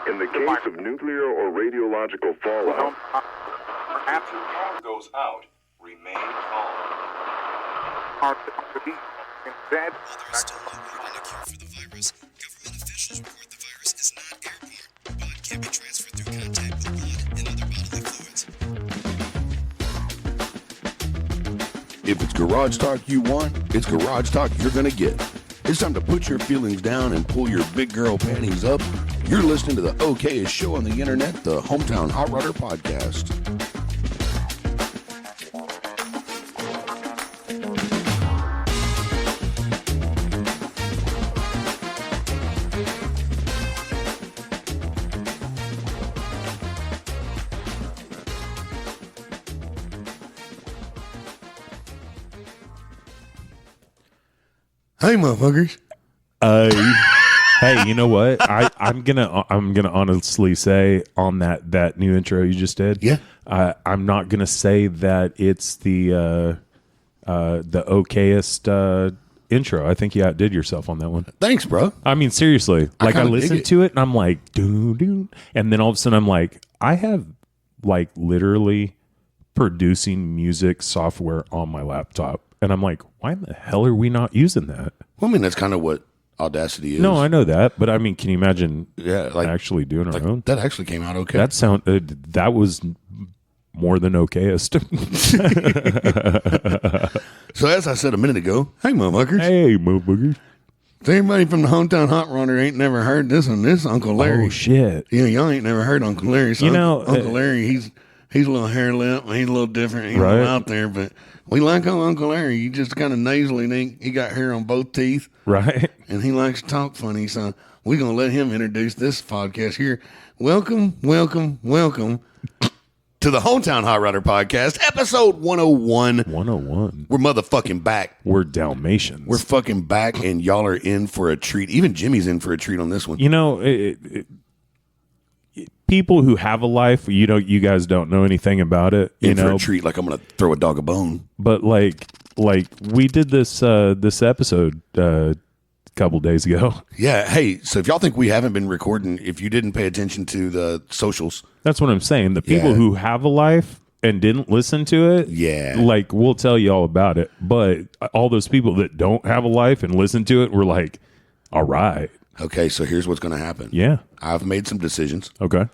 In the case of nuclear or radiological fallout, After power goes out, remain calm. While there is still no evident cure for the virus, government officials report the virus is not airborne, but can be transferred through contact with blood and other bodily fluids. If it's garage talk you want, it's garage talk you're gonna get. It's time to put your feelings down and pull your big girl panties up. You're listening to the okayest show on the internet, the Hometown Hot Rodder Podcast. Hey, motherfuckers. Hey, you know what? I'm gonna honestly say on that new intro you just did. Yeah. I'm not gonna say that it's the okayest intro. I think you outdid yourself on that one. Thanks, bro. I mean, seriously. Like I kinda dig listened it. to it and I'm like, doo, and then all of a sudden I'm like, I have like literally producing music software on my laptop, and I'm like, why in the hell are we not using that? Well, I mean, that's kind of what Audacity is. No, I know that, but I mean, can you imagine like actually doing our own? that actually came out okay. That was more than okayest. So as I said a minute ago, hey, motherfuckers. Hey, motherfucker. If anybody from the Hometown Hot Rodder ain't never heard this one, this Uncle Larry. Oh shit! Yeah, y'all ain't never heard Uncle Larry. So You know, Uncle Larry, he's a little hair lip. He's a little different. He's a Right. little out there, but we like Uncle Larry. He just kind of nasally. And he got hair on both teeth, Right? and he likes to talk funny. So we're gonna let him introduce this podcast here. Welcome to the Hometown Hot Rodder Podcast, episode 101. 101. We're motherfucking back. We're Dalmatians. We're fucking back, and y'all are in for a treat. Even Jimmy's in for a treat on this one. You know, people who have a life, you guys don't know anything about it. You In for know, a treat, like I'm gonna throw a dog a bone. but like we did this episode a couple days ago. Yeah. Hey, so if y'all think we haven't been recording, if you didn't pay attention to the socials, That's what I'm saying. The people Yeah. who have a life and didn't listen to it, Yeah. like we'll tell you all about it. But all those people that don't have a life and listen to it, we're like, all right, okay, so here's what's gonna happen. yeah, I've made some decisions. okay,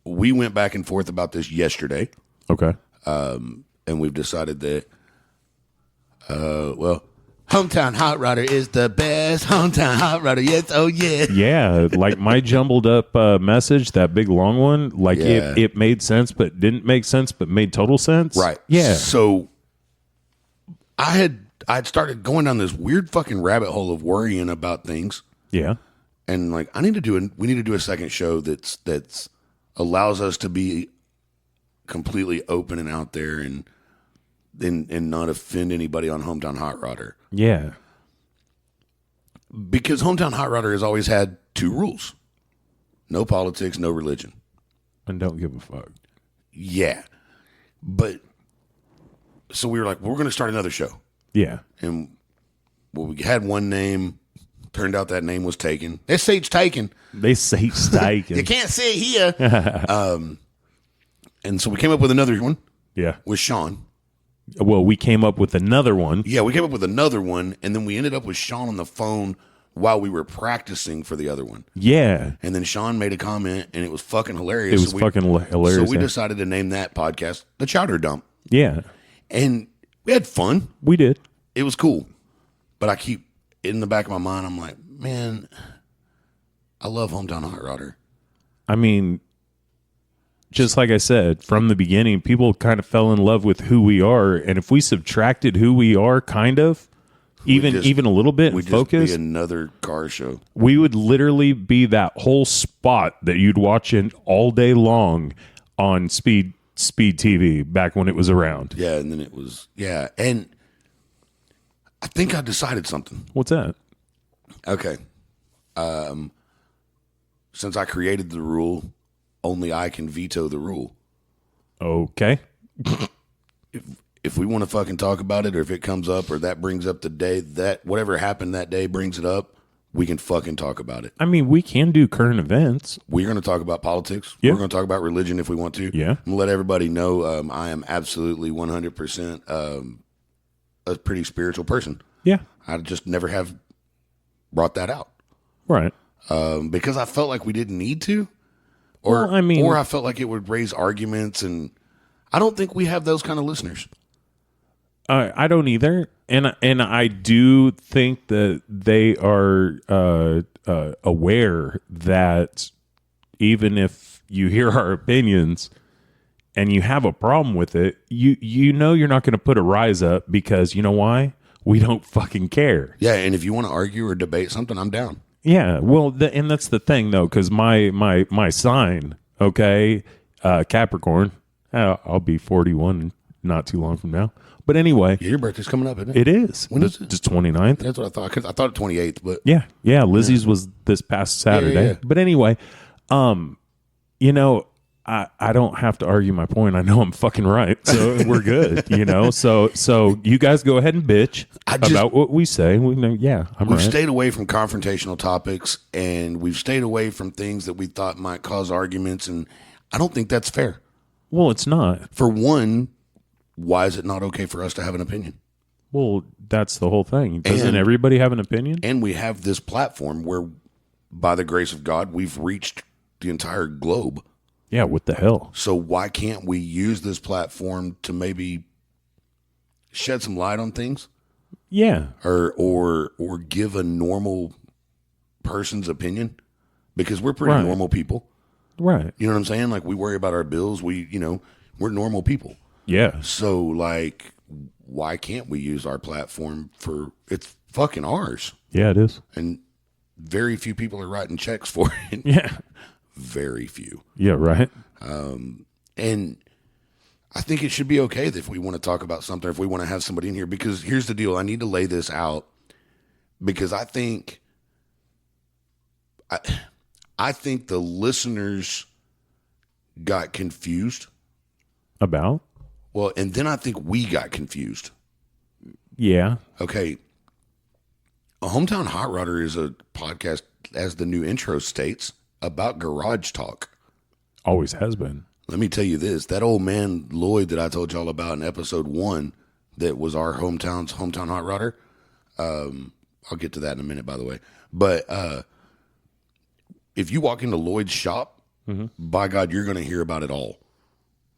We went back and forth about this yesterday, okay. and we've decided that, Hometown Hot Rodder is the best. Hometown Hot Rodder, yes, oh yeah. Yeah, like my jumbled up message, that big long one, like Yeah. it made sense, but didn't make sense, but made total sense. Right. Yeah. So I'd started going down this weird fucking rabbit hole of worrying about things. Yeah. And like we need to do a second show that's allows us to be completely open and out there and not offend anybody on Hometown Hot Rodder. Yeah. Because Hometown Hot Rodder has always had two rules. No politics, no religion. And don't give a fuck. Yeah. But so we were like, we're going to start another show. Yeah. And we had one name. Turned out that name was taken. This seat's taken. They say steak. You can't sit here. And so we came up with another one Yeah. with Sean. Well, we came up with another one. Yeah, we came up with another one, and then we ended up with Sean on the phone while we were practicing for the other one. Yeah. And then Sean made a comment, and it was fucking hilarious. It was fucking hilarious. So we yeah. decided to name that podcast The Chowder Dump. Yeah. And we had fun. We did. It was cool. But I keep, in the back of my mind, I'm like, man, I love Hometown Hot Rodder. I mean, just like I said, from the beginning, people kind of fell in love with who we are. And if we subtracted who we are, kind of, even a little bit, We'd focus, just be another car show. we would literally be that whole spot that you'd watch in all day long on Speed TV back when it was around. Yeah, and then it was, yeah. And I think I decided something. What's that? Okay. Since I created the rule, only I can veto the rule. Okay. If we want to fucking talk about it, or if it comes up, or that brings up the day that whatever happened that day brings it up, we can fucking talk about it. I mean, we can do current events. We're going to talk about politics. Yeah. We're going to talk about religion if we want to. Yeah. I'm going to let everybody know I am absolutely 100% a pretty spiritual person. Yeah. I just never have brought that out. Right. Because I felt like we didn't need to. Or, Well, I mean- or I felt like it would raise arguments, and I don't think we have those kind of listeners. I don't either, and I do think that they are aware that even if you hear our opinions and you have a problem with it, you know you're not going to put a rise up because you know why? We don't fucking care. Yeah, and if you want to argue or debate something, I'm down. Yeah, well, and that's the thing though, because my sign, okay, Capricorn, I'll be 41 not too long from now. But anyway, Yeah, your birthday's coming up, isn't it? it is. When is it? It's 29th. That's what I thought. 'Cause I thought 28th, but Yeah. Lizzie's was this past Saturday. yeah. But anyway, you know, I don't have to argue my point. I know I'm fucking right, so we're good. You know, so you guys go ahead and bitch about what we say. We know, I'm we've right. stayed away from confrontational topics, and we've stayed away from things that we thought might cause arguments, and I don't think that's fair. Well, it's not. For one, why is it not okay for us to have an opinion? Well, that's the whole thing. Doesn't And- everybody have an opinion? And we have this platform where, by the grace of God, we've reached the entire globe. Yeah. What the hell? So why can't we use this platform to maybe shed some light on things, Yeah. or give a normal person's opinion? Because we're pretty Right. normal people. Right. You know what I'm saying? Like, we worry about our bills. We're normal people. Yeah. So, like, why can't we use our platform for, it's fucking ours. Yeah. It is. And very few people are writing checks for it. Yeah. Very few. Yeah. Right. And I think it should be okay that if we want to talk about something, if we want to have somebody in here, because here's the deal. I need to lay this out because I think the listeners got confused. About. Well, and then I think we got confused. Yeah. Okay. A Hometown Hot Rodder is a podcast, as the new intro states, about garage talk. Always has been. Let me tell you this. That old man, Lloyd, that I told y'all about in episode 1, that was our Hometown Hot Rodder. I'll get to that in a minute, by the way. But if you walk into Lloyd's shop, by God, you're going to hear about it all.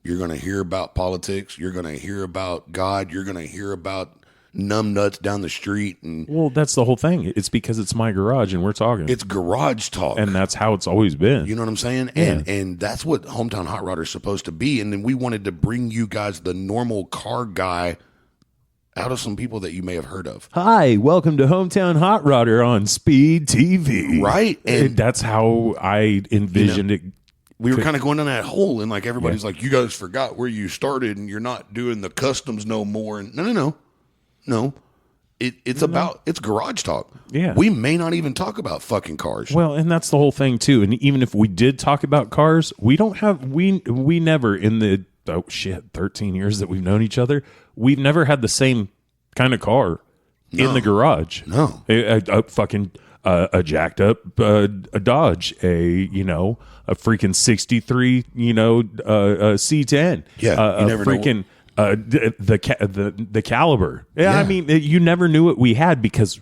You're going to hear about politics. You're going to hear about God. You're going to hear about numb nuts down the street. And Well, that's the whole thing. It's because it's my garage and we're talking. it's garage talk. And that's how it's always been. You know what I'm saying? And that's what Hometown Hot Rodder is supposed to be. And then we wanted to bring you guys the normal car guy out of some people that you may have heard of. Hi, welcome to Hometown Hot Rodder on Speed TV. Right. And that's how I envisioned it. We were kind of going down that hole, and like everybody's like, you guys forgot where you started, and you're not doing the customs no more. And no. It's about, it's garage talk. Yeah. We may not even talk about fucking cars. Well, and that's the whole thing too. And even if we did talk about cars, we don't have we never in the 13 years that we've known each other, we've never had the same kind of car in the garage. No. A fucking a jacked up a Dodge, a freaking 63 C10. Yeah, you never know freaking the caliber. Yeah, Yeah. I mean, you never knew what we had because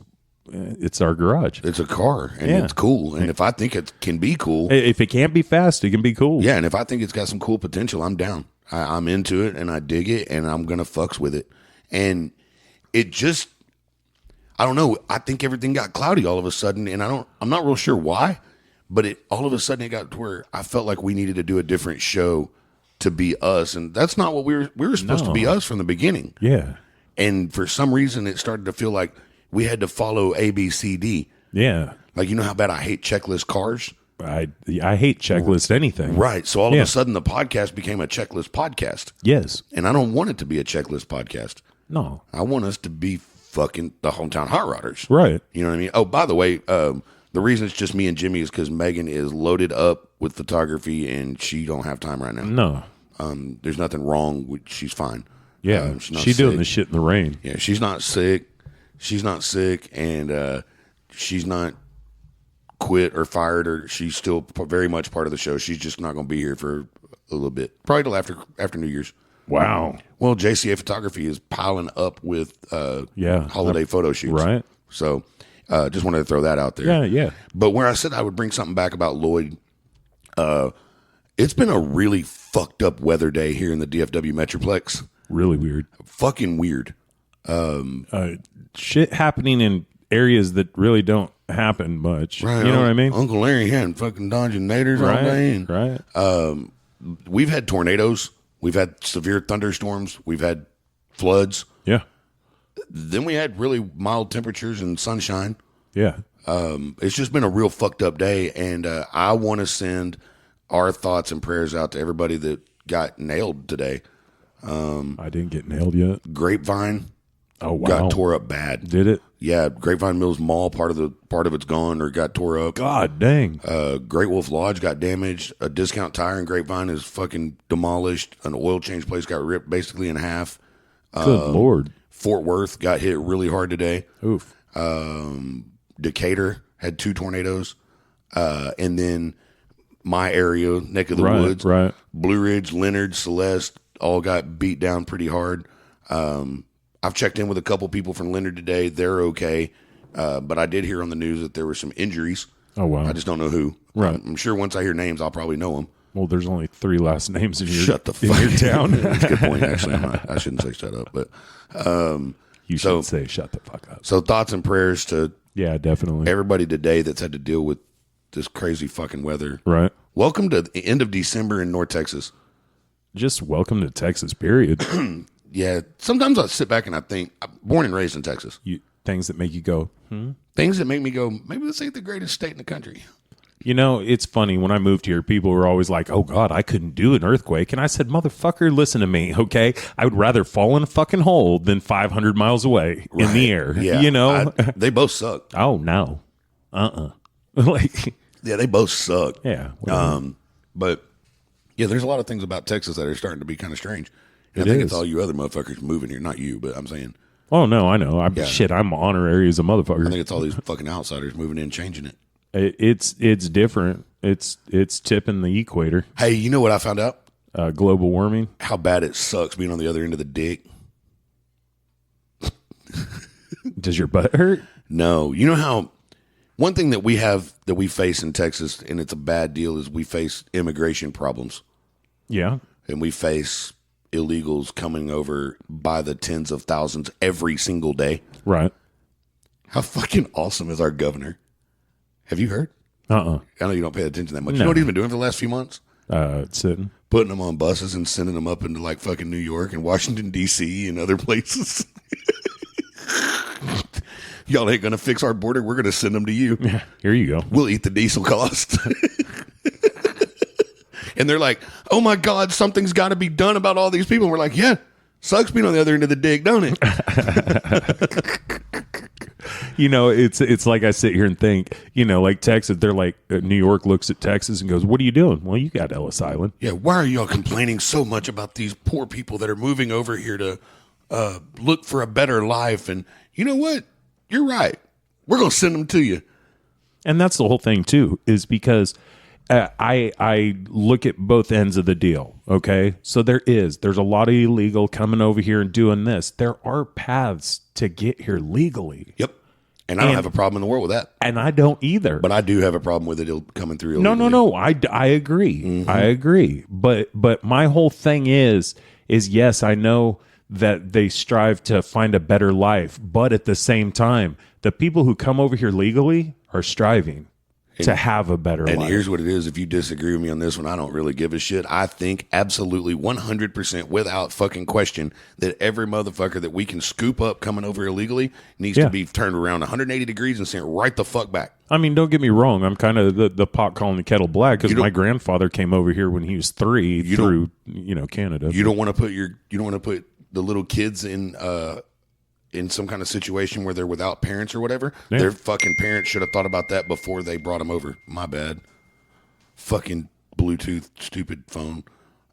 it's our garage. It's a car, and Yeah. it's cool. And if I think it can be cool, If it can't be fast, it can be cool. yeah, and if I think it's got some cool potential, I'm down. I'm into it, and I dig it, and I'm going to fucks with it. And it just, I don't know. I think everything got cloudy all of a sudden, and I'm not real sure why, but all of a sudden it got to where I felt like we needed to do a different show to be us. And that's not what we were supposed to be us from the beginning. Yeah. And for some reason, it started to feel like we had to follow A, B, C, D. Yeah. Like, you know how bad I hate checklist cars? I hate checklist anything. Right. So all Yeah. of a sudden, the podcast became a checklist podcast. Yes. And I don't want it to be a checklist podcast. No. I want us to be fucking the Hometown Hot Rodders. Right. You know what I mean? Oh, by the way, the reason it's just me and Jimmy is because Megan is loaded up with photography and she don't have time right now. No. There's nothing wrong. She's fine. Yeah. She's not She's doing sick. the shit in the rain. Yeah, she's not sick. She's not sick, and she's not quit or fired, or she's still very much part of the show. She's just not going to be here for a little bit, probably till after New Year's. Wow. Well, JCA Photography is piling up with holiday photo shoots. Right. So just wanted to throw that out there. Yeah. But where I said I would bring something back about Lloyd, it's been a really fucked up weather day here in the DFW Metroplex. Really weird. Fucking weird. Shit happening in areas that really don't happen much. Right. You know what I mean? Uncle Larry had fucking dodging naders all day. And, Right. we've had tornadoes. We've had severe thunderstorms. We've had floods. Yeah. Then we had really mild temperatures and sunshine. Yeah. It's just been a real fucked up day, and I want to send our thoughts and prayers out to everybody that got nailed today. I didn't get nailed yet. Grapevine Oh, wow. got tore up bad. Did it? Yeah, Grapevine Mills Mall, part of it's gone or got tore up. God dang. Great Wolf Lodge got damaged. A Discount Tire in Grapevine is fucking demolished. An oil change place got ripped basically in half. Good Lord. Fort Worth got hit really hard today. Oof. Decatur had 2 tornadoes. And then my area, neck of the Right, woods, right. Blue Ridge, Leonard, Celeste, all got beat down pretty hard. I've checked in with a couple people from Leonard today. They're okay. But I did hear on the news that there were some injuries. Oh, wow. I just don't know who. Right. I'm sure once I hear names, I'll probably know them. Well, there's only 3 last names in your, Shut the in fuck your town. That's a good point, actually. I shouldn't say shut up. But You should say shut the fuck up. so thoughts and prayers to Yeah, definitely. everybody today that's had to deal with this crazy fucking weather. Right. Welcome to the end of December in North Texas. Just welcome to Texas, period. Yeah, sometimes I sit back and I think, I'm born and raised in Texas. Things that make you go, Things that make me go, maybe this ain't the greatest state in the country. You know, it's funny. When I moved here, people were always like, oh, God, I couldn't do an earthquake. And I said, motherfucker, listen to me, okay? I would rather fall in a fucking hole than 500 miles away in the air. Yeah, You know? they both suck. Oh, no. Like, Yeah, they both suck. yeah. whatever. But yeah, there's a lot of things about Texas that are starting to be kind of strange. And It I think is. it's all you other motherfuckers moving here, not you, but I'm saying Oh, no, I know. Yeah. Shit, I'm honorary as a I motherfucker. think it's all these fucking outsiders moving in, changing it. It's different. It's tipping the equator. Hey, you know what I found out? Global warming. How bad it sucks being on the other end of the dick. Does your butt hurt? No, you know how one thing that we face in Texas, and it's a bad deal, is we face immigration problems, Yeah. and we face illegals coming over by the tens of thousands every single day. Right. How fucking awesome is our governor? Have you heard? I know you don't pay attention that much. You No. know what he's been doing for the last few months? Sitting. Putting them on buses and sending them up into like fucking New York and Washington, D.C. and other places. Y'all ain't going to fix our border. We're going to send them to you. Yeah. Here you go. We'll eat the diesel cost. And they're like, oh my God, something's got to be done about all these people. And we're like, yeah, sucks being on the other end of the dick, don't it? You know, it's like I sit here and think, you know, like Texas, they're like, New York looks at Texas and goes, what are you doing? Well, you got Ellis Island. Yeah, why are y'all complaining so much about these poor people that are moving over here to look for a better life? And you know what? You're right. We're going to send them to you. And that's the whole thing, too, is because I look at both ends of the deal, okay? So there's a lot of illegal coming over here and doing this. There are paths to get here legally. Yep. And I don't have a problem in the world with that. And I don't either. But I do have a problem with it coming through No, illegally. I agree. Mm-hmm. I agree. But my whole thing is yes, I know that they strive to find a better life, but at the same time, the people who come over here legally are striving to have a better And life. here's what it is. If you disagree with me on this one, I don't really give a shit. I think absolutely 100% without fucking question that every motherfucker that we can scoop up coming over illegally needs Yeah. to be turned around 180 degrees and sent right the fuck back. I mean, don't get me wrong. I'm kind of the pot calling the kettle black because You don't- my grandfather came over here when he was 3 through Canada. You don't want to put the little kids in some kind of situation where they're without parents or whatever. Yeah. Their fucking parents should have thought about that before they brought them over. My bad. Fucking Bluetooth stupid phone.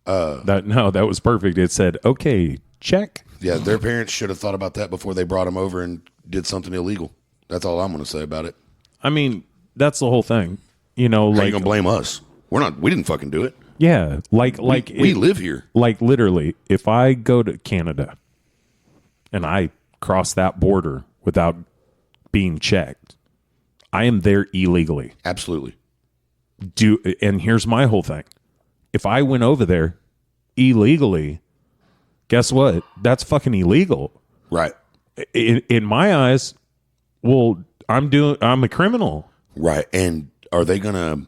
That was perfect. It said, okay, check. Yeah, their parents should have thought about that before they brought them over and did something illegal. That's all I'm going to say about it. I mean, That's the whole thing. You know, How you like, gonna blame us? We didn't fucking do it. yeah, like We live here. Like literally, if I go to Canada and I cross that border without being checked, I am there illegally. Absolutely. And here's my whole thing. If I went over there illegally, guess what? That's fucking illegal. Right. In my eyes, well, I'm a criminal. Right. And are they gonna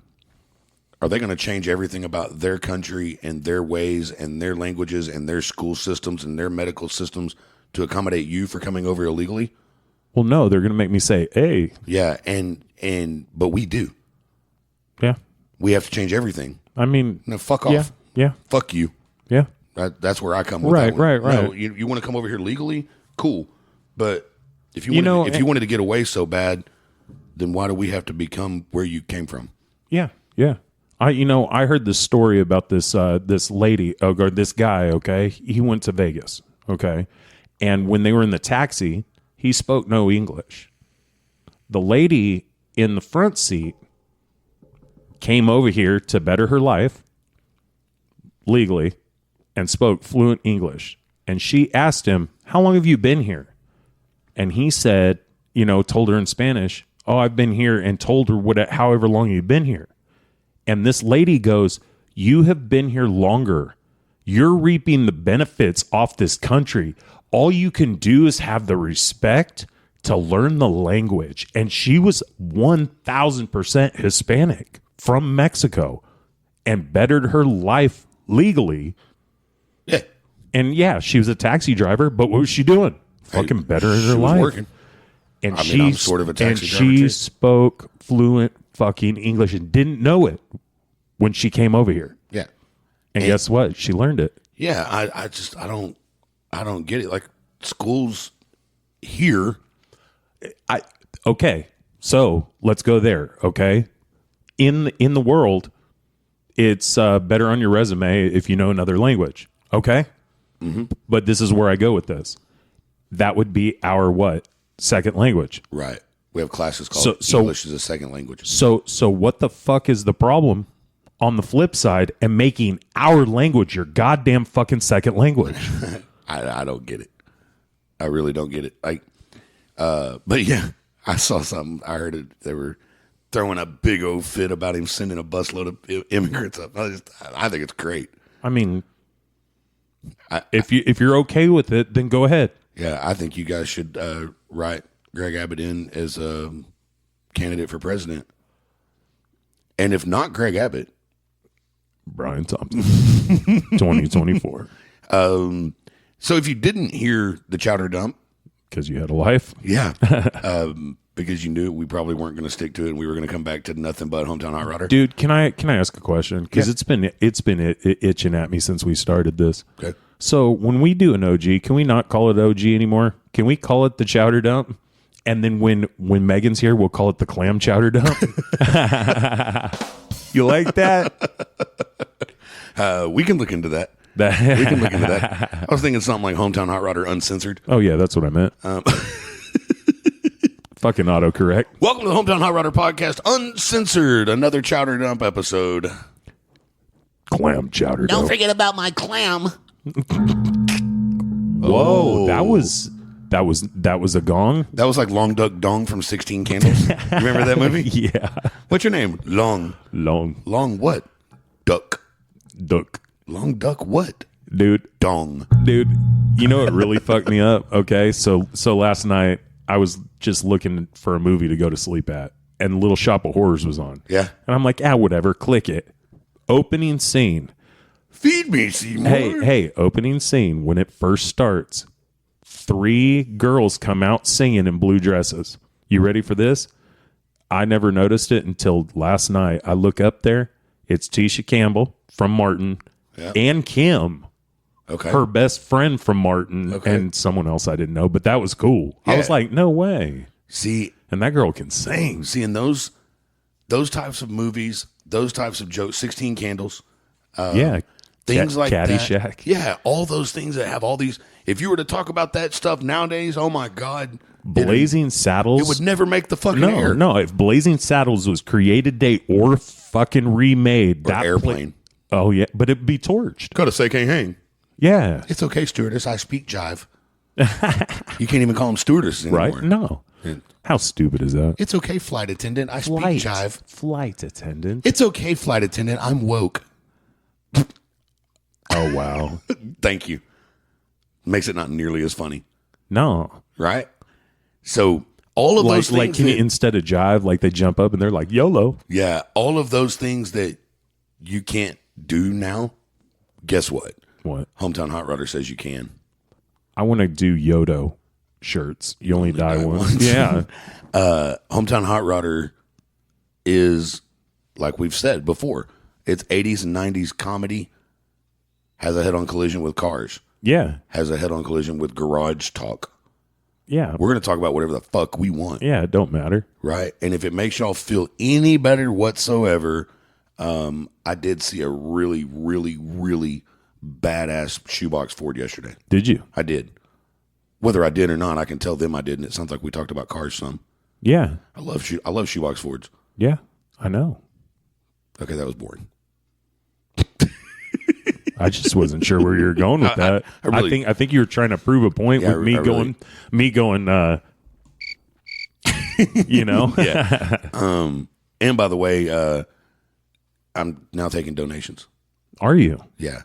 change everything about their country and their ways and their languages and their school systems and their medical systems to accommodate you for coming over illegally? Well, no, they're going to make me say, "Hey." Yeah, but we do. Yeah. We have to change everything. I mean, No, fuck off. Yeah. Fuck you. Yeah. That's where I come with Right, that one. right. No, you want to come over here legally? Cool. But if you wanted to get away so bad, then why do we have to become where you came from? Yeah. Yeah. I heard this story about this lady, or this guy, okay? He went to Vegas, okay? And when they were in the taxi, he spoke no English. The lady in the front seat came over here to better her life legally and spoke fluent English. And she asked him, "How long have you been here?" And he said, told her in Spanish, "Oh, I've been here," and told her however long you've been here. And this lady goes, "You have been here longer. You're reaping the benefits off this country. All you can do is have the respect to learn the language." And she was 1,000% Hispanic from Mexico and bettered her life legally. Yeah. And yeah, she was a taxi driver, but what was she doing? Fucking bettering her life. Working. And I'm sort of a taxi driver, she too. spoke fluent fucking English and didn't know it when she came over here. Yeah. And guess what? She learned it. Yeah, I don't get it. Like schools here. Okay, so let's go there. Okay, in the world, it's better on your resume if you know another language. Okay, but this is where I go with this. That would be our what? Second language. Right. We have classes called English as a second language. So what the fuck is the problem on the flip side and making our language your goddamn fucking second language? I don't get it. I really don't get it. But yeah, I saw something. I heard it. They were throwing a big old fit about him sending a busload of immigrants up. I think it's great. I mean, if you're okay with it, then go ahead. Yeah, I think you guys should write Greg Abbott in as a candidate for president. And if not Greg Abbott, Brian Thompson, 2024. So if you didn't hear the chowder dump, Because you had a life. yeah, because you knew we probably weren't going to stick to it, and we were going to come back to nothing but Hometown Hot Rodder. Dude, can I ask a question? Because Yeah. it's been itching at me since we started this. Okay. So when we do an OG, can we not call it OG anymore? Can we call it the chowder dump? And then when Megan's here, we'll call it the clam chowder dump. You like that? We can look into that. We can look into that. I was thinking something like Hometown Hot Rodder Uncensored. Oh yeah, that's what I meant. Fucking autocorrect. Welcome to the Hometown Hot Rodder Podcast Uncensored, another chowder dump episode. Clam chowder dump. forget about my clam. Whoa, that was a gong. That was like Long Duck Dong from 16 Candles. Remember that movie? Yeah. What's your name? Long Long what? Duck. duck. Long Duck what? Dude, Dong. you know what really fucked me up? Okay, so last night I was just looking for a movie to go to sleep at, and Little Shop of Horrors was on. Yeah. And I'm like, whatever, click it. Opening scene. Feed me, Seymour. Hey, opening scene. When it first starts, 3 girls come out singing in blue dresses. You ready for this? I never noticed it until last night. I look up there. It's Tisha Campbell from Martin and Kim, Okay. her best friend from Martin, Okay. and someone else I didn't know, but that was cool. I Yeah. was like, no way. See, And that girl can sing. in those types of movies, those types of jokes, 16 Candles, Yeah. Things like that. Caddyshack. Yeah, all those things that have all these. If you were to talk about that stuff nowadays, oh my God. Blazing Saddles. It would never make the fucking air. No. If Blazing Saddles was created today or fucking remade, Or airplane. Oh, yeah. But it'd be torched. Gotta say, can't hang. Yeah. It's okay, stewardess. I speak jive. You can't even call them stewardess anymore. Right? No. How stupid is that? It's okay, flight attendant. I speak jive. Flight attendant. It's okay, flight attendant. I'm woke. Oh, wow. Thank you. Makes it not nearly as funny, No. right? So all of those things, instead of jive, like they jump up and they're like YOLO. yeah, all of those things that you can't do now. Guess what? What? Hometown Hot Rodder says you can. I want to do Yodo shirts. You only die once. Yeah. Hometown Hot Rodder is, like we've said before, it's 80s and 90s comedy. Has a head-on collision with cars. Yeah. Has a head-on collision with garage talk. Yeah. We're going to talk about whatever the fuck we want. Yeah. It don't matter. Right? And if it makes y'all feel any better whatsoever, I did see a really, really, really badass shoebox Ford yesterday. Did you? I did. Whether I did or not, I can tell them I did, and it sounds like we talked about cars some. Yeah. I love shoebox Fords. Yeah. I know. Okay, that was boring. I just wasn't sure where you were going with that. I think you were trying to prove a point with me going, you know? Yeah. And by the way, I'm now taking donations. Are you? Yeah.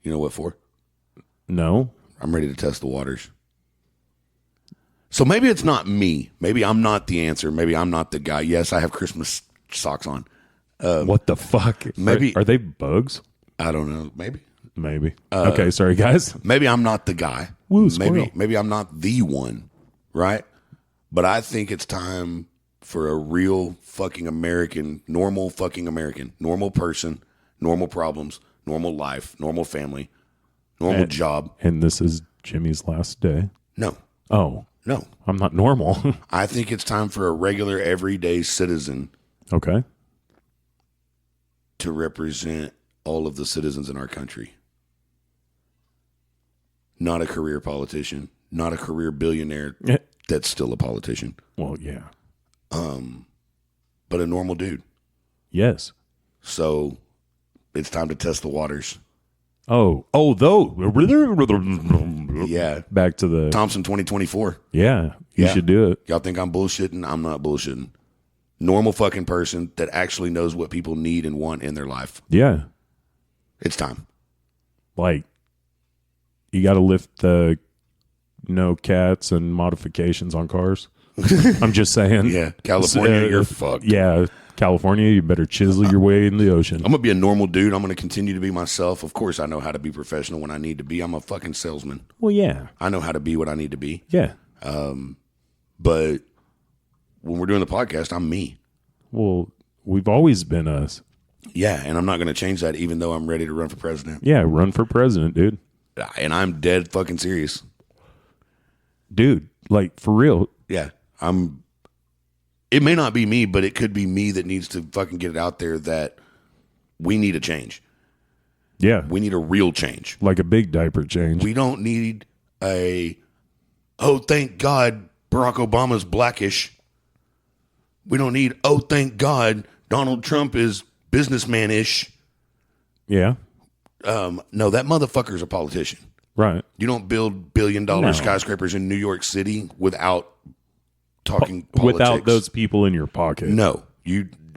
You know what for? No. I'm ready to test the waters. So maybe it's not me. Maybe I'm not the answer. Maybe I'm not the guy. Yes, I have Christmas socks on. What the fuck? Maybe are they bugs? I don't know. Maybe. Okay, sorry guys. Maybe I'm not the guy. Woo, squirrel. Maybe I'm not the one, right? But I think it's time for a real fucking American, normal person, normal problems, normal life, normal family, normal job. And this is Jimmy's last day. No, Oh, no. I'm not normal. I think it's time for a regular, everyday citizen Okay. to represent all of the citizens in our country. Not a career politician, not a career billionaire that's still a politician, Well, yeah. but a normal dude. Yes. So it's time to test the waters. Though. Yeah. Back to the Thompson 2024. Yeah. You Yeah. should do it. Y'all think I'm bullshitting? I'm not bullshitting. Normal fucking person that actually knows what people need and want in their life. Yeah. It's time. Like you got to lift the no cats and modifications on cars. I'm just saying. Yeah. California, you're fucked. Yeah. California, you better chisel your way in the ocean. I'm going to be a normal dude. I'm going to continue to be myself. Of course, I know how to be professional when I need to be. I'm a fucking salesman. Well, yeah. I know how to be what I need to be. Yeah. But when we're doing the podcast, I'm me. Well, we've always been us. Yeah, and I'm not going to change that even though I'm ready to run for president. Yeah, run for president, dude. And I'm dead fucking serious. Dude, like for real. Yeah, it may not be me, but it could be me that needs to fucking get it out there that we need a change. Yeah. We need a real change. Like a big diaper change. We don't need thank God Barack Obama's blackish. We don't need, thank God Donald Trump is businessman-ish. Yeah. No, that motherfucker's a politician. Right. You don't build billion-dollar skyscrapers in New York City without talking politics. Without those people in your pocket. No.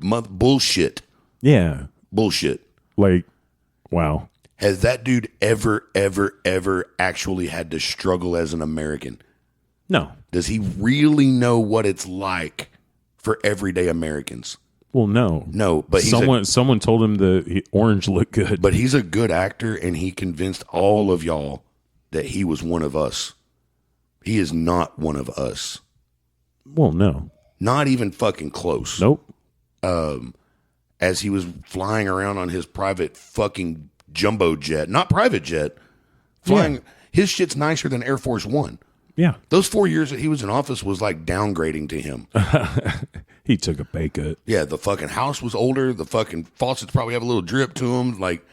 Bullshit. Yeah. Bullshit. Like, wow. Has that dude ever actually had to struggle as an American? No. Does he really know what it's like for everyday Americans? Well, no. No, but someone told him the orange looked good. But he's a good actor, and he convinced all of y'all that he was one of us. He is not one of us. Well, no. Not even fucking close. Nope. As he was flying around on his private fucking jumbo jet, not private jet, flying. Yeah. His shit's nicer than Air Force One. Yeah. Those 4 years that he was in office was like downgrading to him. He took a pay cut. Yeah, the fucking house was older. The fucking faucets probably have a little drip to them. Like,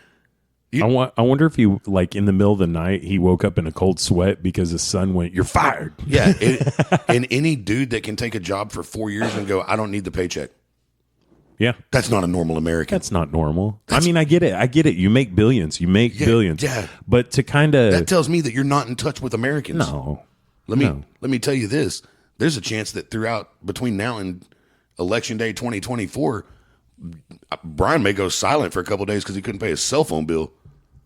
I wonder if he, like, in the middle of the night, he woke up in a cold sweat because his son went, "You're fired." Yeah. And any dude that can take a job for 4 years and go, "I don't need the paycheck." Yeah. That's not a normal American. That's not normal. I mean, I get it. You make billions. Billions. Yeah. But to kind of. That tells me that you're not in touch with Americans. No. Let me tell you this. There's a chance that between now and Election Day 2024, Brian may go silent for a couple of days because he couldn't pay his cell phone bill.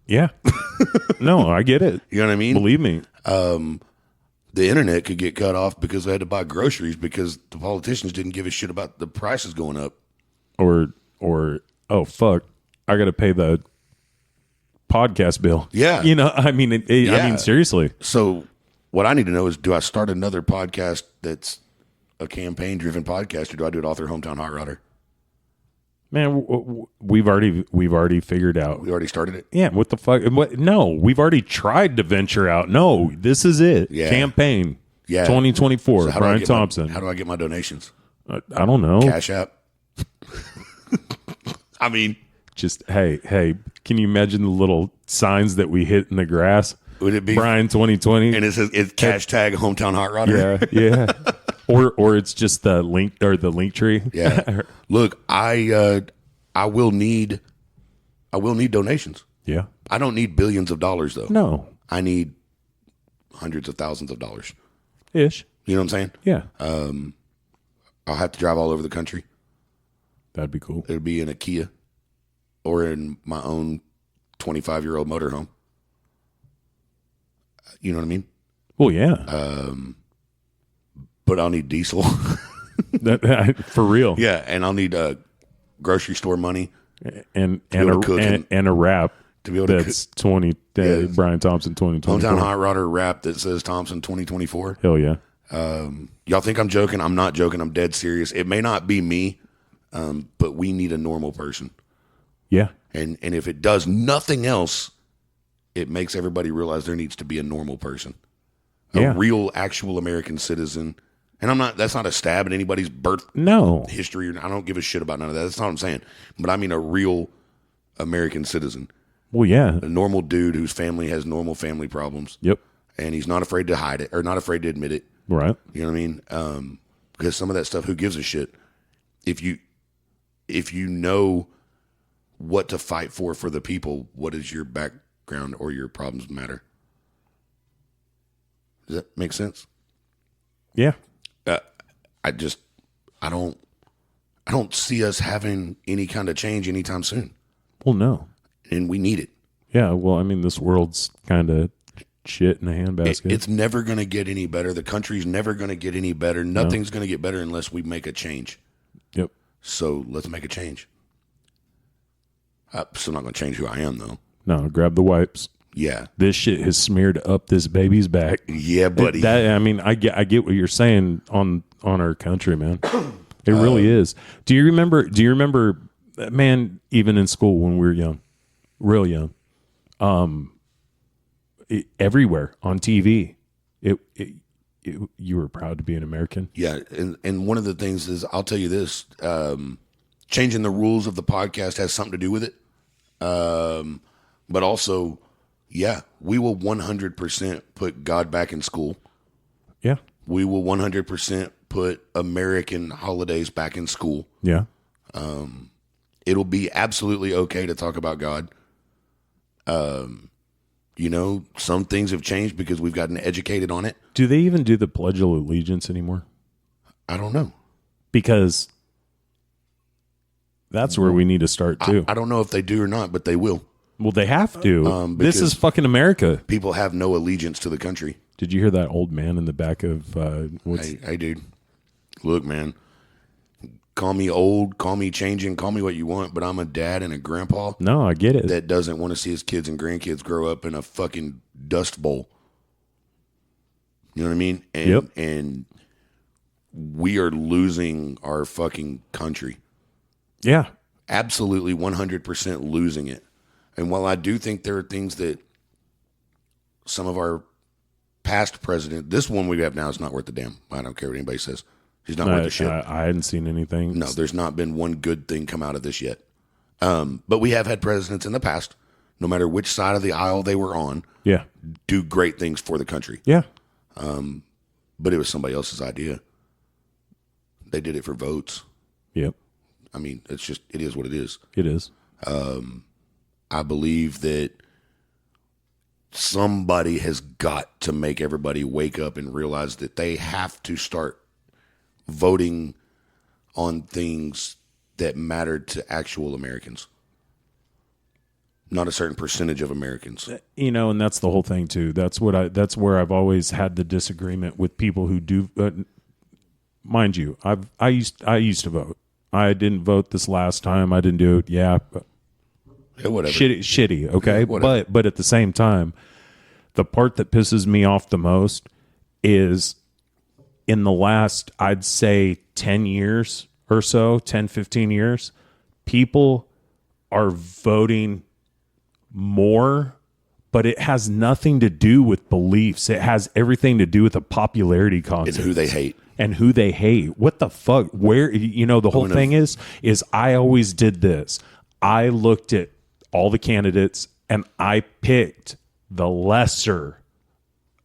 Yeah. No, I get it. You know what I mean? Believe me. The internet could get cut off because they had to buy groceries because the politicians didn't give a shit about the prices going up. Or oh fuck, I got to pay the podcast bill. Yeah. You know, I mean, I mean, seriously. So what I need to know is, do I start another podcast that's a campaign-driven podcast, or do I do it all through Hometown Hot Rodder? Man, we've already figured out. We already started it? Yeah, what the fuck? What? No, we've already tried to venture out. No, this is it. Yeah. Campaign. Yeah. 2024. So Brian Thompson. How do I get my donations? I don't know. Cash App. I mean, just hey, can you imagine the little signs that we hit in the grass? Would it be Brian 2020? And it's hashtag Hometown Hot Rodder. Yeah. or it's just the link or the link tree. Yeah. Look, I will need donations. Yeah. I don't need billions of dollars though. No. I need hundreds of thousands of dollars. Ish. You know what I'm saying? Yeah. I'll have to drive all over the country. That'd be cool. It'll be in a Kia or in my own 25-year-old motorhome. You know what I mean? Well, yeah. But I'll need diesel. For real. Yeah, and I'll need grocery store money and a a wrap to be able to that's 20 Brian Thompson 2024. Hometown Hot Rodder wrap that says Thompson 2024. Hell yeah. Y'all think I'm joking? I'm not joking. I'm dead serious. It may not be me, but we need a normal person. Yeah. And if it does nothing else, it makes everybody realize there needs to be a normal person. A real, actual American citizen. And that's not a stab at anybody's birth history. I don't give a shit about none of that. That's not what I'm saying. But I mean a real American citizen. Well, yeah. A normal dude whose family has normal family problems. Yep. And he's not afraid to hide it or not afraid to admit it. Right. You know what I mean? Because some of that stuff, who gives a shit? If you know what to fight for the people, what does your background or your problems matter? Does that make sense? Yeah. I don't see us having any kind of change anytime soon. Well, no. And we need it. Yeah. Well, I mean, this world's kind of shit in a handbasket. It's never going to get any better. The country's never going to get any better. Nothing's going to get better unless we make a change. Yep. So let's make a change. I'm still not going to change who I am, though. No, grab the wipes. Yeah. This shit has smeared up this baby's back. Yeah, buddy. I mean, I get what you're saying on our country, man. It really is. Do you remember, man, even in school when we were young, real young, everywhere on TV, you were proud to be an American. Yeah. And one of the things is, I'll tell you this, changing the rules of the podcast has something to do with it. But also, yeah, we will 100% put God back in school. Yeah. We will 100% put American holidays back in school. Yeah. It'll be absolutely okay to talk about God. You know, some things have changed because we've gotten educated on it. Do they even do the Pledge of Allegiance anymore? I don't know. Because that's where we need to start too. I don't know if they do or not, but they will. Well, they have to. This is fucking America. People have no allegiance to the country. Did you hear that old man in the back of Hey, dude. Look, man. Call me old, call me changing, call me what you want, but I'm a dad and a grandpa. No, I get it. That doesn't want to see his kids and grandkids grow up in a fucking dust bowl. You know what I mean? And we are losing our fucking country. Yeah. Absolutely 100% losing it. And while I do think there are things that some of our past president, this one we have now is not worth a damn. I don't care what anybody says. He's not worth a shit. I hadn't seen anything. No, there's not been one good thing come out of this yet. But we have had presidents in the past no matter which side of the aisle they were on, Yeah. do great things for the country. Yeah. But it was somebody else's idea. They did it for votes. Yep. I mean, it is what it is. It is. I believe that somebody has got to make everybody wake up and realize that they have to start voting on things that matter to actual Americans, not a certain percentage of Americans. And that's the whole thing too. That's where I've always had the disagreement with people who do. Mind you, I used to vote. I didn't vote this last time. I didn't do it. Yeah, Whatever. shitty. Okay, whatever. but at the same time, the part that pisses me off the most is in the last, I'd say 10 years or so, 10, 15 years, people are voting more, but it has nothing to do with beliefs. It has everything to do with the popularity concept. And who they hate. And who they hate. What the fuck? Where, the whole thing is I always did this. I looked at all the candidates and I picked the lesser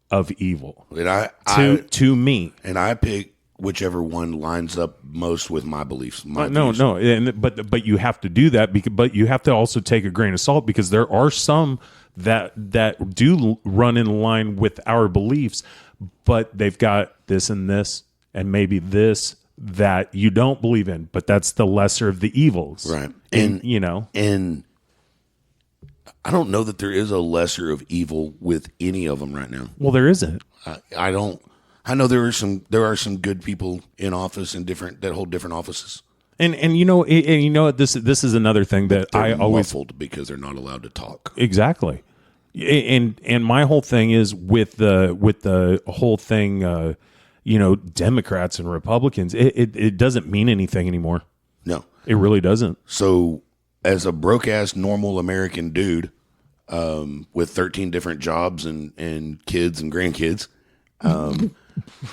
of evil And to me. And I pick whichever one lines up most with my beliefs. No, but you have to do that. But you have to also take a grain of salt, because there are some that do run in line with our beliefs, but they've got this and this and maybe this that you don't believe in. But that's the lesser of the evils, right? And and I don't know that there is a lesser of evil with any of them right now. Well, there isn't. I don't. I know there are some good people in office and that hold different offices. And this is another thing that I always muffled because they're not allowed to talk. Exactly. And my whole thing is with the whole thing, Democrats and Republicans, it doesn't mean anything anymore. No, it really doesn't. So as a broke ass normal American dude, with 13 different jobs and kids and grandkids,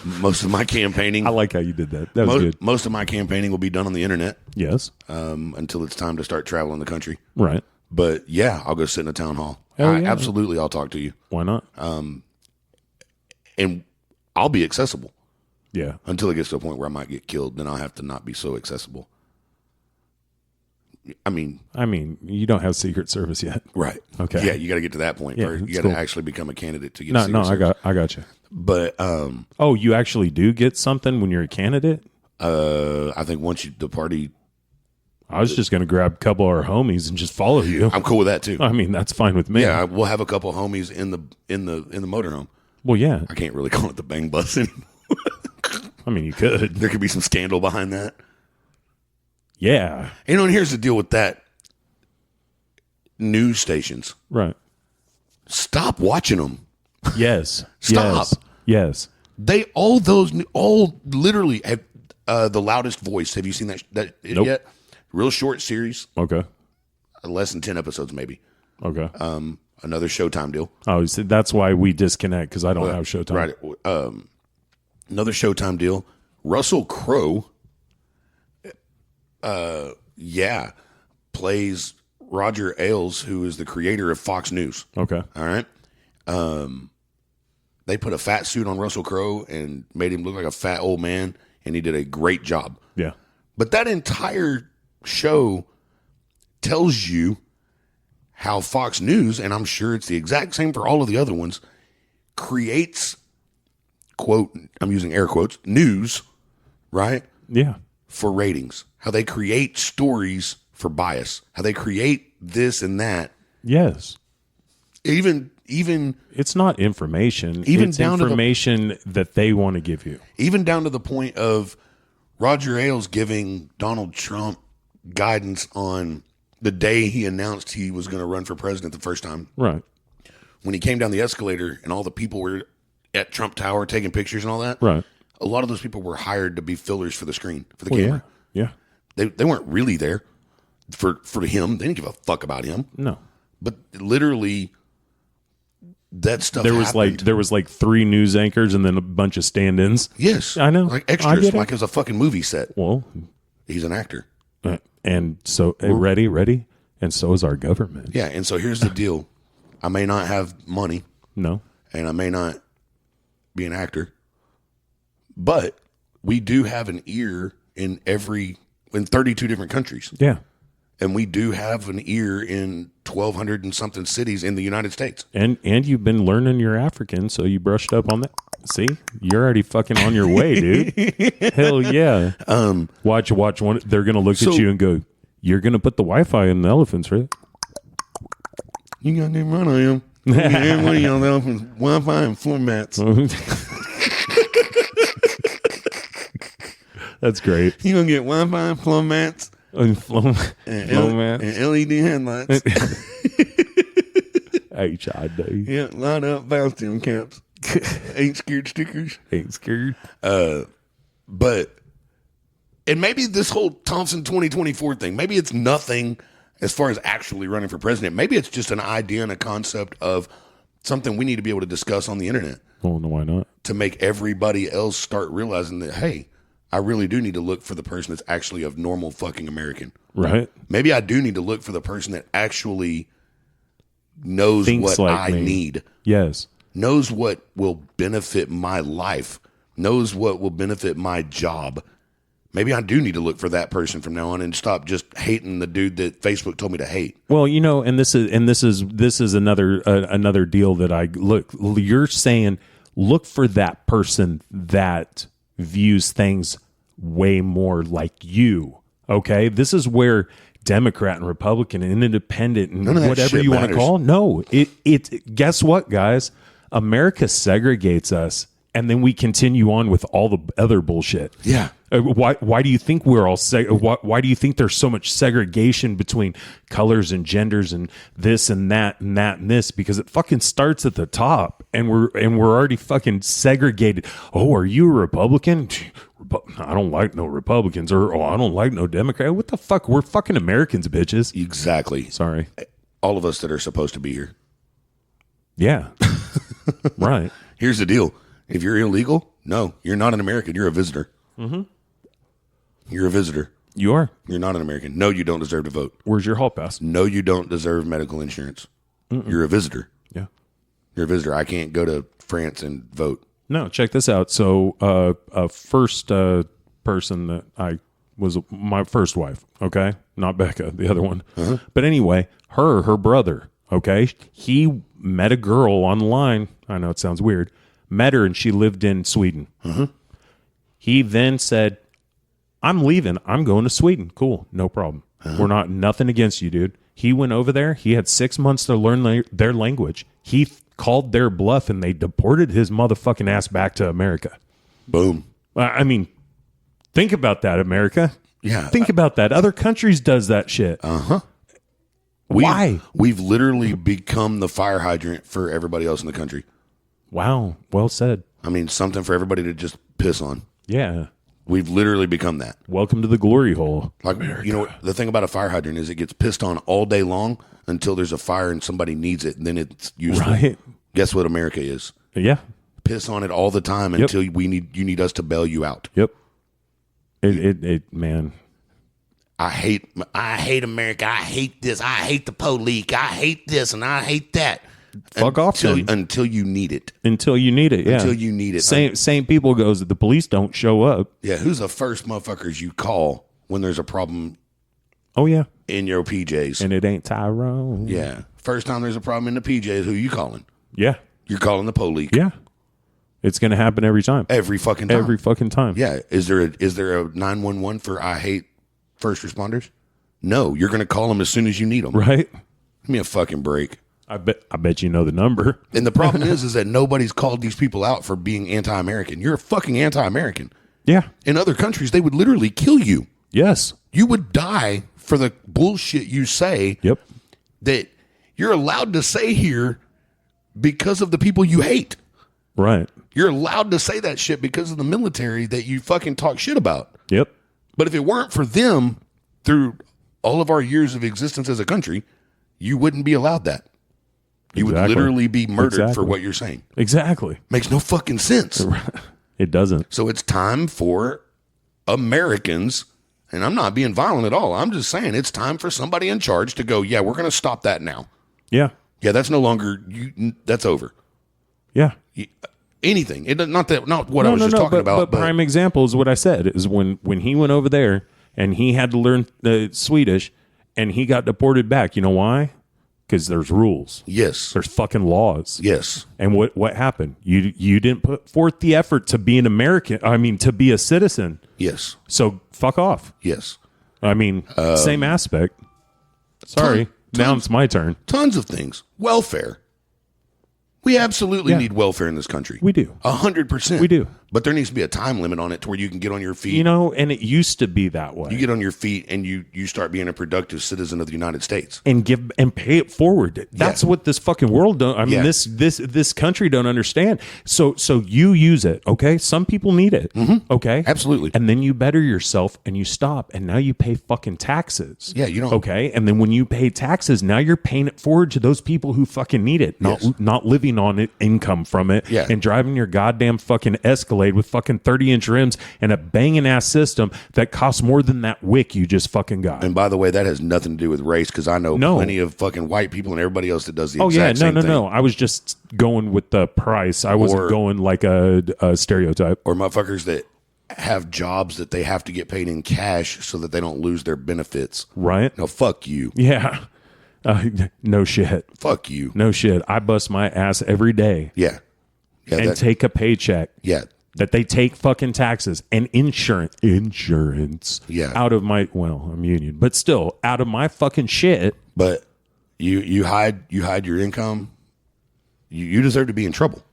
most of my campaigning, I like how you did that. That was good. Most of my campaigning will be done on the internet. Yes. Until it's time to start traveling the country. Right. But yeah, I'll go sit in a town hall. Absolutely, I'll talk to you. Why not? And I'll be accessible. Yeah. Until it gets to a point where I might get killed, then I'll have to not be so accessible. I mean, you don't have Secret Service yet, right? Okay. Yeah, you got to get to that point. Yeah, you got to actually become a candidate to get. No, Secret I got you. But you actually do get something when you're a candidate? I think once the party. I was just going to grab a couple of our homies and just follow you. I'm cool with that too. I mean, that's fine with me. Yeah, we'll have a couple of homies in the motorhome. Well, yeah. I can't really call it the bang bus anymore. I mean, you could. There could be some scandal behind that. Yeah. And here's the deal with that. News stations. Right. Stop watching them. Yes. Stop. Yes. They all literally have The Loudest Voice. Have you seen that Nope. yet? Real short series. Okay. Less than 10 episodes maybe. Okay. Another Showtime deal. Oh, so that's why we disconnect, because I don't have Showtime. Right. Another Showtime deal. Russell Crowe. Plays Roger Ailes, who is the creator of Fox News. Okay. All right. They put a fat suit on Russell Crowe and made him look like a fat old man, and he did a great job. Yeah. But that entire show tells you how Fox News, and I'm sure it's the exact same for all of the other ones, creates, quote, I'm using air quotes, news, right? Yeah. For ratings. How they create stories for bias. How they create this and that. Yes. Even it's not information. Even it's down information that they want to give you. Even down to the point of Roger Ailes giving Donald Trump guidance on the day he announced he was going to run for president the first time. Right. When he came down the escalator and all the people were at Trump Tower taking pictures and all that. Right. A lot of those people were hired to be fillers for the screen, for the camera. Yeah. They weren't really there for him. They didn't give a fuck about him. No. But literally, that stuff there happened. was like 3 news anchors and then a bunch of stand-ins. Yes. I know. Like I extras, get it. like it was a fucking movie set. Well, He's an actor. and so ready? And so is our government. Yeah, and so here's the deal. I may not have money, No. and I may not be an actor, but we do have an ear in 32 different countries. Yeah. And we do have an ear in 1,200 and something cities in the United States. And you've been learning your African, so you brushed up on that. See, you're already fucking on your way, dude. Hell yeah. Watch one. They're gonna look at you and go, "You're gonna put the Wi-Fi in the elephants, right?" You got to run on him. One of y'all elephants, Wi-Fi and floor mats. That's great. You gonna get Wi-Fi, floor mats, And flow man. and LED headlights. HID. Yeah, line up Bastion caps. Ain't scared stickers. Ain't scared. But, and maybe this whole Thompson 2024 thing, maybe it's nothing as far as actually running for president. Maybe it's just an idea and a concept of something we need to be able to discuss on the internet Well, no, why not? to make everybody else start realizing that, hey, I really do need to look for the person that's actually a normal fucking American. Right? Maybe I do need to look for the person that actually knows Thinks what like I me. need, Yes. knows what will benefit my life, knows what will benefit my job. Maybe I do need to look for that person from now on and stop just hating the dude that Facebook told me to hate. Well, and this is another deal that I look. You're saying look for that person that views things way more like you. Okay, this is where Democrat and Republican and Independent and None of that whatever shit you want to matters. call. No, it. Guess what, guys? America segregates us, and then we continue on with all the other bullshit. Yeah. Why do you think we're all why do you think there's so much segregation between colors and genders and this and that and that and this? Because it fucking starts at the top, and we're already fucking segregated. Oh, are you a Republican? I don't like no Republicans, or I don't like no Democrat. What the fuck? We're fucking Americans, bitches. Exactly. Sorry. All of us that are supposed to be here. Yeah. Right. Here's the deal. If you're illegal, no, you're not an American. You're a visitor. Mm-hmm. You're a visitor. You are. You're not an American. No, you don't deserve to vote. Where's your hall pass? No, you don't deserve medical insurance. You're a visitor. Yeah. You're a visitor. I can't go to France and vote. No, check this out. So, first person that I was my first wife. Okay, not Becca, the other one. But anyway, her brother. Okay, he met a girl online. I know it sounds weird. Met her, and she lived in Sweden. He then said, "I'm leaving. I'm going to Sweden. Cool, no problem. We're not nothing against you, dude." He went over there. He had 6 months to learn their language. He called their bluff, and they deported his motherfucking ass back to America. Boom. I mean, think about that, America. Yeah. Think about that. Other countries does that shit. Why? We've literally become the fire hydrant for everybody else in the country. Wow. Well said. I mean, something for everybody to just piss on. Yeah. We've literally become that. Welcome to the glory hole. Like, you know, the thing about a fire hydrant is it gets pissed on all day long until there's a fire and somebody needs it, and then it's useful. Right. Guess what America is? Yeah. Piss on it all the time until you need us to bail you out. Yep. It man. I hate America. I hate this. I hate the police. I hate this and I hate that. Fuck off then. Until you need it. Until you need it. Yeah. Until you need it. Same people goes that the police don't show up. Yeah. Who's the first motherfuckers you call when there's a problem Oh yeah. in your PJs? And it ain't Tyrone. Yeah. First time there's a problem in the PJs, who you calling? Yeah. You're calling the police. Yeah. It's gonna happen every time. Every fucking time. Every fucking time. Yeah. Is there a 911 for I hate first responders? No. You're going to call them as soon as you need them. Right? Give me a fucking break. I bet you know the number. And the problem is that nobody's called these people out for being anti-American. You're a fucking anti-American. Yeah. In other countries, they would literally kill you. Yes. You would die for the bullshit you say Yep. that you're allowed to say here because of the people you hate. Right. You're allowed to say that shit because of the military that you fucking talk shit about. Yep. But if it weren't for them through all of our years of existence as a country, you wouldn't be allowed that. You would Exactly. literally be murdered for Exactly. what you're saying. Exactly. Makes no fucking sense. It doesn't. So it's time for Americans And I'm not being violent at all. I'm just saying it's time for somebody in charge to go, yeah, we're going to stop that now. Yeah. Yeah, that's no longer, that's over. Yeah. Anything. Not what I was just talking about. But prime example is what I said, is when he went over there and he had to learn Swedish and he got deported back. You know why? Because there's rules. Yes. There's fucking laws. Yes. And what happened? You didn't put forth the effort to be an American. I mean, to be a citizen. Yes. So fuck off. Yes. I mean, same aspect. Sorry. Now it's my turn. Tons of things. Welfare. We absolutely need welfare in this country. We do. 100%. We do. But there needs to be a time limit on it to where you can get on your feet. You know, and it used to be that way. You get on your feet and you start being a productive citizen of the United States. And give and pay it forward. That's what this fucking world don't. I mean, this country don't understand. So you use it, okay? Some people need it, okay? Absolutely. And then you better yourself and you stop, and now you pay fucking taxes. Yeah, you don't. Okay, and then when you pay taxes, now you're paying it forward to those people who fucking need it, not living on it, income from it, and driving your goddamn fucking Escalade with fucking 30-inch rims and a banging ass system that costs more than that wick you just fucking got. And by the way, that has nothing to do with race, because I know plenty of fucking white people and everybody else that does the exact same thing. No. I was just going with the price. I wasn't going like a stereotype. Or motherfuckers that have jobs that they have to get paid in cash so that they don't lose their benefits. Right? No, fuck you. Yeah. No shit. Fuck you. No shit. I bust my ass every day. Yeah. And take a paycheck. Yeah. That they take fucking taxes and insurance out of my, well, I'm union, but still out of my fucking shit. But you hide your income. You deserve to be in trouble.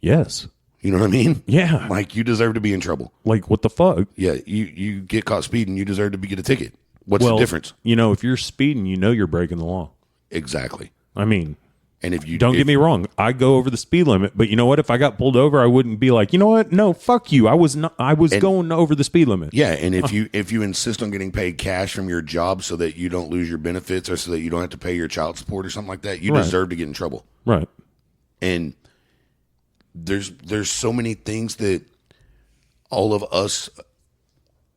Yes. You know what I mean? Yeah. Like, you deserve to be in trouble. Like, what the fuck? Yeah. You get caught speeding, you deserve to get a ticket. What's the difference? You know, if you're speeding, you know you're breaking the law. Exactly. I mean, and if you don't get me wrong, I go over the speed limit, but you know what? If I got pulled over, I wouldn't be like, you know what? No, fuck you. I was going over the speed limit. Yeah, and if you insist on getting paid cash from your job so that you don't lose your benefits or so that you don't have to pay your child support or something like that, you deserve to get in trouble. Right. And there's so many things that all of us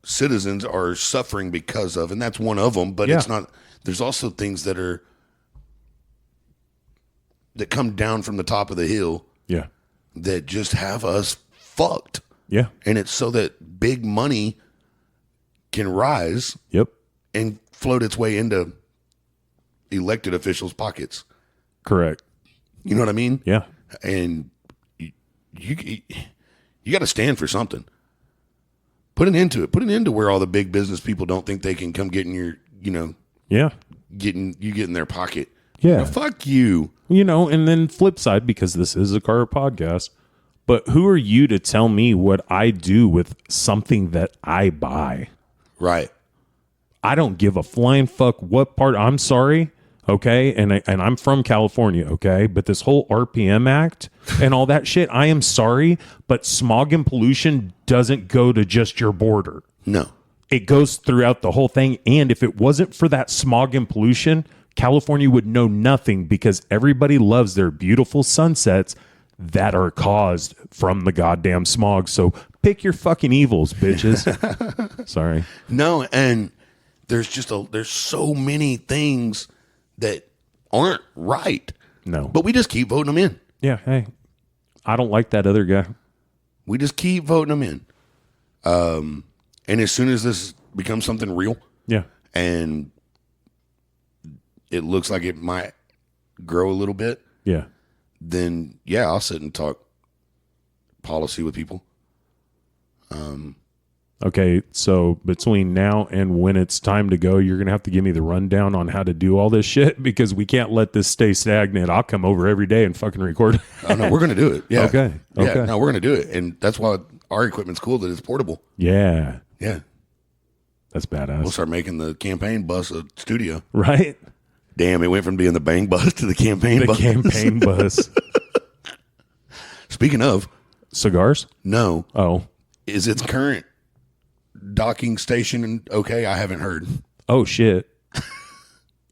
citizens are suffering because of, and that's one of them, but it's not. There's also things that come down from the top of the hill, that just have us fucked. Yeah. And it's so that big money can rise, and float its way into elected officials' pockets. Correct. You know what I mean? Yeah. And you got to stand for something. Put an end to it. Put an end to where all the big business people don't think they can come get in your, get in their pocket. Yeah. Fuck you. And then flip side, because this is a car podcast, but who are you to tell me what I do with something that I buy? Right. I don't give a flying fuck what part. I'm sorry. Okay. And I'm from California. Okay. But this whole RPM Act and all that shit, I am sorry, but smog and pollution doesn't go to just your border. No. It goes throughout the whole thing. And if it wasn't for that smog and pollution, California would know nothing, because everybody loves their beautiful sunsets that are caused from the goddamn smog. So pick your fucking evils, bitches. Sorry. No, and there's so many things that aren't right. No. But we just keep voting them in. Yeah, hey. I don't like that other guy. We just keep voting them in. And as soon as this becomes something real, and it looks like it might grow a little bit, then I'll sit and talk policy with people. Okay, so between now and when it's time to go, you're going to have to give me the rundown on how to do all this shit, because we can't let this stay stagnant. I'll come over every day and fucking record. Oh, no, we're going to do it. Yeah. Okay. Yeah, no, we're going to do it. And that's why our equipment's cool, that it's portable. Yeah. Yeah. That's badass. We'll start making the campaign bus a studio. Right? Damn, it went from being the bang bus to the campaign bus. The campaign bus. Speaking of. Cigars? No. Oh. Is its current docking station okay? I haven't heard. Oh, shit.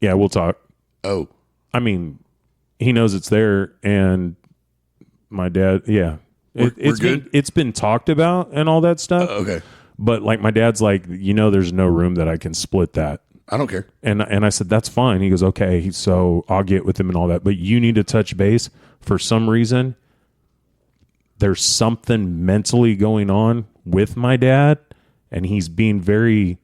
Yeah, we'll talk. Oh. I mean, he knows it's there, and my dad, We're good? It's been talked about and all that stuff. Okay. But like my dad's like, there's no room that I can split that. I don't care. And I said, that's fine. He goes, okay. So I'll get with him and all that. But you need to touch base. For some reason, there's something mentally going on with my dad. And he's being very,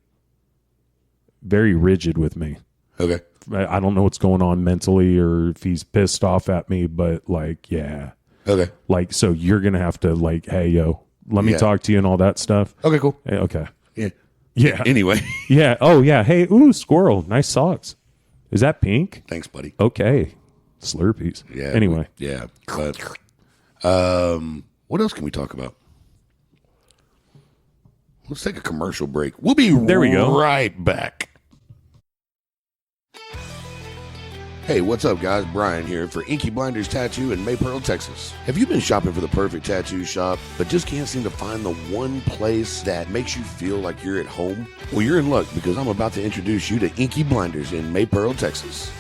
very rigid with me. Okay. I don't know what's going on mentally or if he's pissed off at me. But like, yeah. Okay. Like, so you're going to have to like, hey, yo, let me talk to you and all that stuff. Okay, cool. Hey, okay. Yeah. Yeah. Anyway. Yeah. Oh, yeah. Hey, ooh, squirrel. Nice socks. Is that pink? Thanks, buddy. Okay. Slurpees. Yeah. Anyway. Yeah. But, what else can we talk about? Let's take a commercial break. We'll be There we go. right back. Hey, what's up, guys? Brian here for Inky Blinders Tattoo in Maypearl, Texas. Have you been shopping for the perfect tattoo shop, but just can't seem to find the one place that makes you feel like you're at home? Well, you're in luck because I'm about to introduce you to Inky Blinders in Maypearl, Texas.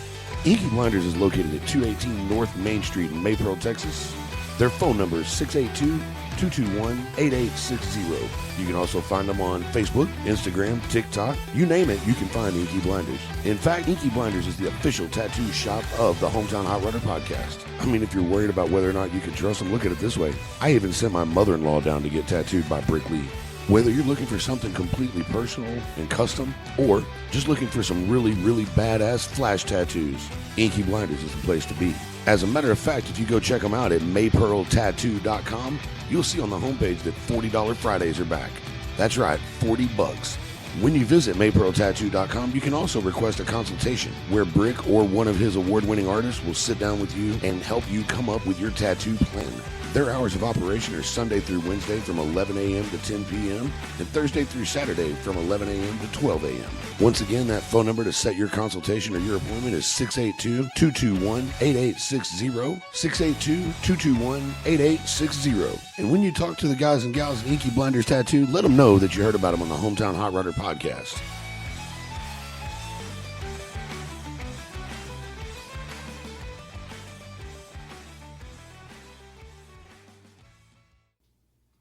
Inky Blinders is located at 218 North Main Street in Maypearl, Texas. Their phone number is 682-221-8860. You can also find them on Facebook, Instagram, TikTok. You name it, you can find Inky Blinders. In fact, Inky Blinders is the official tattoo shop of the Hometown Hot Rudder podcast. I mean, if you're worried about whether or not you can trust them, look at it this way. I even sent my mother-in-law down to get tattooed by Brick Lee. Whether you're looking for something completely personal and custom, or just looking for some really, really badass flash tattoos, Inky Blinders is the place to be. As a matter of fact, if you go check them out at maypearltattoo.com, you'll see on the homepage that $40 Fridays are back. That's right, $40. When you visit maypearltattoo.com, you can also request a consultation where Brick or one of his award-winning artists will sit down with you and help you come up with your tattoo plan. Their hours of operation are Sunday through Wednesday from 11 a.m. to 10 p.m. and Thursday through Saturday from 11 a.m. to 12 a.m. Once again, that phone number to set your consultation or your appointment is 682-221-8860, 682-221-8860. And when you talk to the guys and gals at Inky Blinders Tattoo, let them know that you heard about them on the Hometown Hot Rudder podcast.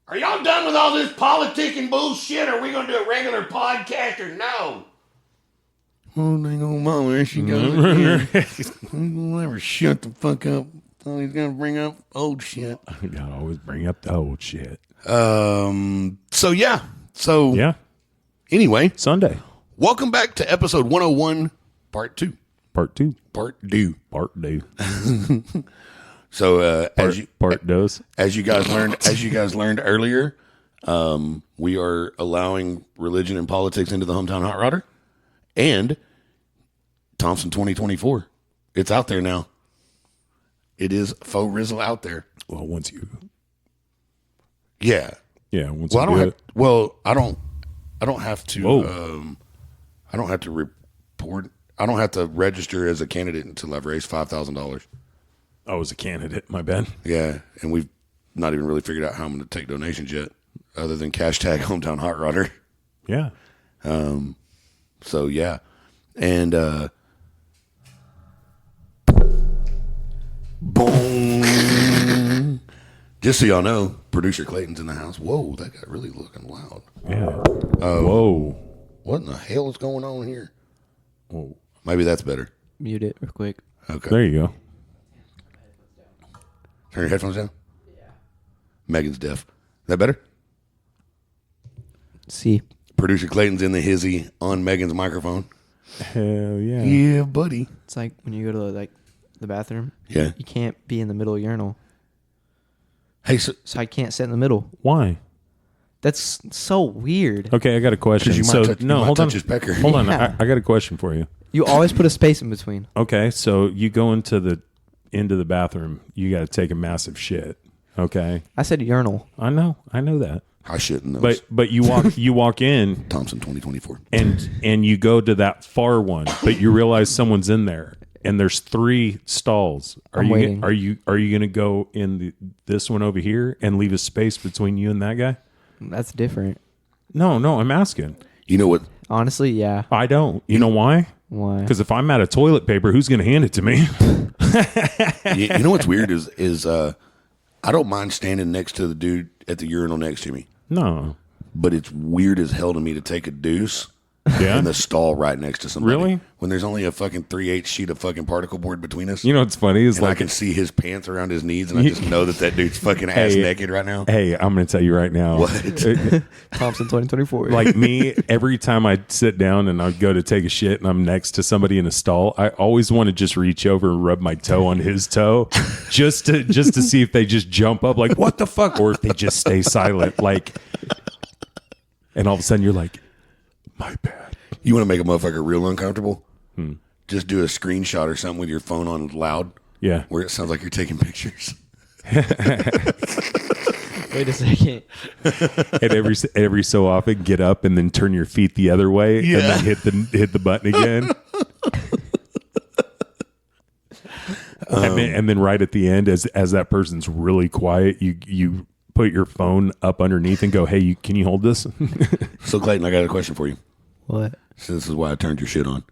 Are y'all done with all this politicking bullshit? Or are we going to do a regular podcast or no? Oh, dang old mama, there she goes again. He'll never shut the fuck up. Oh, he's going to bring up old shit. You gotta always bring up the old shit. So, yeah. So, Yeah. anyway, Sunday. welcome back to episode 101, part 2. Part 2. Part 2. Part 2. So, as you guys learned earlier, we are allowing religion and politics into the Hometown Hot Rodder, and Thompson 2024. It's out there now. It is faux Rizzle out there. Well, once you. Yeah. Yeah. Once Well, I you don't do have. it. Well, I don't have to. Whoa. I don't have to report. I don't have to register as a candidate until I've raised $5,000. I was a candidate. My bad. Yeah, and we've not even really figured out how I'm going to take donations yet, other than hashtag Hometown Hot Rodder. Yeah. So yeah, and boom. Just so y'all know, producer Clayton's in the house. Whoa, that got really looking loud. Yeah. Whoa. What in the hell is going on here? Whoa. Maybe that's better. Mute it real quick. Okay. There you go. Turn your headphones down. Yeah. Megan's deaf. That better? See. Producer Clayton's in the hizzy on Megan's microphone. Hell yeah. Yeah, buddy. It's like when you go to the bathroom. Yeah. You can't be in the middle urinal. Hey, so So I can't sit in the middle. Why? That's so weird. Okay, I got a question. 'Cause you might So touch- you no, might hold on. touch his pecker. Hold on. Yeah. I got a question for you. You always put a space in between. Okay, so you go into the bathroom. You got to take a massive shit. Okay, I said urinal. I know that. I shouldn't know. But you walk in Thompson 2024. and you go to that far one, but you realize someone's in there, and there's 3 stalls. I'm waiting. Are you gonna go in this one over here and leave a space between you and that guy? That's different. No, I'm asking. You know what? Honestly, yeah. I don't. You know why? Why? Because if I'm out of toilet paper, who's gonna hand it to me? You know what's weird is I don't mind standing next to the dude at the urinal next to me. No. but it's weird as hell to me to take a deuce Yeah. in the stall right next to somebody. Really? When there's only a fucking 3/8 sheet of fucking particle board between us. You know what's funny is And I like, can see his pants around his knees, and I just know that dude's fucking ass naked right now. hey, I'm going to tell you right now. What? Thompson 2024. Like me, every time I sit down and I go to take a shit and I'm next to somebody in a stall, I always want to just reach over and rub my toe on his toe, just to see if they just jump up, like what the fuck, or if they just stay silent, like. And all of a sudden, you're like, my bad. You want to make a motherfucker real uncomfortable? Just do a screenshot or something with your phone on loud. Yeah. Where it sounds like you're taking pictures. Wait a second. And every so often, get up and then turn your feet the other way, and then hit the button again. And then right at the end, as that person's really quiet, you put your phone up underneath and go, "Hey, can you hold this?" So Clayton, I got a question for you. What? So this is why I turned your shit on.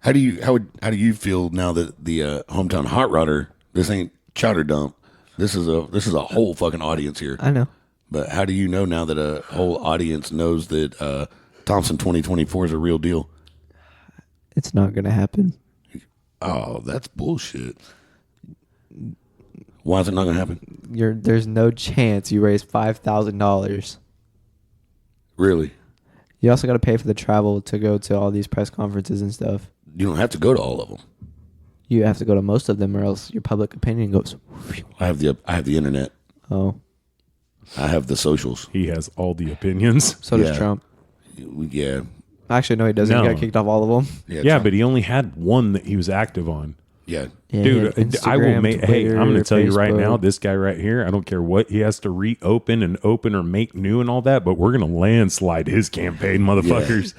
How do you feel now that the hometown hot rodder? This ain't chowder dump. This is a whole fucking audience here. I know. But how do you know now that a whole audience knows that Thompson 2024 is a real deal? It's not going to happen. Oh, that's bullshit. Why is it not going to happen? There's no chance you raise $5,000. Really? You also got to pay for the travel to go to all these press conferences and stuff. You don't have to go to all of them. You have to go to most of them, or else your public opinion goes. I have the internet. Oh, I have the socials. He has all the opinions. so does Yeah. Trump. Yeah. Actually, no, he doesn't. No. He got kicked off all of them. Yeah, Yeah, Trump- but he only had one that he was active on. yeah. Yeah, he Dude, had I will Instagram, make. Hey, Twitter, I'm going to tell you right now, Facebook. this guy right here, I don't care what he has to reopen and open or make new and all that, but we're going to landslide his campaign, motherfuckers.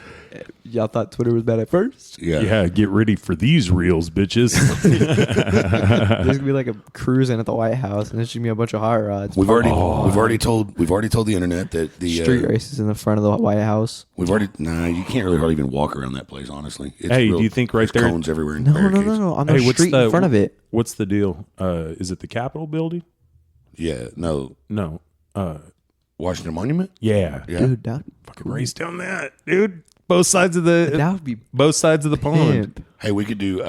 Y'all thought Twitter was bad at first. Yeah. Yeah, get ready for these reels, bitches. There's gonna be like a cruising at the White House, and there's gonna be a bunch of hot rods. We've already told the internet that the Street races in the front of the White House. you can't really hardly even walk around that place, honestly. It's Hey, do you think right there's there- cones everywhere and No, barricades. On the street in front of it. What's the deal? Is it the Capitol building? Yeah, no. No. Washington Monument? Yeah. Yeah. Dude, that Fucking race down that, dude. Both sides of the would be pond. pimp. Hey, we could do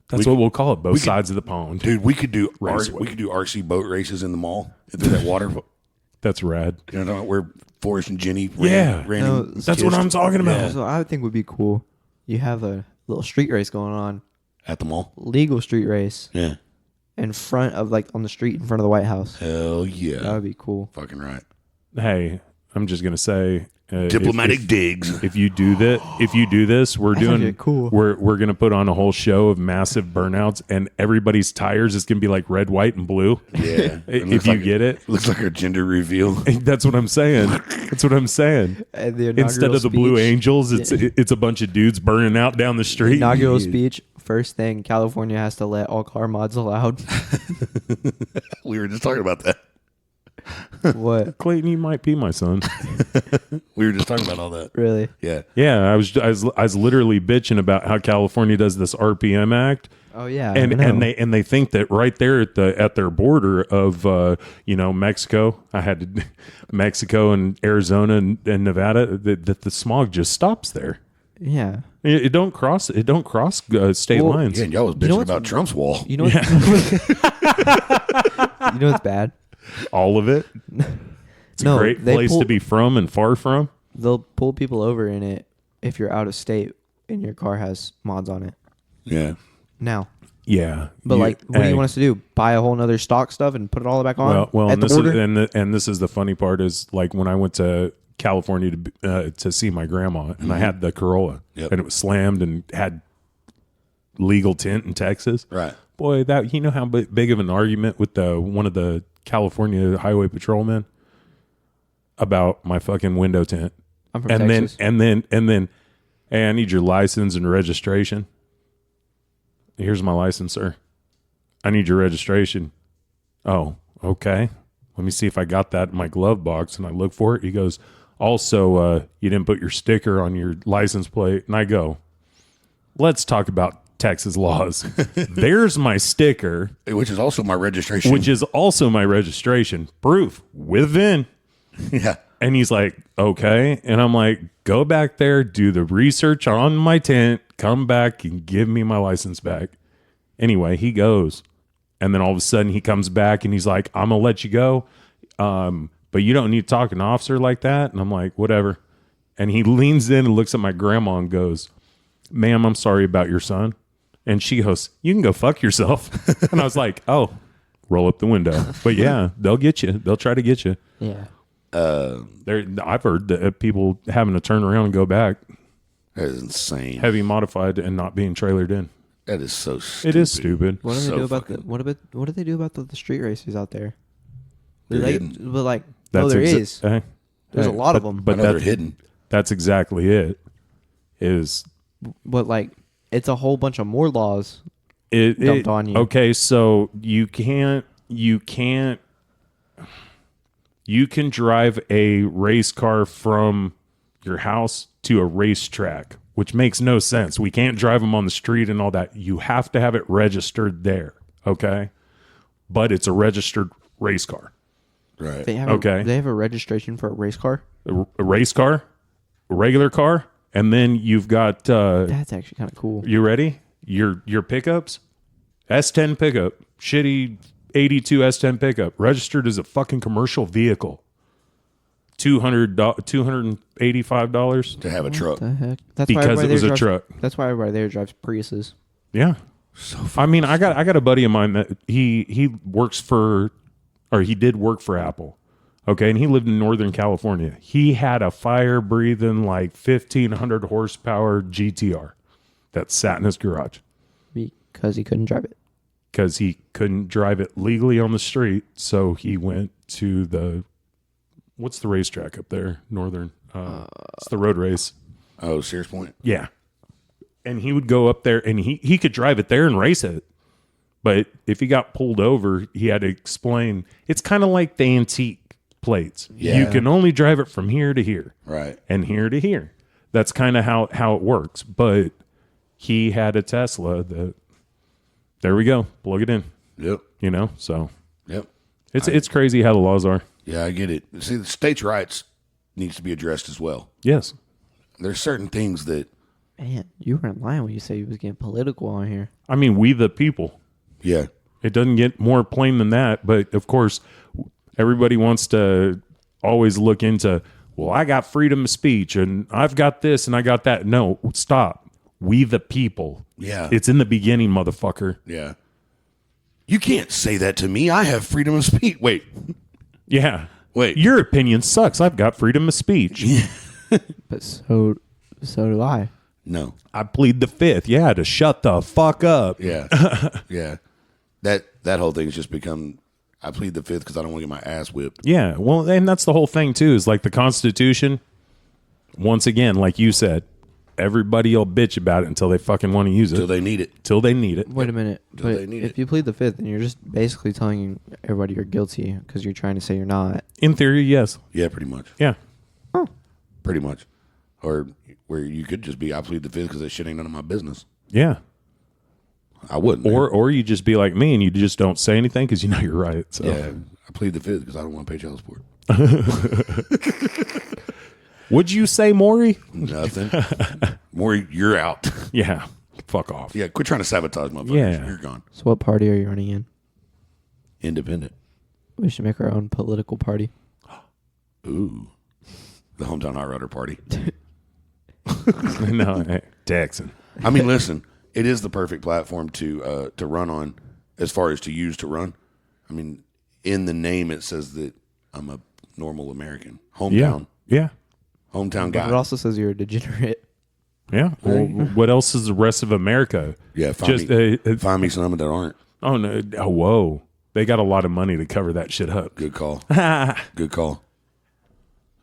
That's what we'll call it. Both sides of the pond. dude, we could do Raceway. we could do RC boat races in the mall through that water. That's rad. You know where Forrest and Jenny Yeah. ran No, and That's what kissed I'm talking about. Yeah. So I would think would be cool. You have a little street race going on, at the mall. legal street race Yeah. in front of on the street in front of the White House. Hell yeah. That would be cool. Fucking right. Hey, I'm just gonna say, Diplomatic digs. If you do this, we're That's doing actually cool. We're gonna put on a whole show of massive burnouts, and everybody's tires is gonna be like red, white, and blue. Yeah. If you get it, Looks like a gender reveal. that's what I'm saying. That's what I'm saying. And the Instead inaugural of the Blue speech- Angels, it's a bunch of dudes burning out down the street. Inaugural speech. First thing, California has to let all car mods allowed. We were just talking about that. What? Clayton, you might be my son. We were just talking about all that. Really? Yeah. Yeah, I was literally bitching about how California does this RPM Act. Oh yeah. And I know. they think that right there at their border of Mexico, Mexico and Arizona and Nevada, that the smog just stops there. Yeah. It don't cross state Well, lines. Yeah, and y'all was bitching know what's- about Trump's wall. You know what? You know what's bad? All of it. It's No, a great they place pull- to be from and far from. They'll pull people over in it if you're out of state and your car has mods on it. Yeah. Now. Yeah, But what do you want us to do? Buy a whole nother stock stuff and put it all back on? Well, at and the this border? is and this is the funny part is like when I went to California to see my grandma, and I had the Corolla, Yep. and it was slammed and had legal tint in Texas. Right. Boy, that you know how big of an argument with one of the California highway patrolmen about my fucking window tint, I'm from and Texas. then, hey, I need your license and registration. Here's my license, sir. I need your registration. Oh, okay. Let me see if I got that in my glove box. And I look for it. He goes, also, you didn't put your sticker on your license plate. And I go, let's talk about Texas laws. There's my sticker, Which is also my registration. which is also my registration. Proof with VIN. Yeah. And he's like, okay. And I'm like, go back there, do the research on my tent, come back and give me my license back. Anyway, he goes. And then all of a sudden he comes back and he's like, I'm going to let you go. But you don't need to talk to an officer like that. And I'm like, whatever. And he leans in and looks at my grandma and goes, ma'am, I'm sorry about your son. And she goes, you can go fuck yourself. And I was like, oh, roll up the window. But yeah, they'll get you. They'll try to get you. Yeah. I've heard that people having to turn around and go back, That is insane. heavy modified and not being trailered in. That is so stupid. It is stupid. What do they So do about fucking- what do they do about the street races out there? They're Like, hidden. but like, no, there is. There's a lot of them. But I know they're that's, hidden. that's exactly it. Is But like, it's a whole bunch of more laws. it Dumped on you. Okay, so you can drive a race car from your house to a racetrack, which makes no sense. We can't drive them on the street and all that. You have to have it registered there, okay? But it's a registered race car. Right. They have Okay. they have a registration for a race car. A race car, a regular car, and then you've got That's actually kind of cool. you ready? Your pickups, S10 pickup, shitty 82 S10 pickup, registered as a fucking commercial vehicle. $285. To have a truck. The heck? That's Because everybody it was there a drives, truck. That's why everybody there drives Priuses. Yeah. I mean, I got a buddy of mine that he works for, or he did work for Apple. Okay, and he lived in Northern California. He had a fire-breathing, like 1,500 horsepower GTR that sat in his garage Because he couldn't drive it. because he couldn't drive it legally on the street. So he went to what's the racetrack up there? Northern. It's the road race. Oh, Sears Point. Yeah. And he would go up there and he could drive it there and race it. But if he got pulled over, he had to explain. It's kind of like the antique plates. Yeah. You can only drive it from here to here Right. and here to here. That's kind of how it works. But he had a Tesla that, there we go, plug it in, Yep. you know? So Yep. it's crazy how the laws are. Yeah, I get it. See, the states' rights needs to be addressed as well. Yes. There's certain things that, Man, you weren't lying when you said you was getting political on here. I mean, we the people. yeah, It doesn't get more plain than that. But of course, everybody wants to always look into, well, I got freedom of speech and I've got this and I got that. No, stop. We the people. Yeah. It's in the beginning, motherfucker. yeah. You can't say that to me. I have freedom of speech. Wait. Yeah. Wait. Your opinion sucks. I've got freedom of speech. But so do I. No. I plead the fifth. Yeah, to shut the fuck up. Yeah. Yeah. That whole thing's just become, I plead the fifth because I don't want to get my ass whipped. Yeah. Well, and that's the whole thing, too, is like the Constitution. Once again, like you said, everybody will bitch about it until they fucking want to use it. Till they need it. Till they need it. Wait a minute. Do But they need if it? you plead the fifth, then you're just basically telling everybody you're guilty because you're trying to say you're not. In theory, yes. Yeah, pretty much. Yeah. Pretty much. Or where you could just be, I plead the fifth because that shit ain't none of my business. Yeah. I wouldn't. Or you just be like me and you just don't say anything because you know you're right. So. yeah, I plead the fifth because I don't want to pay child support. Would you say Maury? Nothing. More, you're out. Yeah. Fuck off. Yeah, quit trying to sabotage my vote. Yeah. You're gone. So what party are you running in? Independent. We should make our own political party. Ooh. The hometown hot rodder party. No, hey, Texan. I mean, listen, it is the perfect platform to run on as far as to use to run. I mean, in the name it says that I'm a normal American. Hometown. Yeah. Hometown But guy. it also says you're a degenerate. Yeah. Well, what else is the rest of America? Yeah, find me some that aren't. Oh, no. Oh, whoa. They got a lot of money to cover that shit up. Good call. Good call.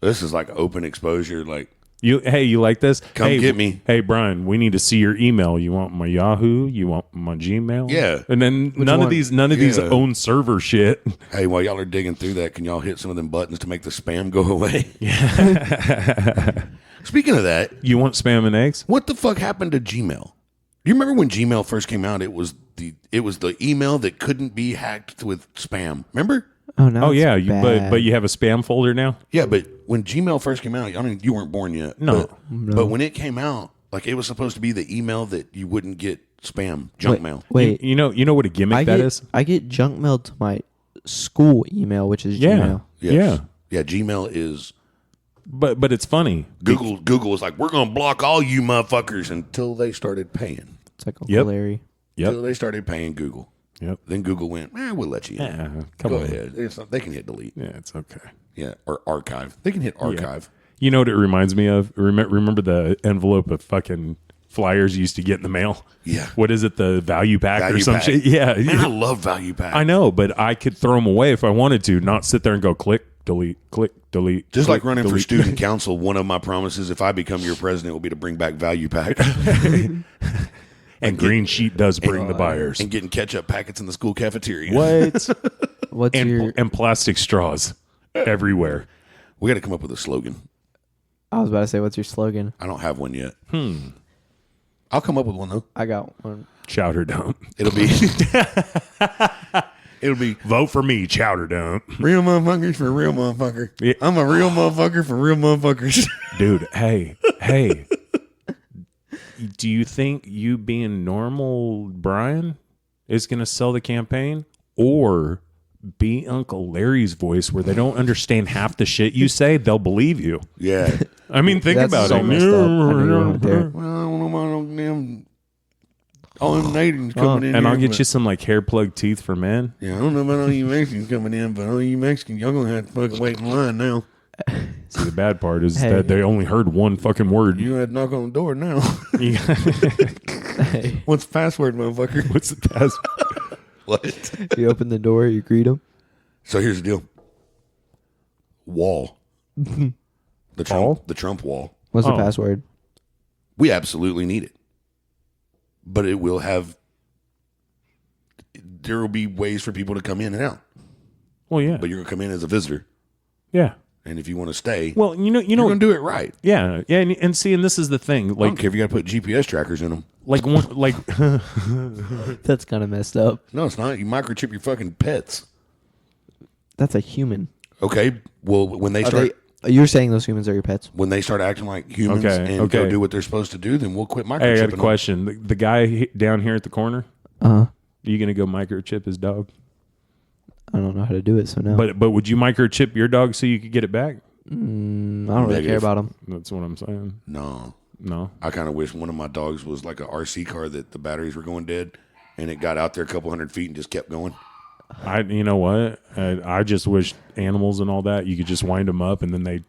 This is like open exposure. Like, Hey, you like this? Come Hey, get me. Hey, Brian, we need to see your email. You want my Yahoo? You want my Gmail? Yeah. And then none one? of these Yeah. own server shit. hey, while y'all are digging through that, can y'all hit some of them buttons to make the spam go away? Speaking of that, You want spam and eggs? what the fuck happened to Gmail? Do you remember when Gmail first came out? It was the email that couldn't be hacked with spam. Remember? Oh no. Oh yeah, but you have a spam folder now. Yeah, but when Gmail first came out, I mean, you weren't born yet. No. But when it came out, like it was supposed to be the email that you wouldn't get spam, junk mail. Wait, You know what a gimmick that is? I get junk mail to my school email, which is Yeah. Gmail. Yes. Yeah, Gmail is But it's funny. Google was like, we're gonna block all you motherfuckers until they started paying. It's like Uncle Yep. Larry. Until they started paying Google. Yep. Then Google went, we'll let you in. Yeah, come Go on. ahead. They can hit delete. Yeah, it's okay. Yeah, or archive. They can hit archive. You know what it reminds me of? Remember the envelope of fucking flyers you used to get in the mail? Yeah. What is it? The value pack or Value some pack. shit? Yeah. Man, I love value pack. I know, but I could throw them away if I wanted to, not sit there and go click, delete, click, delete. Just click, like running for delete. student council, one of my promises, if I become your president, will be to bring back value pack And Green Sheet does bring the buyers. and getting ketchup packets in the school cafeteria. What? What's your? and plastic straws everywhere. We got to come up with a slogan. I was about to say, what's your slogan? I don't have one yet. I'll come up with one though. I got one. Chowder dump. It'll be it'll be Vote for me, chowder dump. real motherfuckers for real motherfucker. Yeah. I'm a real motherfucker for real motherfuckers. Dude, hey. Do you think you being normal, Brian, is going to sell the campaign? Or be Uncle Larry's voice where they don't understand half the shit you say, they'll believe you. Yeah. I mean, think That's about so it. messed up. I knew you went there. Well, I don't know about them. All them natives coming in And here, I'll get but- you some like hair plug teeth for men. Yeah, I don't know about all you Mexicans coming in, but all you Mexicans, y'all gonna have to fucking wait in line now. See, the bad part is Hey. that they only heard one fucking word. You had to knock on the door now. You- Hey, What's the password, motherfucker? What's the past? What? you open the door, you greet him. So here's the deal. Wall. The Wall? Trump wall. What's Oh. the password? We absolutely need it. But it will have there will be ways for people to come in and out. Well, yeah. But you're gonna come in as a visitor. Yeah. And if you want to stay, Well, you're gonna do it right. yeah. Yeah. And see, and this is the thing. I don't Like, care if you gotta put GPS trackers in them. like, That's kind of messed up. No, it's not. You microchip your fucking pets. That's a human. Okay. Well, when they Are start you're saying those humans are your pets? when they start acting like humans Okay, and go okay. do what they're supposed to do, then we'll quit microchipping hey, I got a them. question. The guy down here at the corner, Uh-huh. you going to go microchip his dog? I don't know how to do it, so no. But would you microchip your dog so you could get it back? I don't really care Negative. about them. That's what I'm saying. No. No. I kind of wish one of my dogs was like a RC car that the batteries were going dead, and it got out there a couple hundred feet and just kept going. You know what? I just wish animals and all that, you could just wind them up and then they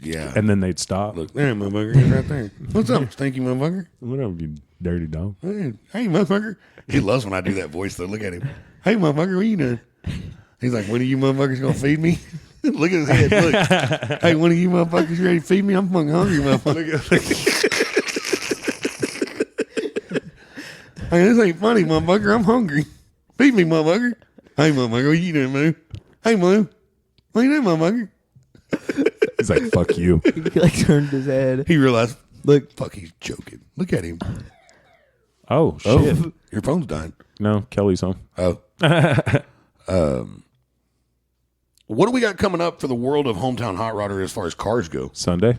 Yeah. and then they'd stop. Look, there, motherfucker, he's right there. What's up, stinky motherfucker? Whatever, you dirty dog. Hey, motherfucker. He loves when I do that voice, though. Look at him. Hey, motherfucker, what you doing? He's like, when are you motherfuckers going to feed me? Look at his head. Look. Hey, when are you motherfuckers ready to feed me? I'm fucking hungry, motherfucker. Hey, this ain't funny, motherfucker. I'm hungry. Feed me, motherfucker. Hey, motherfucker, what you doing, Moo? Hey, Moo. What you doing, motherfucker? He's like, fuck you. He like turned his head. He realized, Look, fuck, he's joking. Look at him. Oh, shit. Oh, your phone's dying. No, Kelly's home. Oh. What do we got coming up for the world of Hometown Hot Rodder as far as cars go? Sunday.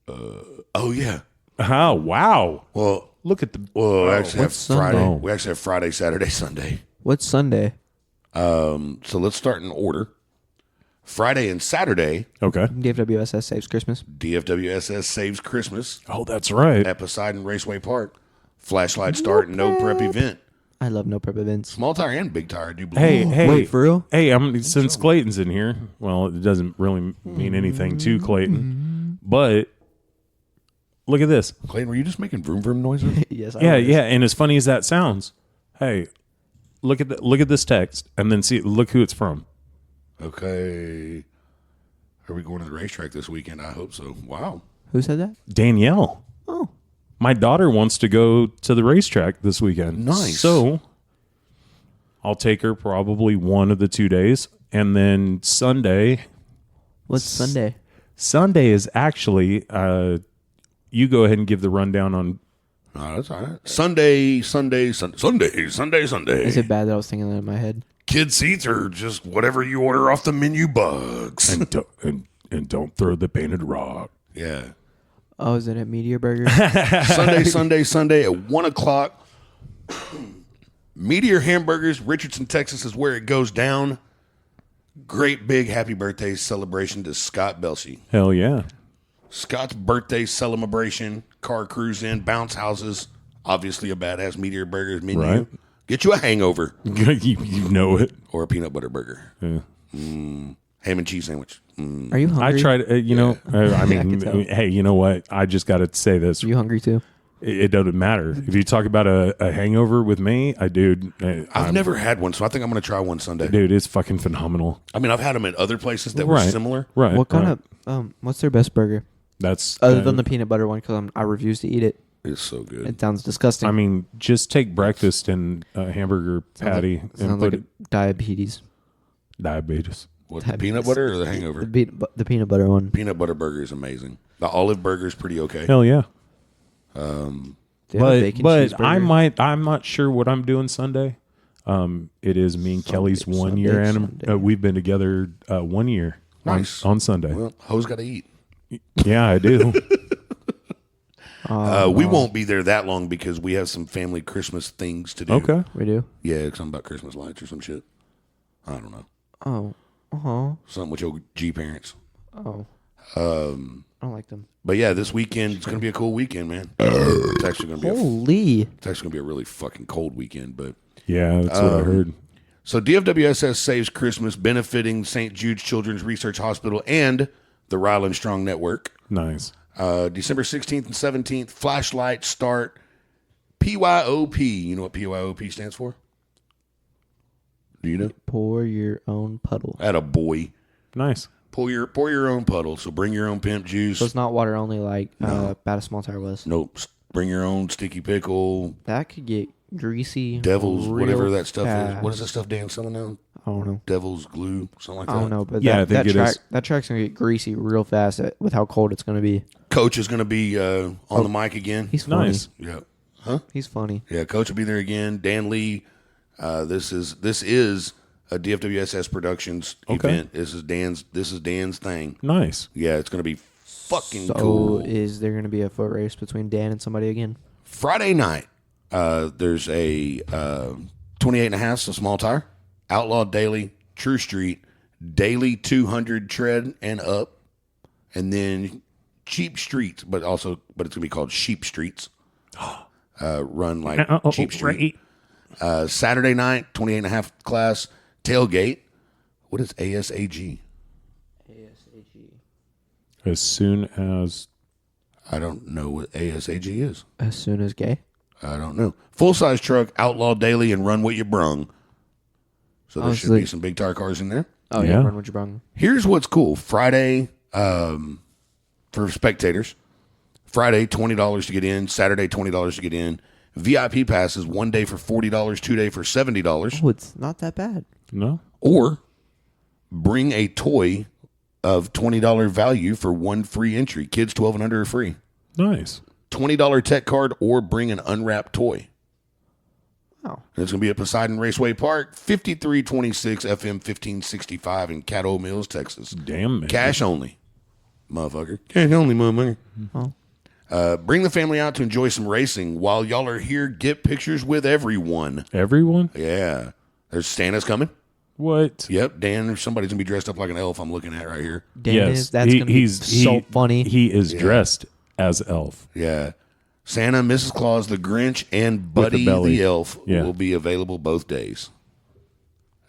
Oh, yeah. Oh, wow. Well, Look at the. we actually have what's Friday. Sunday? We actually have Friday, Saturday, Sunday. what's Sunday? So let's start in order. Friday and Saturday, Okay. DFWSS saves Christmas. DFWSS saves Christmas Oh, that's right. at Poseidon Raceway Park. Flashlight start, no prep event. I love no prep events. Small tire and big tire, I do believe. Hey, Wait, for real? Hey, since Clayton's in here, well, it doesn't really mean anything to Clayton, but look at this. Clayton, were you just making vroom vroom noises? Yes. Yeah, yeah, and as funny as that sounds, hey, look at this text, and then look who it's from. Okay. Are we going to the racetrack this weekend? I hope so. Wow. Who said that? Danielle. Oh, My daughter wants to go to the racetrack this weekend. Nice. So I'll take her probably one of the 2 days, and then Sunday. what's Sunday? Sunday is actually. You go ahead and give the rundown on Oh, that's all right. Sunday. Is it bad that I was thinking that in my head? Kids' seats are just whatever you order off the menu bugs. And don't throw the painted rock. Yeah. Oh, is it at Meteor Burger? Sunday at 1 o'clock. Meteor Hamburgers, Richardson, Texas is where it goes down. Great big happy birthday celebration to Scott Belsey. Hell yeah. Scott's birthday celebration, car cruise in, bounce houses, obviously a badass Meteor Burgers menu. Right. Get you a hangover you know it. or a peanut butter burger. Yeah. Ham and cheese sandwich. Are you hungry? I tried, I mean, tell. hey, you know what? I just got to say this. Are you hungry too? It doesn't matter. If you talk about a hangover with me, I've never had one, so I think I'm going to try one Sunday. Dude, it's fucking phenomenal. I mean, I've had them at other places that were similar. Right. What kind of what's their best burger That's other than the peanut butter one? Because I refuse to eat it. It's so good. It sounds disgusting. I mean, just take breakfast and a hamburger patty and sounds put like diabetes. diabetes. What, the peanut butter or the hangover? The peanut butter one. Peanut butter burger is amazing. The olive burger is pretty okay. Hell yeah. They have a bacon But cheeseburger. I'm not sure what I'm doing Sunday. It is me and Kelly's 1 year Sunday. anniversary. We've been together 1 year Nice. on Sunday. Well, hoes got to eat. Yeah, I do. We won't be there that long because we have some family Christmas things to do. Okay. We do. Yeah, something about Christmas lights or some shit. I don't know. Oh. Uh-huh. Something with your G parents. Oh. I don't like them. But yeah, this weekend it's going to be a cool weekend, man. It's actually going to be Holy. it's actually going to be a really fucking cold weekend, but Yeah, that's what I heard. so DFWSS Saves Christmas benefiting St. Jude's Children's Research Hospital and the Ryland Strong Network. Nice. December 16th and 17th, flashlight start. PYOP. You know what PYOP stands for? Do you know? Pour your own puddle. At a boy. Nice. Pour your own puddle. So bring your own pimp juice. So it's not water only like Bad a Small Tower was. Nope. Bring your own sticky pickle. That could get greasy. Devil's, real whatever that stuff fast. is. What is that stuff Dan's selling now? I don't know. Devil's glue, something like that. I don't know, but Yeah, I think it is. that track's gonna get greasy real fast with how cold it's gonna be. Coach is going to be on the mic again. He's funny. Nice. Yeah. Huh? He's funny. Yeah, Coach will be there again. Dan Lee. This is a DFWSS Productions event. This is Dan's thing. Nice. Yeah, it's going to be fucking So cool. is there gonna be a foot race between Dan and somebody again? Friday night, there's a 28 and a half, so small tire, Outlaw Daily, True Street, Daily 200 tread and up, and then Cheap Streets, but it's going to be called Sheep Streets. Run like Cheap Street. Saturday night, 28 and a half class, tailgate. What is ASAG? As soon as I don't know what ASAG is. As soon as gay. I don't know. Full size truck, Outlaw Daily, and Run What You Brung. So there should be some big tire cars in there. Oh Yeah. yeah, run what you brung. Here's what's cool. Friday, for spectators, Friday, $20 to get in. Saturday, $20 to get in. VIP passes, 1 day for $40, 2 day for $70. Oh, it's not that bad. no. Or bring a toy of $20 value for one free entry. Kids 12 and under are free. Nice. $20 tech card or bring an unwrapped toy. Oh. And it's going to be at Poseidon Raceway Park, 5326 FM 1565 in Caddo Mills, Texas. Damn, man. Cash only, motherfucker. Cash only, motherfucker. Oh. Bring the family out to enjoy some racing. While y'all are here, get pictures with everyone. Everyone? Yeah. There's Santa's coming. What? Yep. Dan or somebody's going to be dressed up like an elf I'm looking at right here. Dan is, that's gonna be so funny. He is dressed as Elf. Yeah. Santa, Mrs. Claus, the Grinch, and With Buddy the belly. the Elf Yeah. will be available both days.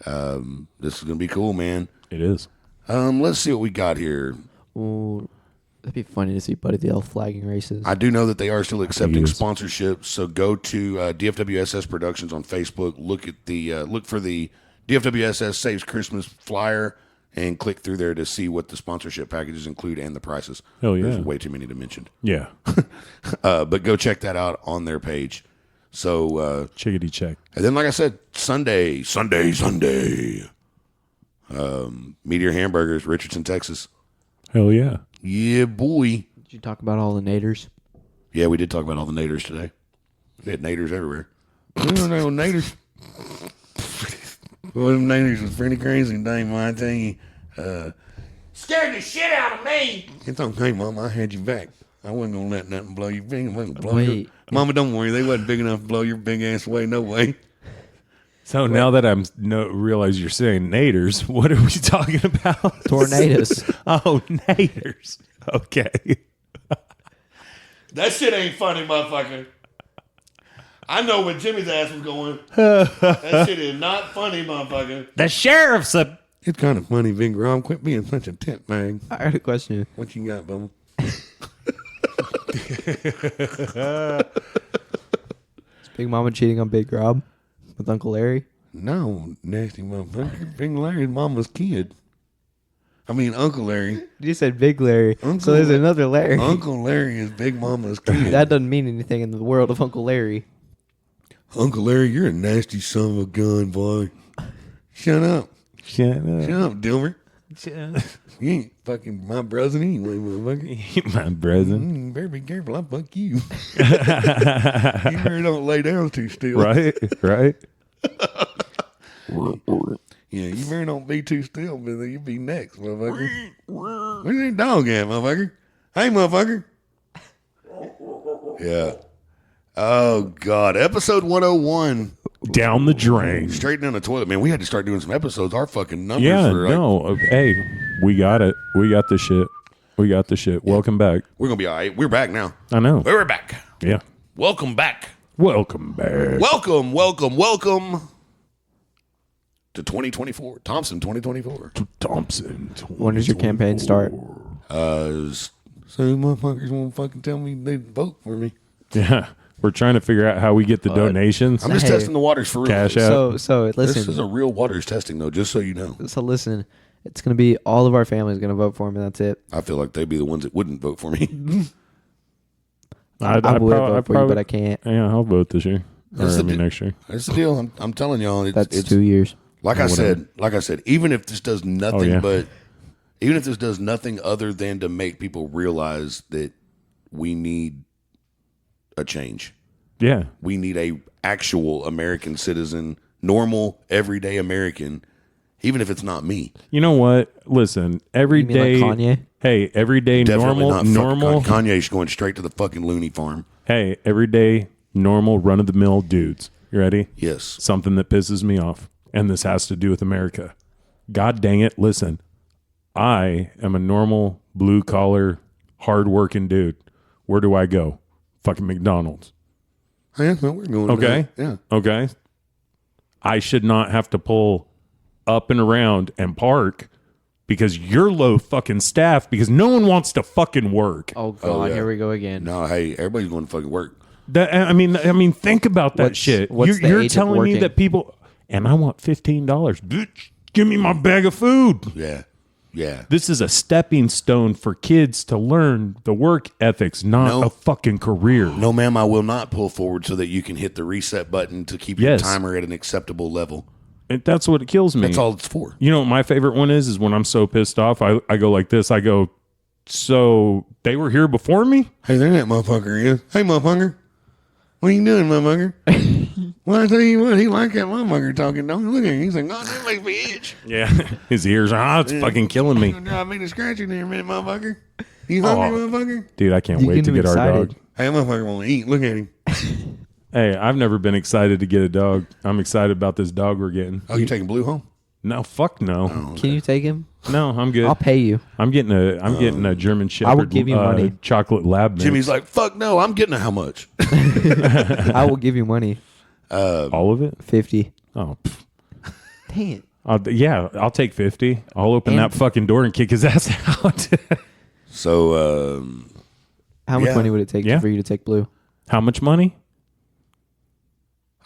This is going to be cool, man. It is. Let's see what we got here. Ooh, that'd be funny to see Buddy the Elf flagging races. I do know that they are still accepting is. sponsorships, so go to DFWSS Productions on Facebook. Look at the look for the DFWSS Saves Christmas flyer and click through there to see what the sponsorship packages include and the prices. Hell yeah. There's way too many to mention. Yeah. But go check that out on their page. So Chickadee check. and then, like I said, Sunday. Meteor Hamburgers, Richardson, Texas. Hell yeah. Yeah, boy. Did you talk about all the naders? Yeah, we did talk about all the naders today. They had naders everywhere. You don't know naders. Well, them naders was pretty crazy, dang, I tell you. Scared the shit out of me. It's okay, Mama. I had you back. I wasn't going to let nothing blow your big. Wait. Mama, don't worry. They wasn't big enough to blow your big ass away. No way. So now that realize you're saying naders, what are we talking about? Tornadoes. Oh, naders. Okay. That shit ain't funny, motherfucker. I know where Jimmy's ass was going. That shit is not funny, motherfucker. The sheriff's a... It's kind of funny, Big Rom. Quit being such a tent mag. I got a question. What you got, Bubba? Is Big Mama cheating on Big Rob with Uncle Larry? No, nasty motherfucker. Big Larry's mama's kid. I mean, Uncle Larry. You said Big Larry. Uncle So there's Larry. another Larry. Uncle Larry is Big Mama's kid. That doesn't mean anything in the world of Uncle Larry. Uncle Larry, you're a nasty son of a gun, boy. Shut up. Shut Shut up, Dilbert. You ain't fucking my brother anyway, motherfucker. My brother. Better be careful. I'll fuck you. You better don't lay down too still. Right? Yeah, you better don't be too still, brother. You be next, motherfucker. Where's that dog at, motherfucker? Hey, motherfucker. Yeah. Oh, God. Episode 101. Down the drain. Straight down the toilet. Man, we had to start doing some episodes. Our fucking numbers Yeah, are like, no. Hey, we got it. We got the shit. We got the shit. Welcome back. we're going to be all right. We're back now. I know. We're back. Yeah. Welcome back. Welcome back. Welcome to 2024. Thompson 2024. Thompson. When does your campaign start? So motherfuckers won't fucking tell me they vote for me. Yeah. We're trying to figure out how we get the donations. I'm just Hey. testing the waters for real. Cash out. So This is listen. a real waters testing, though, just so you know. So listen. It's gonna be all of our family's gonna vote for him, and that's it. I feel like they'd be the ones that wouldn't vote for me. I would vote for you, but I can't. Yeah, I'll vote this year. Or, That's I the mean, di- next year. That's the deal. I'm telling y'all. That's it's 2 years. like I said. Even if this does nothing yeah. but, even if this does nothing other than to make people realize that we need a change. Yeah. We need a actual American citizen, normal, everyday American, even if it's not me. You know what? Listen, every You mean like day. Kanye? Hey, everyday Definitely normal. not Kanye's going straight to the fucking loony farm. Hey, everyday normal run of the mill dudes. You ready? Yes. Something that pisses me off, and this has to do with America. God dang it! Listen, I am a normal blue collar, hard working dude. Where do I go? Fucking McDonald's. Yeah, well, we're going. Okay. Yeah. Okay. I should not have to pull up and around and park because you're low fucking staff because no one wants to fucking work. Oh God, yeah. here we go again. No, hey, everybody's going to fucking work. I mean, think about that What's- shit. what's the You're age of telling me working? that people, and I want $15. Bitch, give me my bag of food. Yeah. Yeah. This is a stepping stone for kids to learn the work ethics, not No. a fucking career. No, ma'am, I will not pull forward so that you can hit the reset button to keep Yes. your timer at an acceptable level. And that's what it kills me. That's all it's for. You know what my favorite one is when I'm so pissed off, I go like this. I go, so they were here before me? Hey, there that motherfucker is. Hey, motherfucker. What are you doing, motherfucker? Well, I tell you what, he like that motherfucker talking. Don't look at him. He's like, God, that makes me itch. Yeah. His ears are, it's fucking killing me. You drive me to scratching there a minute, motherfucker. You hungry, motherfucker? Dude, I can't You wait to get get him our excited. dog. Hey, that motherfucker want to eat. Look at him. Hey, I've never been excited to get a dog. I'm excited about this dog we're getting. Oh, you taking Blue home? No, fuck no. Can you take him? No, I'm good. I'll pay you. I'm getting a German Shepherd. give you money. Chocolate lab mix. Jimmy's like, fuck no, I'm getting a how much? I will give you money. all of it. 50. Oh, pff. Dang it. Yeah, I'll take 50. I'll open And- that fucking door and kick his ass out. So, How much Yeah. money would it take Yeah. for you to take Blue? How much money?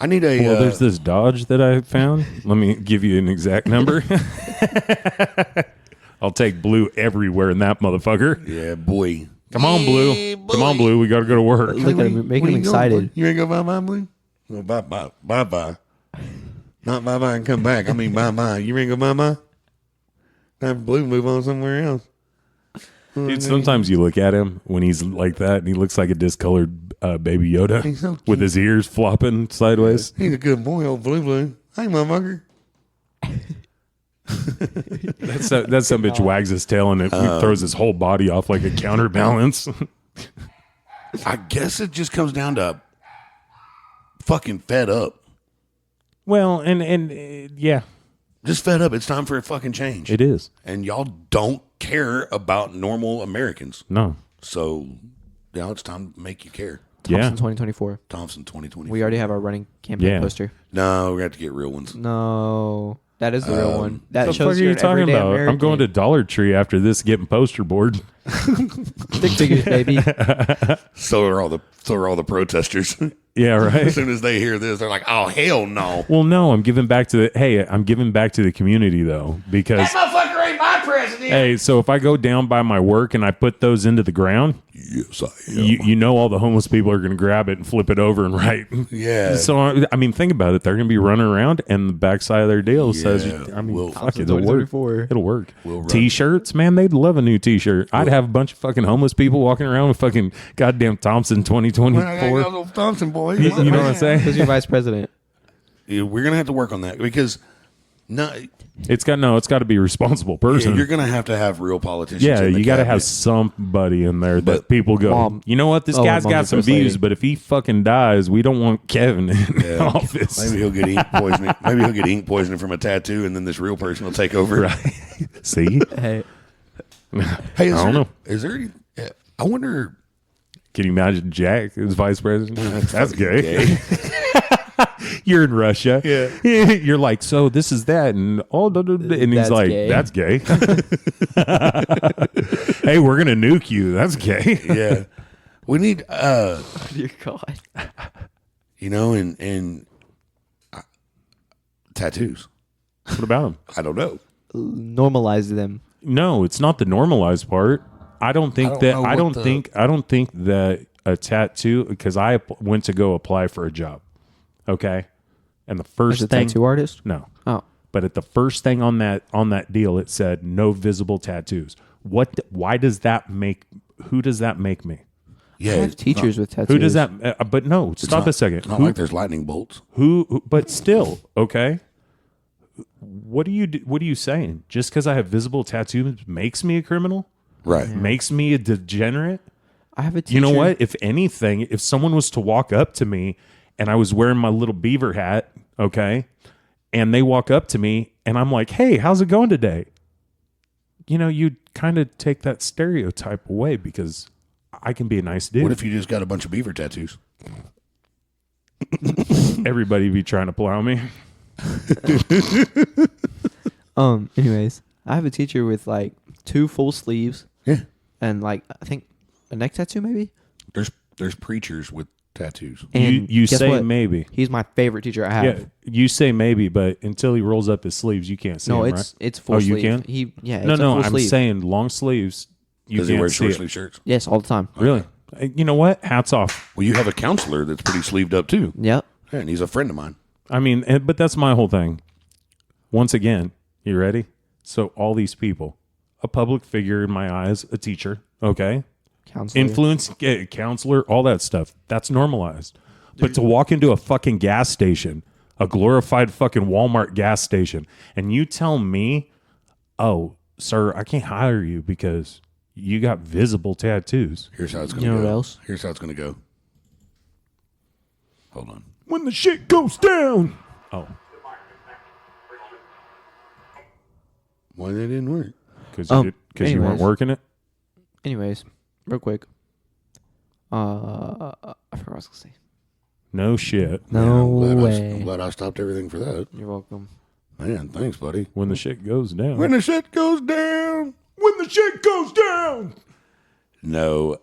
I need a. Well, there's this Dodge that I found. Let me give you an exact number. I'll take Blue everywhere in that motherfucker. Yeah, boy. Come on, Blue. Yeah, Come on, Blue. We got to go to work. Look at him, make What him are you going, excited. Blue? You ready to go bye-bye, Blue? Well, bye-bye. Bye-bye. Not bye-bye and come back. I mean bye-bye. You ready to go bye-bye? Time for Blue to move on somewhere else. Dude, sometimes you look at him when he's like that, and he looks like a discolored Baby Yoda He's so cute. with his ears flopping sideways. He's a good boy, old blue. Hey, motherfucker. That some bitch wags his tail and it throws his whole body off like a counterbalance. I guess it just comes down to fucking fed up. Well, and yeah, Just fed up. It's time for a fucking change. it is. And y'all don't care about normal Americans. No. So now it's time to make you care. Thompson Yeah. 2024. Thompson 2020. We already have our running campaign Yeah. poster. No, we're going to have to get real ones. No, that is the real one. That What the fuck shows are you're you an talking everyday about? I'm going to American. Dollar Tree after this getting poster board. Stick figures, baby. So are all the protesters. Yeah, As right. soon as they hear this, they're like, "Oh hell no!" Well, no, I'm giving back to I'm giving back to the community though, because Motherfucker ain't my president. hey, so if I go down by my work and I put those into the ground, Yes, I am. you know all the homeless people are going to grab it and flip it over and write. Yeah. So I mean, think about it. They're going to be running around, and the backside of their deal says, Yeah, I mean, we'll- fuck it, it'll work. 2024. It'll work. We'll run. T-shirts, man, they'd love a new T-shirt. I'd have a bunch of fucking homeless people walking around with fucking goddamn Thompson 2024. Thompson boy. You know what I'm saying? Who's your vice president? Yeah, we're gonna have to work on that because It's got to be a responsible person. you're gonna have to have real politicians. Yeah, in the you got to cabinet. have somebody in there that But people go, Mom- you know what? This Oh, guy's and got Mom's some first lady. views, but if he fucking dies, we don't want Kevin in office. Maybe he'll get ink poisoning. Maybe he'll get ink poisoning from a tattoo, and then this real person will take over. Right. See? Hey, Hey, is I don't there- know. Is there? Any, I wonder. Can you imagine Jack as vice president? That's gay. Gay. You're in Russia. Yeah. You're like, so this is that. And and he's That's like, gay. that's gay. Hey, we're going to nuke you. That's gay. Yeah, we need. dear God. And tattoos. What about him? I don't know. Normalize them. No, it's not the normalized part. I don't think don't that. know I what don't think that a tattoo. Because I went to go apply for a job. Okay, and the As first a thing. tattoo artist? No, Oh. but at the first thing on that deal, it said no visible tattoos. Why does that make? Who does that make me? Yeah, I have it's teachers with tattoos. Who does that? But no, stop not- a second. It's not Who, like there's lightning bolts. but still, okay. What are you saying? Just because I have visible tattoos makes me a criminal? Right. Makes me a degenerate? I have a teacher. You know what? If anything, if someone was to walk up to me and I was wearing my little beaver hat, okay, and they walk up to me and I'm like, hey, how's it going today? You know, you'd kind of take that stereotype away because I can be a nice dude. What if you just got a bunch of beaver tattoos? Everybody be trying to plow me? Anyways, I have a teacher with like 2 full sleeves Yeah. and like I think a neck tattoo maybe. There's preachers with tattoos. And You guess say what? maybe. He's my favorite teacher I have. Yeah, you say maybe, but until he rolls up his sleeves, you can't see No, him, it's right? it's full Oh, sleeve. you can? It's No, a full I'm sleeve. saying long sleeves. You Does he can't wear see short it. sleeve shirts? Yes, all the time. Really? You know what? Hats off. Well, you have a counselor that's pretty sleeved up too. Yep. Yeah, and he's a friend of mine. I mean, but that's my whole thing. Once again, you ready? So all these people, a public figure in my eyes, a teacher, okay? Counselor. Influence, counselor, all that stuff. That's normalized. But to walk into a fucking gas station, a glorified fucking Walmart gas station, and you tell me, oh, sir, I can't hire you because you got visible tattoos. Here's how it's gonna You know go. what else? Here's how it's gonna go. Hold on. When the shit goes down. Oh, Why that didn't work? because you weren't anyways. working it? Anyways, real quick. I forgot what I was gonna say. No shit. No I'm way. glad I stopped everything for that. You're welcome. Man, thanks, buddy. When the shit goes down. When the shit goes down. When the shit goes down. No,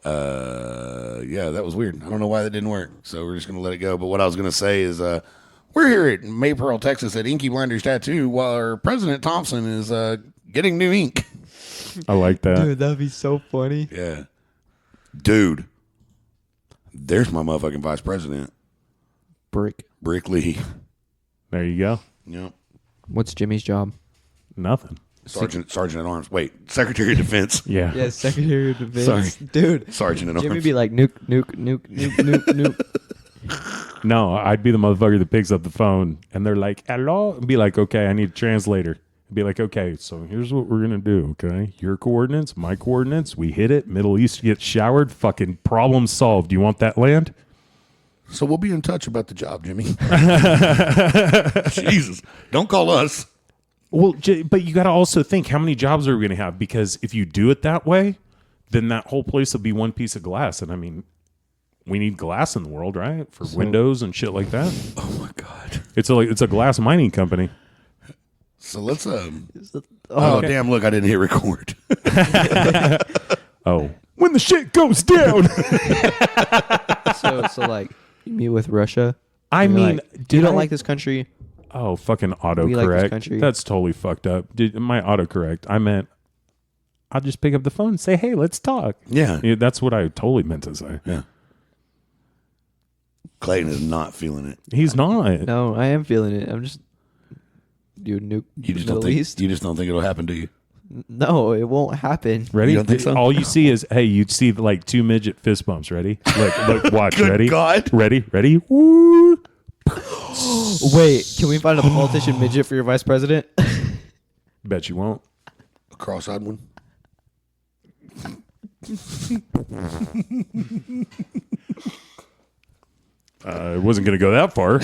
yeah, that was weird. I don't know why that didn't work. So we're just gonna let it go. But what I was gonna say is, we're here at Maypearl, Texas, at Inky Blinders Tattoo, while our President Thompson is getting new ink. I like that. Dude, that'd be so funny. Yeah, dude. There's my motherfucking vice president, Brick. Brick Lee. There you go. Yep. What's Jimmy's job? Nothing. Sergeant at Arms. Wait, Secretary of Defense. Yeah. Yeah, Secretary of Defense. Sorry. Dude. Sergeant at Jimmy Arms. be like, nuke, nuke, nuke, nuke, nuke, nuke. No, I'd be the motherfucker that picks up the phone and they're like, hello? And be like, okay, I need a translator. I'd be like, okay, so here's what we're going to do, okay? Your coordinates, my coordinates, we hit it. Middle East gets showered. Fucking problem solved. Do you want that land? So we'll be in touch about the job, Jimmy. Jesus. Don't call us. Well, but you got to also think, how many jobs are we going to have? Because if you do it that way, then that whole place will be one piece of glass. And I mean, we need glass in the world, right? For windows and shit like that. Oh, my God. It's a glass mining company. So let's... okay. damn, look, I didn't hit record. Oh. When the shit goes down. So like, you meet with Russia. I and you're mean, like, you don't like this country? Oh, fucking We like this autocorrect. country. That's totally fucked up. My autocorrect, I meant, I'll just pick up the phone and say, hey, let's talk. Yeah. That's what I totally meant to say. Yeah. Clayton is not feeling it. He's not. No, I am feeling it. I'm just, dude, nuke You just Middle don't think East. you just don't think it'll happen, do you? No, it won't happen. Ready? You don't think so? All you see is, hey, you'd see like 2 midget fist bumps. Ready? Look, watch. Good ready? God. Ready? Woo! Wait, can we find a politician midget for your vice president? Bet you won't. A cross-eyed one? It wasn't going to go that far.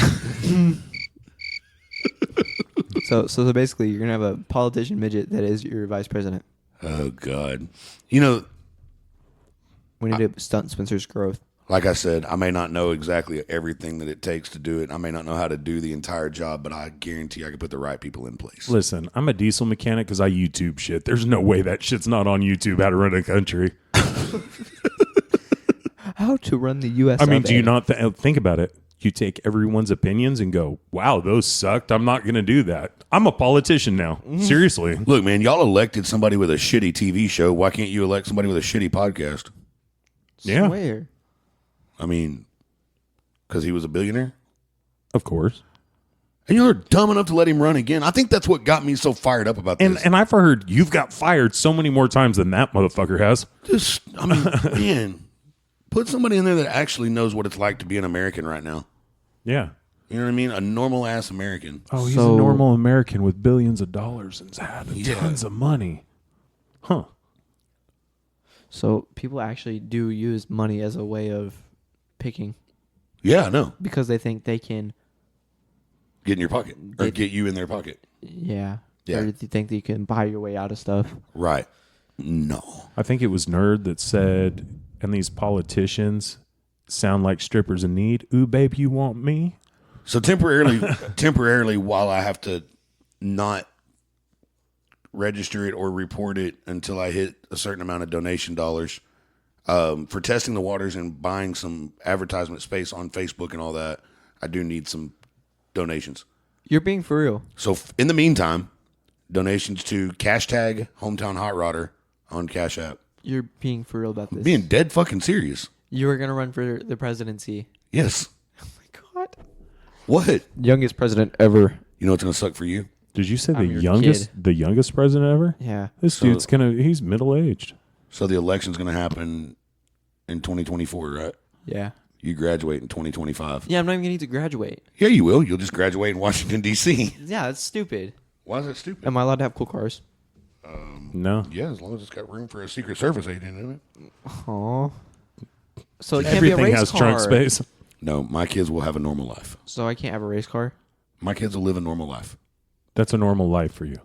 So basically, you're gonna have a politician midget that is your vice president. Oh, God. You know, We need to stunt Spencer's growth. like I said, I may not know exactly everything that it takes to do it. I may not know how to do the entire job, but I guarantee I can put the right people in place. Listen, I'm a diesel mechanic because I YouTube shit. There's no way that shit's not on YouTube, how to run a country. How to run the U.S. I mean, do you not think about it? You take everyone's opinions and go, wow, those sucked. I'm not going to do that. I'm a politician now. Seriously. Look, man, y'all elected somebody with a shitty TV show. Why can't you elect somebody with a shitty podcast? Yeah, Swear. I mean, because he was a billionaire? of course. And y'all are dumb enough to let him run again. I think that's what got me so fired up about this. And I've heard you've got fired so many more times than that motherfucker has. Just, I mean, man, put somebody in there that actually knows what it's like to be an American right now. Yeah. You know what I mean? A normal ass American. Oh, he's So- a normal American with billions of dollars and having Yeah. tons of money. Huh. So people actually do use money as a way of picking Yeah, I know. because they think they can. Get in your pocket or get you in their pocket. Yeah. Yeah. Or they think that you can buy your way out of stuff. Right. No. I think it was Nerd that said, and these politicians sound like strippers in need. Ooh, babe, you want me? So temporarily, while I have to not register it or report it until I hit a certain amount of donation dollars for testing the waters and buying some advertisement space on Facebook and all that, I do need some donations. You're being for real. So in the meantime, donations to #Hometown Hot Rodder on Cash App. You're being for real about this. Being dead fucking serious. You were gonna run for the presidency. Yes. Oh my god. What? Youngest president ever. You know what's gonna suck for you? Did you say I'm the your youngest president ever? Yeah. This So- dude's he's middle aged. So the election's gonna happen in 2024, right? Yeah. You graduate in 2025. Yeah, I'm not even gonna need to graduate. Yeah, you will. You'll just graduate in Washington, D.C. Yeah, that's stupid. Why is that stupid? Am I allowed to have cool cars? No. Yeah, as long as it's got room for a Secret Service agent in it. Aw. So it can't be a Everything race has car. trunk space. No, my kids will have a normal life. So I can't have a race car. My kids will live a normal life. That's a normal life for you.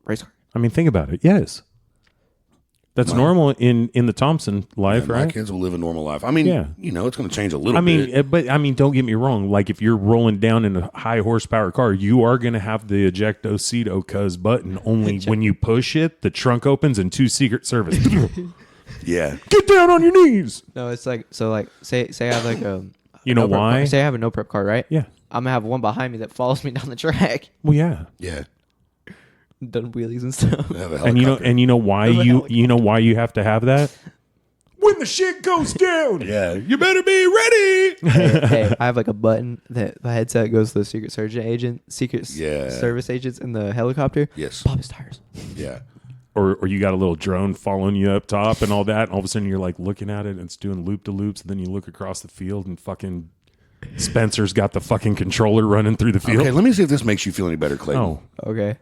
Race car. I mean, think about it. Yes. That's normal in the Thompson life, Yeah, right? my kids will live a normal life. I mean, Yeah. you know, it's going to change a little I mean, bit. but I mean, don't get me wrong. Like, if you're rolling down in a high horsepower car, you are going to have the ejecto cuz button. Only when you push it, the trunk opens and 2 Secret Service. Yeah. Get down on your knees. No, it's like so. Like say I have like a. You know no prep why? car. Say I have a no prep car, right? Yeah. I'm gonna have one behind me that follows me down the track, Well, yeah. Yeah. done wheelies and stuff. They have a And helicopter. you know why With a you know why you have to have that? when the shit goes down. Yeah, you better be ready. Hey, I have like a button that the headset goes to the Secret Service agents in the helicopter. Yes. Pop his tires. Yeah. Or you got a little drone following you up top and all that, and all of a sudden you're like looking at it and it's doing loop to loops, and then you look across the field and fucking Spencer's got the fucking controller running through the field. Okay, let me see if this makes you feel any better, Clayton. Oh, Okay.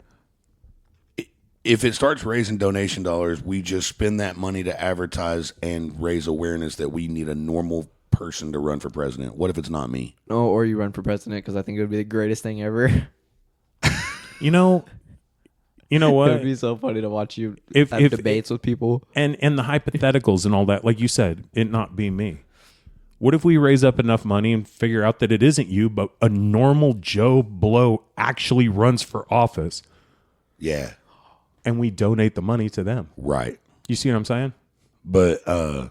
If it starts raising donation dollars, we just spend that money to advertise and raise awareness that we need a normal person to run for president. What if it's not me? No, or you run for president because I think it would be the greatest thing ever. you know It what? would be so funny to watch you If- have if- debates with people. And the hypotheticals and all that, like you said, it not be me. What if we raise up enough money and figure out that it isn't you, but a normal Joe Blow actually runs for office, Yeah, and we donate the money to them? right. You see what I'm saying? But, I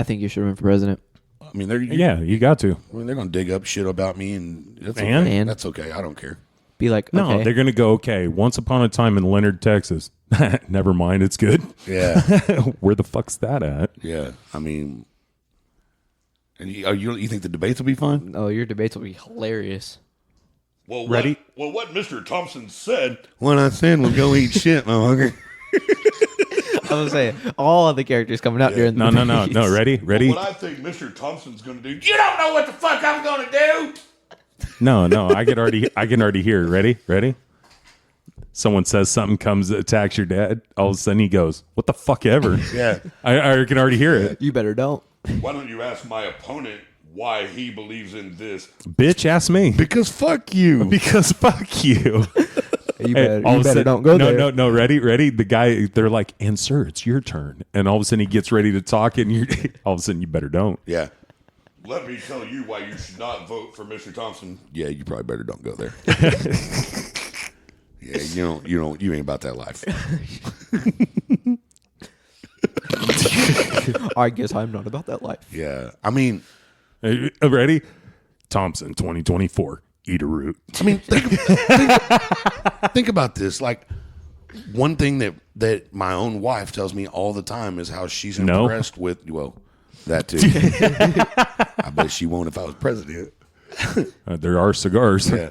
think you should run for president. I mean, they're You got to. I mean, they're going to dig up shit about me, and that's And? okay. And? That's okay. I don't care. Be like, No, okay. they're going to go, okay, once upon a time in Leonard, Texas. Never mind, it's good. Yeah, Where the fuck's that at? yeah. I mean, and you think the debates will be fun? Oh, your debates will be hilarious. Well, Ready? What Mr. Thompson said. What I said was go eat shit, motherfucker. I was saying, all of the characters coming out during the No. debates. Ready? What I think Mr. Thompson's going to do. You don't know what the fuck I'm going to do. No, I can already hear it. Ready? Someone says something, comes, attacks your dad. All of a sudden he goes, what the fuck ever? Yeah. I can already hear it. You better don't. Why don't you ask my opponent why he believes in this? Bitch, ask me. Because fuck you. Because fuck you. You Hey, better, all you of a better sudden- don't go there. No. Ready? The guy, they're like, and sir, it's your turn. And all of a sudden he gets ready to talk, and you all of a sudden you better don't. Yeah. Let me tell you why you should not vote for Mr. Thompson. Yeah, you probably better don't go there. Yeah, you ain't about that life. I guess I'm not about that life. Yeah. I mean, Ready? Thompson, 2024. Eat a root. I mean, think about this. Like, one thing that my own wife tells me all the time is how she's No. impressed with, well, that too. I bet she won't if I was president. There are cigars. Yeah.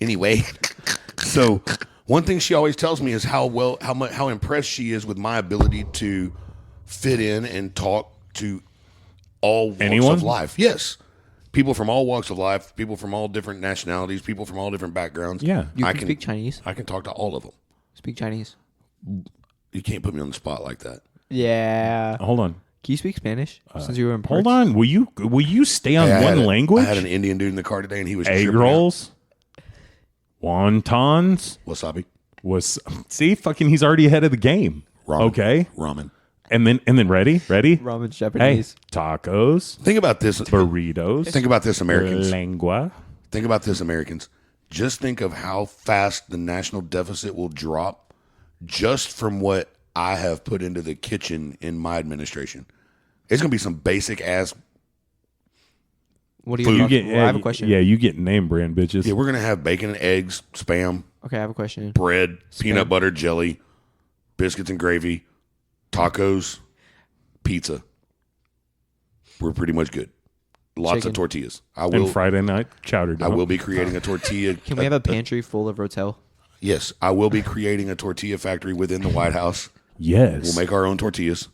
Anyway, so one thing she always tells me is how impressed she is with my ability to fit in and talk to all walks Anyone? of life. Yes. People from all walks of life, people from all different nationalities, people from all different backgrounds. Yeah. You can speak Chinese. I can talk to all of them. Speak Chinese. You can't put me on the spot like that. Yeah. Hold on. Can you speak Spanish? Since you were in Hold parts? on. Will you stay on Hey, I one had language? I had an Indian dude in the car today, and he was Egg tripping out. rolls, wontons. Wasabi, See, fucking, he's already ahead of the game. ramen, Okay, ramen. and then ready? Ramen Hey, Japanese. tacos, Think about this. burritos, Think about this, Americans. lengua. Think about this, Americans. Just think of how fast the national deficit will drop just from what I have put into the kitchen in my administration. It's going to be some basic ass. What do Food. you You get, I have a question. Yeah, you get name brand bitches. Yeah, we're going to have bacon and eggs, Spam, Okay, I have a question. bread, peanut butter, jelly, biscuits and gravy, tacos, pizza. We're pretty much good. Lots Chicken. of tortillas. and Friday night chowder I dog. will be creating a tortilla. Can we have a pantry full of Rotel? Yes, I will be creating a tortilla factory within the White House. Yes. We'll make our own tortillas.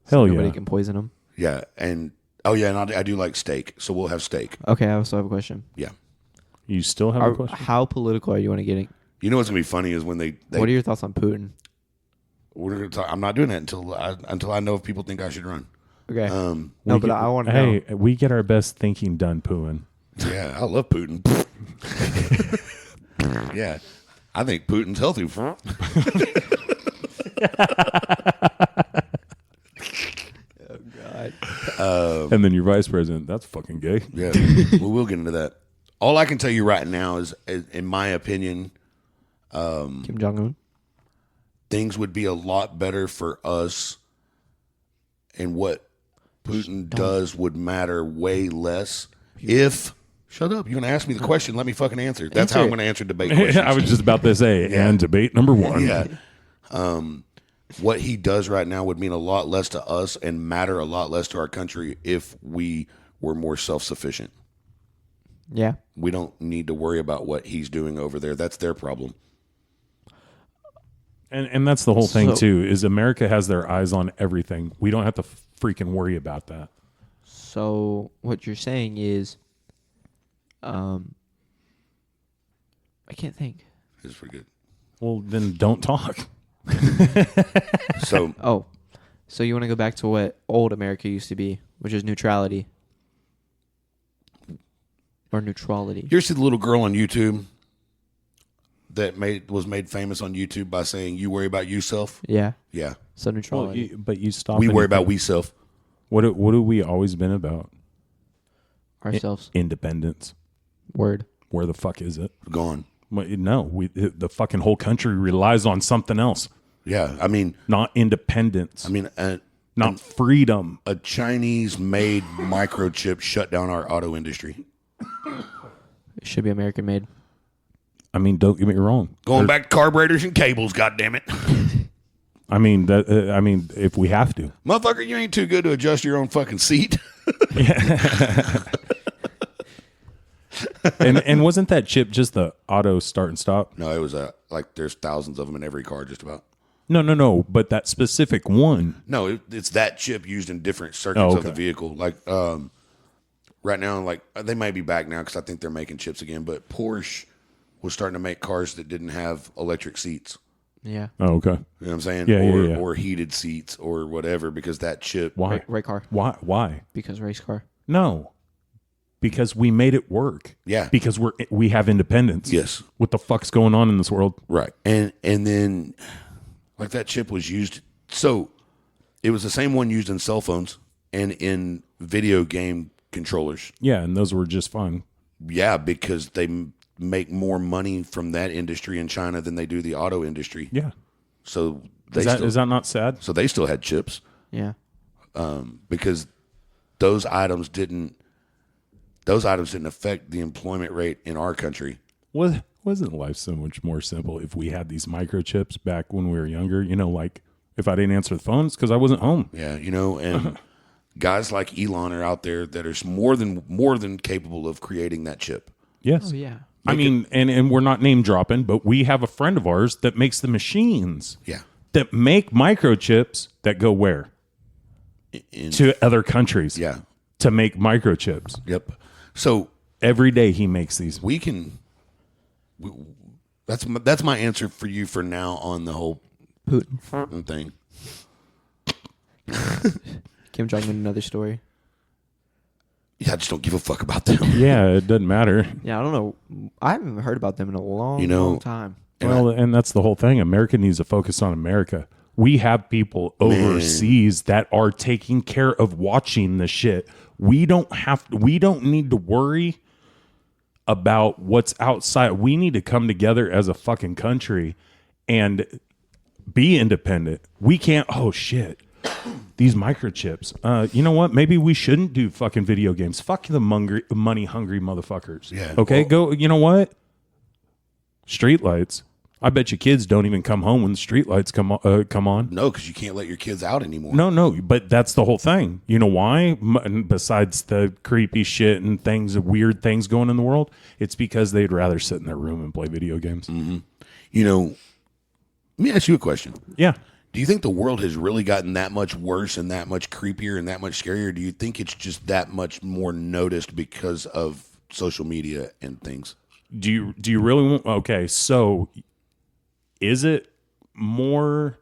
Hell Nobody yeah. can poison them. Yeah, and I do like steak, so we'll have steak. Okay, I also have a question. Yeah. You still have a question? How political are you want to get? You know what's gonna be funny is when they What are your thoughts on Putin? we're gonna talk. I'm not doing that until I know if people think I should run. Okay. Um, no, We but get- I want to know. Hey, we get our best thinking done pooing. Yeah, I love Putin. Yeah, I think Putin's healthy. And then your vice president, that's fucking gay. Yeah, we will get into that. All I can tell you right now is, in my opinion, Kim Jong Un. things would be a lot better for us, and what Putin does would matter way less if. Shut up! You're gonna ask me the question. Let me fucking answer. That's how I'm Answer it. gonna answer debate questions. I was just about to say, and debate number one. Yeah. What he does right now would mean a lot less to us and matter a lot less to our country if we were more self-sufficient. Yeah. We don't need to worry about what he's doing over there. That's their problem. And that's the whole thing too, is America has their eyes on everything. We don't have to freaking worry about that. So what you're saying is, I can't think. It's pretty good. Well, then don't talk. So So you want to go back to what old America used to be, which is neutrality. Or neutrality. you ever see the little girl on YouTube that was made famous on YouTube by saying, "You worry about yourself"? Yeah. Yeah. So neutrality. But you stop. We worry about we self. What have we always been about? Ourselves. Independence. Word. Where the fuck is it? Gone. No, the fucking whole country relies on something else. Yeah. I mean, Not independence. I mean, not freedom. a Chinese-made microchip shut down our auto industry. It should be American made. I mean, don't get me wrong. Going back to carburetors and cables, goddammit. I mean that. I mean, if we have to. Motherfucker, you ain't too good to adjust your own fucking seat. And wasn't that chip just the auto start and stop? No, it was like there's thousands of them in every car just about. No. But that specific one. No, it's that chip used in different circuits of the vehicle. Like right now, like they may be back now because I think they're making chips again. But Porsche was starting to make cars that didn't have electric seats. Yeah. Oh, okay. You know what I'm saying? Yeah. Or heated seats or whatever because that chip. Why? Right car. Why? Because race car. No. Because we made it work. Yeah. Because we have independence. Yes. What the fuck's going on in this world? Right. And then like that chip was used. So it was the same one used in cell phones and in video game controllers. Yeah, and those were just fun. Yeah, because they make more money from that industry in China than they do the auto industry. Yeah. So Is that not sad? So they still had chips Yeah. because those items didn't affect the employment rate in our country. Wasn't life so much more simple if we had these microchips back when we were younger? You know, like if I didn't answer the phones because I wasn't home. Yeah, and guys like Elon are out there that are more than capable of creating that chip. Yes. Oh, yeah. I mean, and we're not name dropping, but we have a friend of ours that makes the machines Yeah. that make microchips that go where? To other countries. Yeah. To make microchips. Yep. So every day he makes these. That's my answer for you for now on the whole Putin thing. Kim Jong-un, another story. Yeah, I just don't give a fuck about them. Yeah, it doesn't matter. Yeah, I don't know. I haven't heard about them in a long time. And that's the whole thing. America needs to focus on America. We have people overseas that are taking care of watching the shit. We don't need to worry about what's outside. We need to come together as a fucking country and be independent. We can't, oh shit, these microchips. You know what? Maybe we shouldn't do fucking video games. Fuck the money hungry motherfuckers. Yeah. Okay, go, you know what? Streetlights. I bet you kids don't even come home when the streetlights come on. No, because you can't let your kids out anymore. No, but that's the whole thing. You know why? Besides the creepy shit and weird things going in the world, it's because they'd rather sit in their room and play video games. Mm-hmm. Let me ask you a question. Yeah. Do you think the world has really gotten that much worse and that much creepier and that much scarier? Do you think it's just that much more noticed because of social media and things? Do you really want? Okay, so is it more?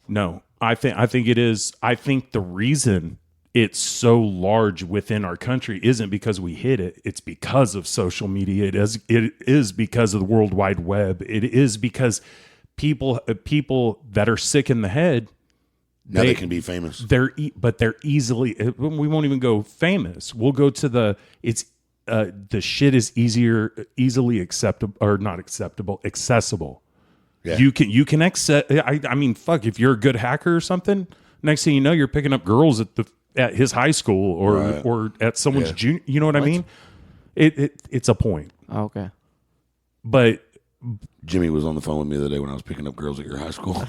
No, I think it is. I think the reason it's so large within our country isn't because we hid it. It's because of social media. It is because of the World Wide Web. It is because people that are sick in the head. Now they can be famous. They're easily. We won't even go famous. We'll go to the shit is easily acceptable or not acceptable, accessible. Yeah. You can accept. I mean, fuck. If you're a good hacker or something, next thing you know, you're picking up girls at his high school or at someone's junior. You know what I mean? It's a point. Oh, okay. But Jimmy was on the phone with me the other day when I was picking up girls at your high school.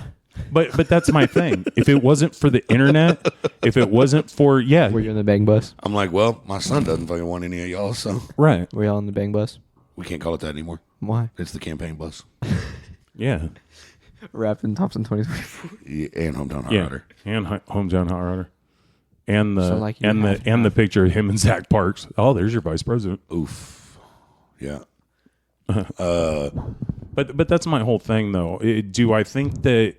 But that's my thing. If it wasn't for the internet, if it wasn't for Were you on the bang bus? I'm like, well, my son doesn't fucking want any of y'all, so right, Were y'all on the bang bus? we can't call it that anymore. Why? It's the campaign bus. yeah, Rapping Thompson 2024. Yeah, and hometown hot yeah, rodder. and hometown hot rodder, and the So, like, you and have the and the picture of him and Zach Parks. Oh, there's your vice president. Oof. Yeah. But that's my whole thing, though. Do I think that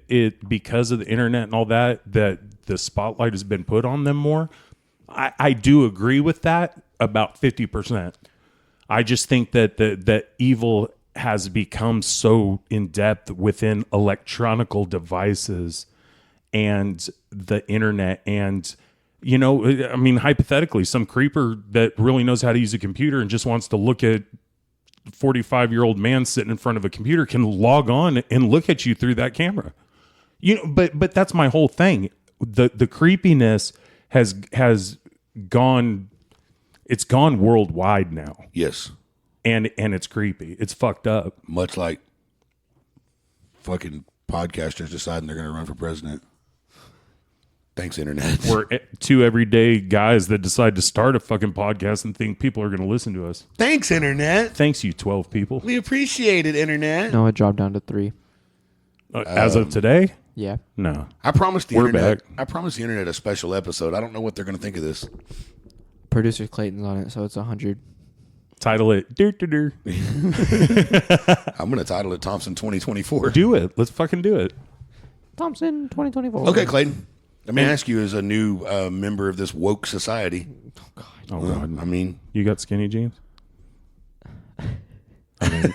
because of the internet and all that the spotlight has been put on them more? I do agree with that about 50%. I just think that that evil has become so in depth within electronical devices and the internet, and I mean, hypothetically, some creeper that really knows how to use a computer and just wants to look at 45-year-old man sitting in front of a computer can log on and look at you through that camera. But that's my whole thing. The creepiness has gone, it's gone worldwide now. Yes. And it's creepy. It's fucked up. Much like fucking podcasters deciding they're going to run for president. Thanks, internet. We're two everyday guys that decide to start a fucking podcast and think people are going to listen to us. Thanks, internet. Thanks, you 12 people. We appreciate it, internet. No, it dropped down to 3. As of today? Yeah. No. I promised the We're internet. back. I promised the internet a special episode. I don't know what they're going to think of this. Producer Clayton's on it, so it's 100. Title it. Dur. I'm going to title it Thompson 2024. Do it. Let's fucking do it. Thompson 2024. Okay, Clayton. Let me ask you, as a new member of this woke society. Oh, God. I mean, You got skinny jeans?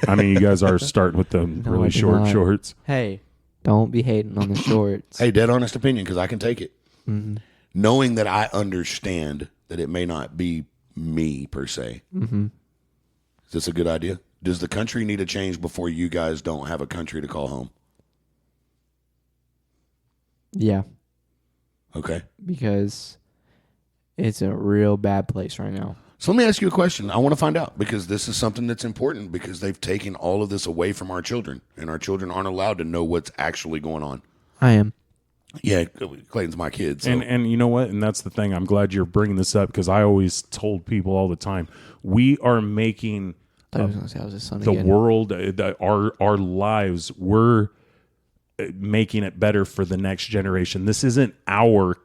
I mean, you guys are starting with the really I do short not. shorts. Hey, don't be hating on the shorts. hey, dead honest opinion, because I can take it. Mm-hmm. Knowing that I understand that it may not be me per se. Mm-hmm. Is this a good idea? Does the country need a change before you guys don't have a country to call home? Yeah, Okay. because it's a real bad place right now. So let me ask you a question. I want to find out, because this is something that's important, because they've taken all of this away from our children, and our children aren't allowed to know what's actually going on. I am. Yeah, Clayton's my kid. So. And you know what? And that's the thing. I'm glad you're bringing this up, because I always told people all the time, we are making I was going to say I was his son the again. world, our lives, we're making it better for the next generation. This isn't our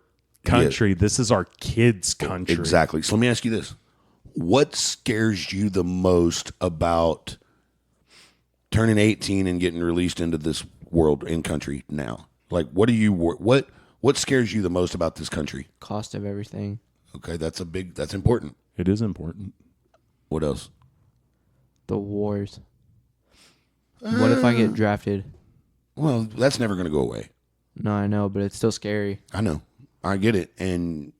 country. Yeah. This is our kids' country. Exactly. So let me ask you this. What scares you the most about turning 18 and getting released into this world and country now? Like, what scares you the most about this country? Cost of everything. Okay, that's important. It is important. What else? The wars. What if I get drafted? Well, that's never going to go away. No, I know, but it's still scary. I know. I get it. And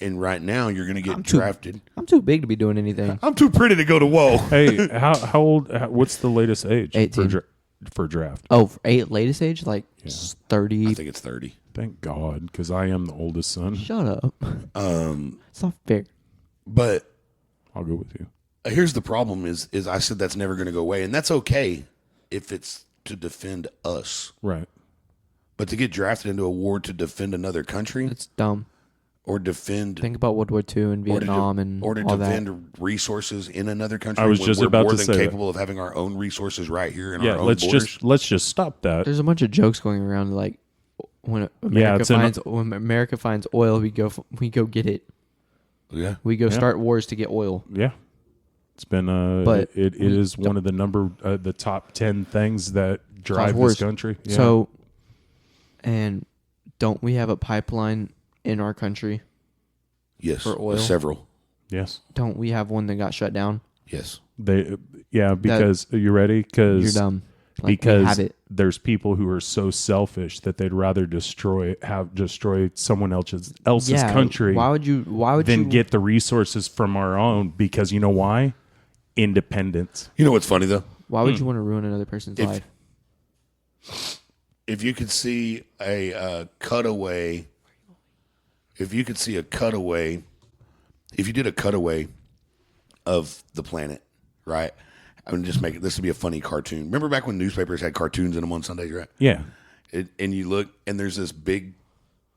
right now you're going to get drafted. I'm too big to be doing anything. I'm too pretty to go to whoa. Hey, how old? What's the latest age 18. for draft? Oh, for latest age? Like 30. I think it's 30. Thank God, because I am the oldest son. Shut up. It's not fair. But I'll go with you. here's the problem is I said that's never going to go away, and that's okay if it's to defend us. Right. But to get drafted into a war to defend another country It's dumb. or defend Think about World War II and Vietnam and or to all that. defend resources in another country. I was when just we're about more to than say that. capable of having our own resources right here in Yeah. our own Let's borders. just stop that. There's a bunch of jokes going around like when it's when America finds oil, we go get it. Yeah. We go start wars to get oil. Yeah. It's been But it is one of the the top 10 things that drive this wars. country. Yeah. So, and don't we have a pipeline in our country? Yes. For oil? Several. yes. Don't we have one that got shut down? Yes. Because you ready? You're Because dumb. Like, we have because it. there's people who are so selfish that they'd rather destroy someone else's country Why would you than get the resources from our own, because you know why? Independence. You know what's funny though? Why would you want to ruin another person's life? If you could see a cutaway, if you did a cutaway of the planet, right? I'm gonna just make it. This would be a funny cartoon. Remember back when newspapers had cartoons in them on Sundays, right? Yeah. And you look, and there's this big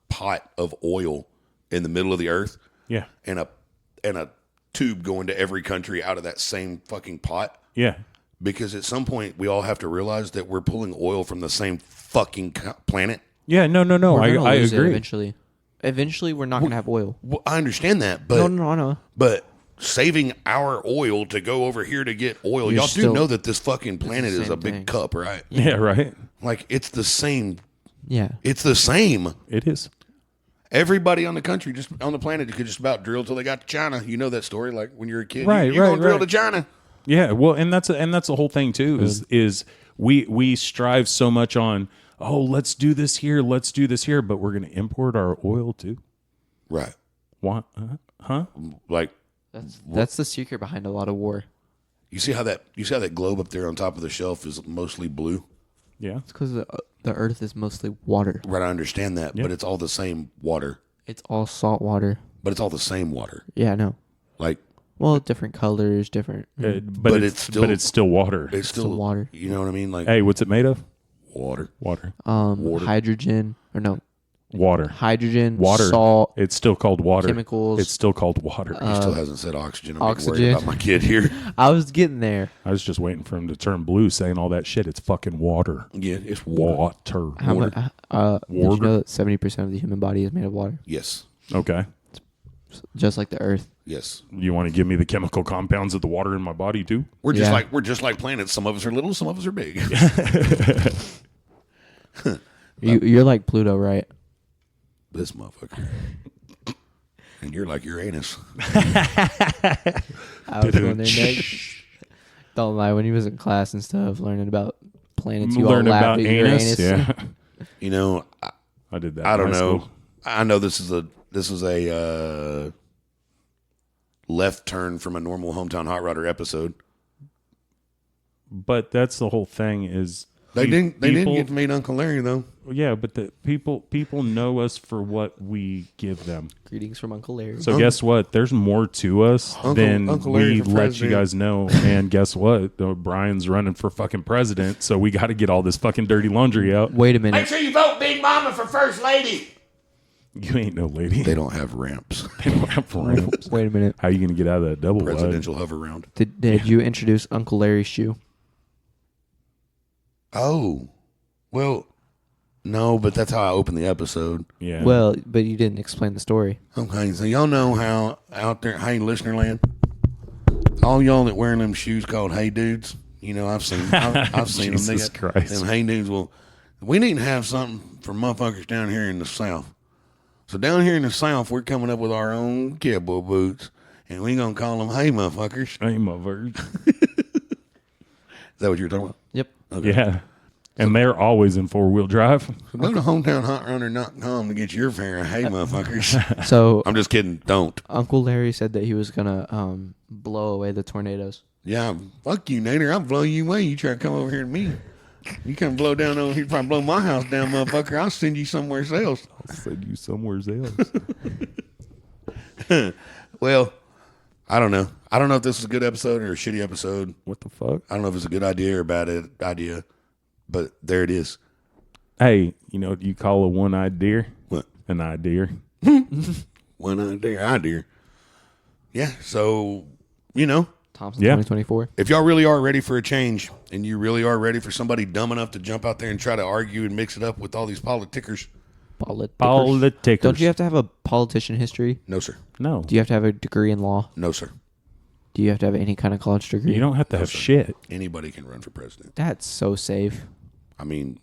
pot of oil in the middle of the earth. Yeah. And a tube going to every country out of that same fucking pot. Yeah. Because at some point we all have to realize that we're pulling oil from the same fucking planet. Yeah. No. We're gonna I lose it agree. Eventually, we're not going to have oil. Well, I understand that, but No. But saving our oil to go over here to get oil, y'all do know that this fucking planet is a big thing. cup, right? Yeah. Right. Like it's the same. Yeah. It's the same. It is. Everybody on the country, just on the planet, could just about drill till they got to China. You know that story, like when you're a kid, Right, you're gonna drill right. to China. Yeah. Well, and that's the whole thing too. Is we strive so much on, oh, let's do this here, but we're going to import our oil too. Right. What? Huh? Like That's the secret behind a lot of war. you see how that globe up there on top of the shelf is mostly blue. Yeah. It's because the Earth is mostly water. Right, I understand that, Yeah. but it's all the same water. It's all salt water. But it's all the same water. Yeah, I know. Like Well, different colors, different. But it's still water. it's still water. You know what I mean? Like Hey, what's it made of? water. Water. Water. Hydrogen or no, Water. hydrogen, Water. salt, It's still called water. chemicals. It's still called water. He still hasn't said oxygen. I'm oxygen. worried about my kid here. I was getting there. I was just waiting for him to turn blue, saying all that shit. It's fucking water. Yeah, it's water. Water. How much? Did you Water. know that 70% of the human body is made of water, Yes. Okay. just like the Earth? Yes. You want to give me the chemical compounds of the water in my body too? We're just Yeah. like planets. Some of us are little, some of us are big. You're like Pluto, right? This motherfucker. And you're like Uranus. I was going there next. Don't lie. When you was in class and stuff, learning about planets, you all Learn laughed about at anus. Uranus. Yeah. You know, I did that. I in don't high know. school. I know this is a left turn from a normal hometown hot rodder episode. But that's the whole thing is They didn't people- get to meet Uncle Larry though. Yeah, but the people know us for what we give them. Greetings from Uncle Larry. So guess what? There's more to us than Uncle Larry we for let you president. guys know. And guess what? Brian's running for fucking president, so we got to get all this fucking dirty laundry out. Wait a minute. sure you vote Big Mama for first lady. You ain't no lady. They don't have ramps. They don't have ramps. Wait a minute. How you gonna get out of that double wide? Presidential hover round. Did you introduce Uncle Larry's shoe? Oh, well, no, but that's how I opened the episode. Yeah. Well, but you didn't explain the story. Okay, so y'all know how out there, hey, listener land, all y'all that wearing them shoes called Hey Dudes, you know, I've seen them. They Jesus got Christ. them Hey Dudes. Well, we need to have something for motherfuckers down here in the South. So down here in the South, we're coming up with our own cowboy boots, and we gonna call them Hey Motherfuckers. Hey, motherfucker. Is that what you were talking about? Yep. Okay. Yeah. And they're always in 4-wheel drive. So go to hometownhotrunner.com to get your fair of Hey Motherfuckers. So I'm just kidding. Don't. Uncle Larry said that he was gonna blow away the tornadoes. Yeah, fuck you, Nader. I'll blow you away. You try to come over here to me. You come blow down over here, probably blow my house down, motherfucker. I'll send you somewhere else. I'll send you somewhere else. Well, I don't know. I don't know if this is a good episode or a shitty episode. What the fuck? I don't know if it's a good idea or a bad idea, but there it is. Hey, you know what you call a one-eyed deer? What? An idea. One idea. Yeah, so, you know, Thompson Yeah. 2024. if y'all really are ready for a change and you really are ready for somebody dumb enough to jump out there and try to argue and mix it up with all these politickers, Politics. Don't you have to have a politician history? no, sir. No. Do you have to have a degree in law? No, sir. Do you have to have any kind of college degree? You don't have to have shit. Anybody can run for president. That's so safe. I mean,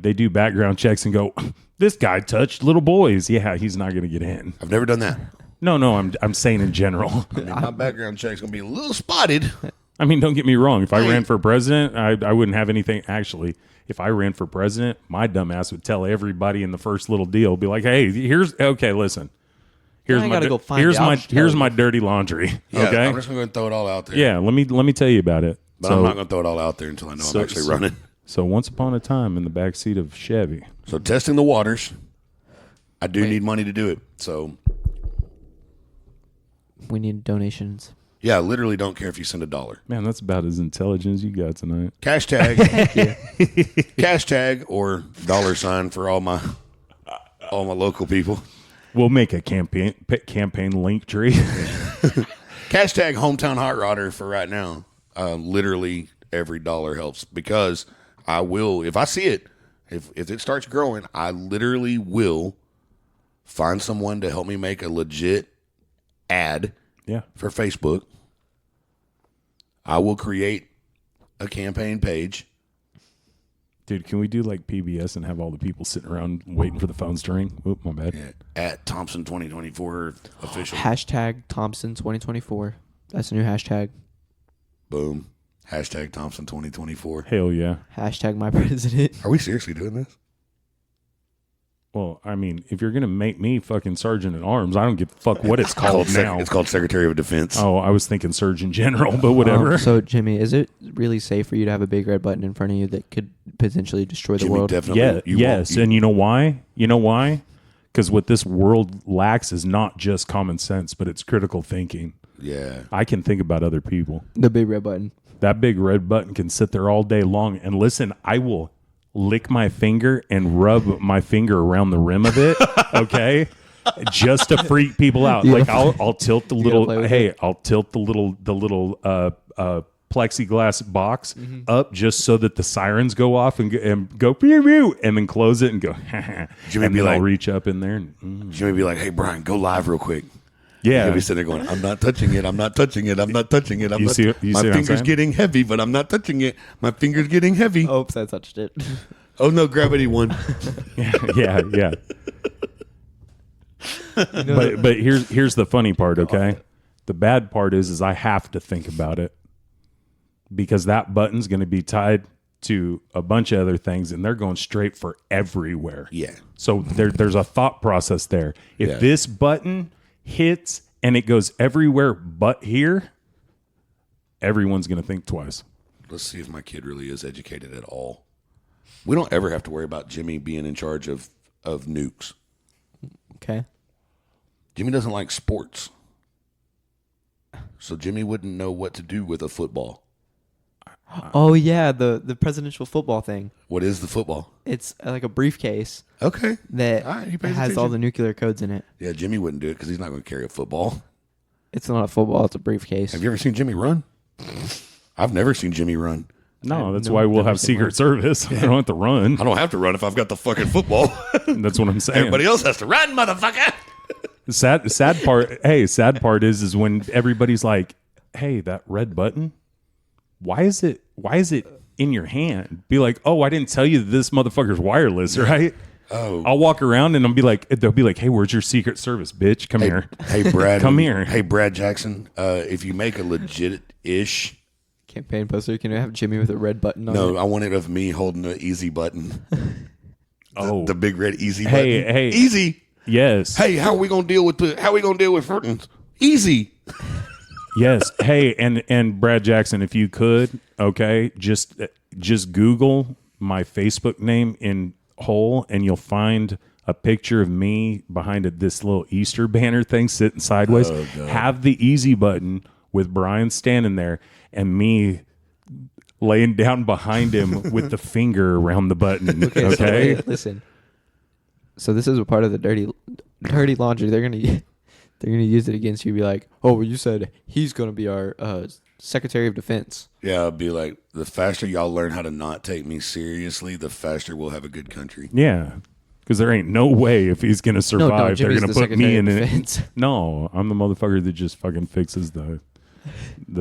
They do background checks and go, this guy touched little boys. Yeah, he's not going to get in. I've never done that. No, I'm saying in general. My background check's going to be a little spotted. Don't get me wrong. If I ran for president, I wouldn't have anything. Actually, if I ran for president, my dumb ass would tell everybody in the first little deal, be like, hey, listen. Here's I my gotta go find here's you. I'll my just tell here's you. my dirty laundry. Yeah, Okay. I'm just going to throw it all out there. Yeah, let me tell you about it. But I'm not going to throw it all out there until I know I'm actually running. So once upon a time in the back seat of Chevy. So testing the waters, I do need money to do it. So We need donations. Yeah, I literally don't care if you send $1. Man, that's about as intelligent as you got tonight. Hashtag, hashtag or $sign for all my local people. We'll make a campaign link tree. Hashtag hometown hot rodder for right now. Literally every dollar helps because I will, if I see it, if it starts growing, I literally will find someone to help me make a legit ad for Facebook. I will create a campaign page. Dude, can we do like PBS and have all the people sitting around waiting for the phones to ring? Oop, my bad. Yeah, at Thompson 2024 official. Hashtag Thompson 2024. That's a new hashtag. Boom. Hashtag Thompson 2024. Hell yeah. Hashtag my president. Are we seriously doing this? Well, I mean, if you're going to make me fucking Sergeant at Arms, I don't give a fuck what it's called now. It's called Secretary of Defense. Oh, I was thinking Surgeon General, but whatever. So, Jimmy, is it really safe for you to have a big red button in front of you that could potentially destroy the Jimmy, world? definitely. Yes. And you know why? Because what this world lacks is not just common sense, but it's critical thinking. Yeah. I can think about other people. The big red button. That big red button can sit there all day long. And listen, I will lick my finger and rub my finger around the rim of it, okay? Just to freak people out. Like I'll tilt the little I'll tilt the little plexiglass box up just so that the sirens go off and go pew pew, and then close it and go. Jimmy and be then like, I'll reach up in there and Jimmy be like, "Hey Brian, go live real quick." yeah. He'll be sitting there going, "I'm not touching it. I'm not touching it. I'm not touching it. You see what my I'm finger's saying? getting heavy, but I'm not touching it. My finger's getting heavy." Oops, I touched it. Oh no, gravity won. yeah. But here's the funny part, okay? The bad part is I have to think about it because that button's going to be tied to a bunch of other things, and they're going straight for everywhere. Yeah. So there's a thought process there. If this button hits and it goes everywhere but here, everyone's going to think twice. Let's see if my kid really is educated at all. We don't ever have to worry about Jimmy being in charge of nukes. Okay. Jimmy doesn't like sports. So Jimmy wouldn't know what to do with a football. Oh, yeah, the presidential football thing. What is the football? It's like a briefcase Okay. that All right, he pays has all attention. the nuclear codes in it. Yeah, Jimmy wouldn't do it because he's not going to carry a football. It's not a football, it's a briefcase. Have you ever seen Jimmy run? I've never seen Jimmy run. No, that's no, why we'll never have seen Secret Service. I don't have to run. I don't have to run if I've got the fucking football. That's what I'm saying. Everybody else has to run, motherfucker. Sad part is when everybody's like, "Hey, that red button, why is it in your hand?" Be like, "Oh, I didn't tell you that this motherfucker's wireless, right?" Oh. I'll walk around and they'll be like, "Hey, where's your Secret Service, bitch? Come here." Hey, Brad. Come here. Hey, Brad Jackson. If you make a legit-ish... Campaign poster, can you have Jimmy with a red button on No, it? I want it of me holding the easy button. The big red easy button. Hey. Easy. Yes. Hey, how are we gonna deal with Furtons? Easy. Yes. Hey, and Brad Jackson, if you could, okay, just Google my Facebook name in whole, and you'll find a picture of me behind this little Easter banner thing sitting sideways. Oh, God. Have the easy button with Brian standing there and me laying down behind him with the finger around the button. Okay. So wait, listen. So this is a part of the dirty laundry. They're gonna use it against you. Be like, "Oh, well, you said he's gonna be our Secretary of Defense." Yeah, I'll be like, the faster y'all learn how to not take me seriously, the faster we'll have a good country. Yeah. Because there ain't no way if he's going to survive, they're Jimmy's going to the put me Secretary in of it. Defense. No, I'm the motherfucker that just fucking fixes the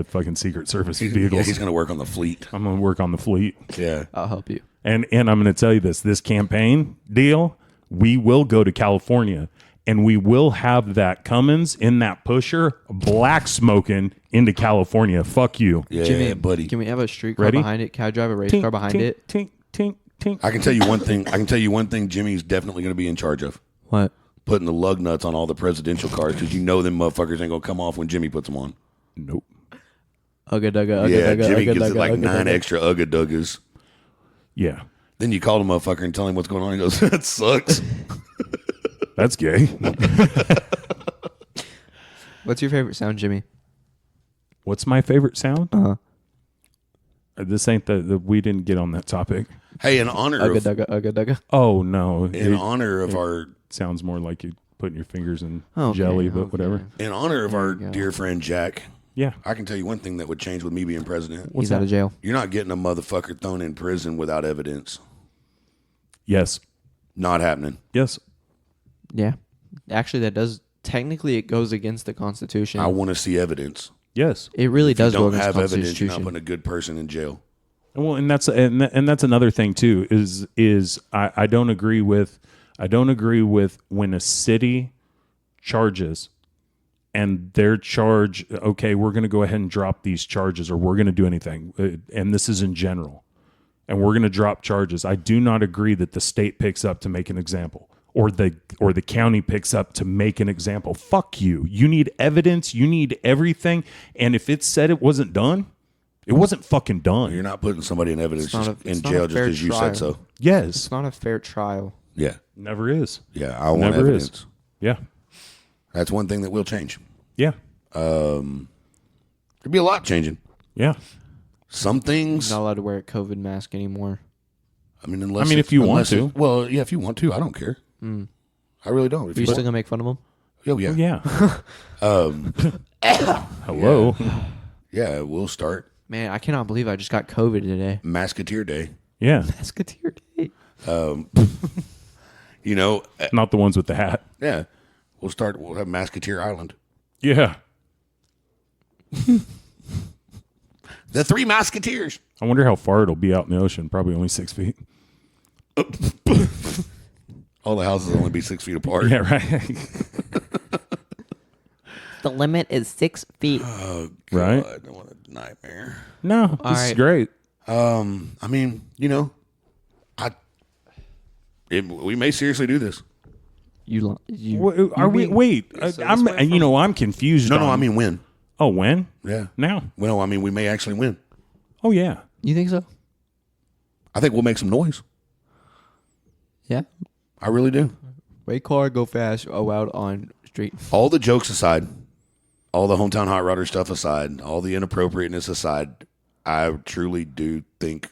fucking Secret Service vehicles. He's gonna work on the fleet. I'm going to work on the fleet. Yeah. I'll help you. And I'm going to tell you this campaign deal, we will go to California and we will have that Cummins in that pusher black smoking into California. Fuck you. Yeah, Jimmy, buddy. Can we have a street car Ready? behind it? Can I drive a race Tink, car behind tink, it? Tink, tink, tink. I can tell you one thing. Jimmy's definitely going to be in charge of What? putting the lug nuts on all the presidential cars because you know them motherfuckers ain't going to come off when Jimmy puts them on. Nope. Ugga dugga, ugga Yeah, dugga, Jimmy ugga gives it dugga, like ugga 9 dugga. extra Ugga Duggas. Yeah. Then you call the motherfucker and tell him what's going on. He goes, "That sucks." That's gay. What's your favorite sound, Jimmy? What's my favorite sound? Uh-huh. This ain't the we didn't get on that topic. Hey, in honor of Ugga. Oh no! in honor of our Sounds more like you putting your fingers in Okay, jelly, but okay. whatever. in honor of our you go. dear friend Jack, Yeah. I can tell you one thing that would change with me being president. He's out of jail. You're not getting a motherfucker thrown in prison without evidence. Yes. Not happening. Yes. Yeah. Actually, that does. Technically, it goes against the Constitution. I want to see evidence. Yes. It really If you does go don't against have the evidence, you're not Constitution. putting a good person in jail. Well, and that's another thing too. Is I don't agree with when a city charges and their charge. Okay, we're going to go ahead and drop these charges, or we're going to do anything, and this is in general, and we're going to drop charges. I do not agree that the state picks up to make an example, or the county picks up to make an example. Fuck you. You need evidence. You need everything. And if it said it wasn't done, it wasn't fucking done. You're not putting somebody in evidence It's not just a- in it's not jail a just fair because you trial. said so. Yes. It's not a fair trial. Yeah. Never is. Yeah. I want Never evidence. is. Yeah. That's one thing that will change. Yeah. There'll be a lot changing. Yeah. Some things. Not allowed to wear a COVID mask anymore. I mean, unless if you want unless to. Well, yeah, if you want to, I don't care. I really don't. If Are you still gonna make fun of him? oh yeah, Yeah. Hello. yeah, we'll start Man, I cannot believe I just got COVID today. Masketeer Day. Yeah. Musketeer Day. You know, Not the ones with the hat. yeah, we'll start. We'll have Masketeer Island. Yeah. The Three Musketeers. I wonder how far it'll be out in the ocean. Probably only 6 feet. All the houses will only be 6 feet apart. Yeah, right. The limit is 6 feet. Right? God, what a nightmare. No, this is right. great. I mean, you know, we may seriously do this. Are we? Wait, I'm confused. No, on- I mean when. Oh, when? Yeah. Now? Well, I mean, we may actually win. Oh, yeah. You think so? I think we'll make some noise. Yeah. I really do. Wait car, go fast. Oh, out on street. All the jokes aside, all the hometown hot rodder stuff aside, all the inappropriateness aside, I truly do think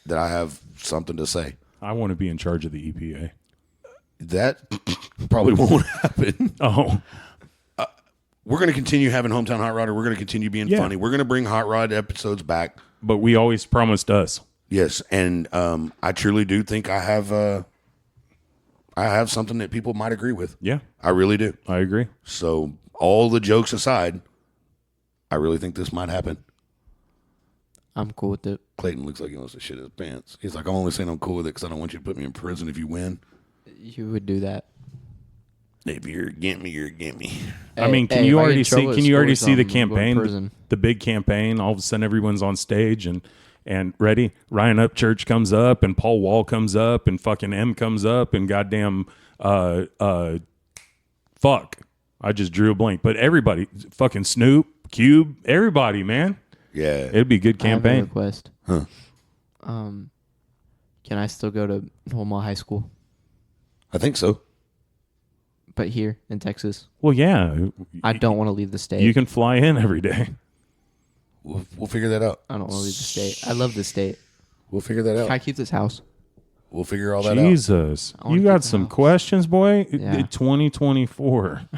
that I have something to say. I want to be in charge of the EPA. That probably won't happen. Oh, We're going to continue having hometown hot rodder. We're going to continue being Yeah. funny. We're going to bring hot rod episodes back. but we always promised us. Yes, and I truly do think I have something that people might agree with. Yeah, I really do. I agree. So all the jokes aside, I really think this might happen. I'm cool with it. Clayton looks like he wants to shit his pants. He's like, I'm only saying I'm cool with it because I don't want you to put me in prison if you win. You would do that. If you're get me, you're get me. I mean, can Hey, you if I get already in see? trouble at Can you already school or see the something, I'm going to campaign, prison. the big campaign? All of a sudden, everyone's on stage and ready. Ryan Upchurch comes up, and Paul Wall comes up, and fucking M comes up, and goddamn, fuck, I just drew a blank. But everybody, fucking Snoop, Cube, everybody, man, Yeah. it'd be a good I have a campaign. request. Huh. Can I still go to Omaha High School, I think so. but here in Texas? Well, yeah, I don't want to leave the state. you can fly in every day. We'll figure that out. I don't want to leave the state. I love the state. We'll figure that Can I out. keep this house? We'll figure all that out. Jesus, wanna you keep got the some house. questions, boy. Yeah. 2024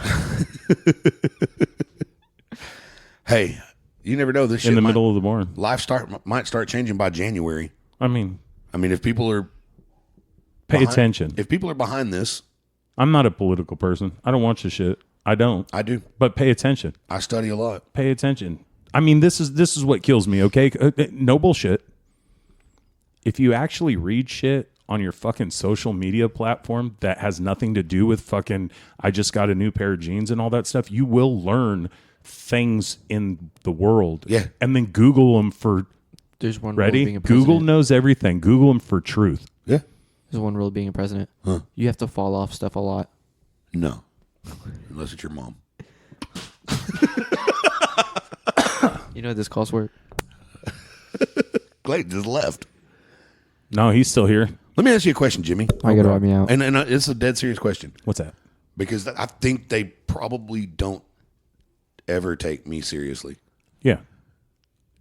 Hey, you never know. This shit in the might- middle of the barn. life might start changing by January. I mean, I mean, if people are pay behind- attention. if people are behind this, I'm not a political person. I don't watch the shit. I don't. I do. But pay attention. I study a lot. Pay attention. I mean, this is what kills me. Okay, no bullshit. If you actually read shit on your fucking social media platform that has nothing to do with fucking I just got a new pair of jeans and all that stuff, you will learn things in the world. Yeah. And then Google them for There's one rule of ready. being a president. Google knows everything. Google them for truth. Yeah. There's one rule of being a president. You have to fall off stuff a lot. No. Unless it's your mom. You know what this calls for? Clayton just left. No, he's still here. Let me ask you a question, Jimmy. I gotta rub me out. And it's a dead serious question What's that? because I think they probably don't ever take me seriously. Yeah.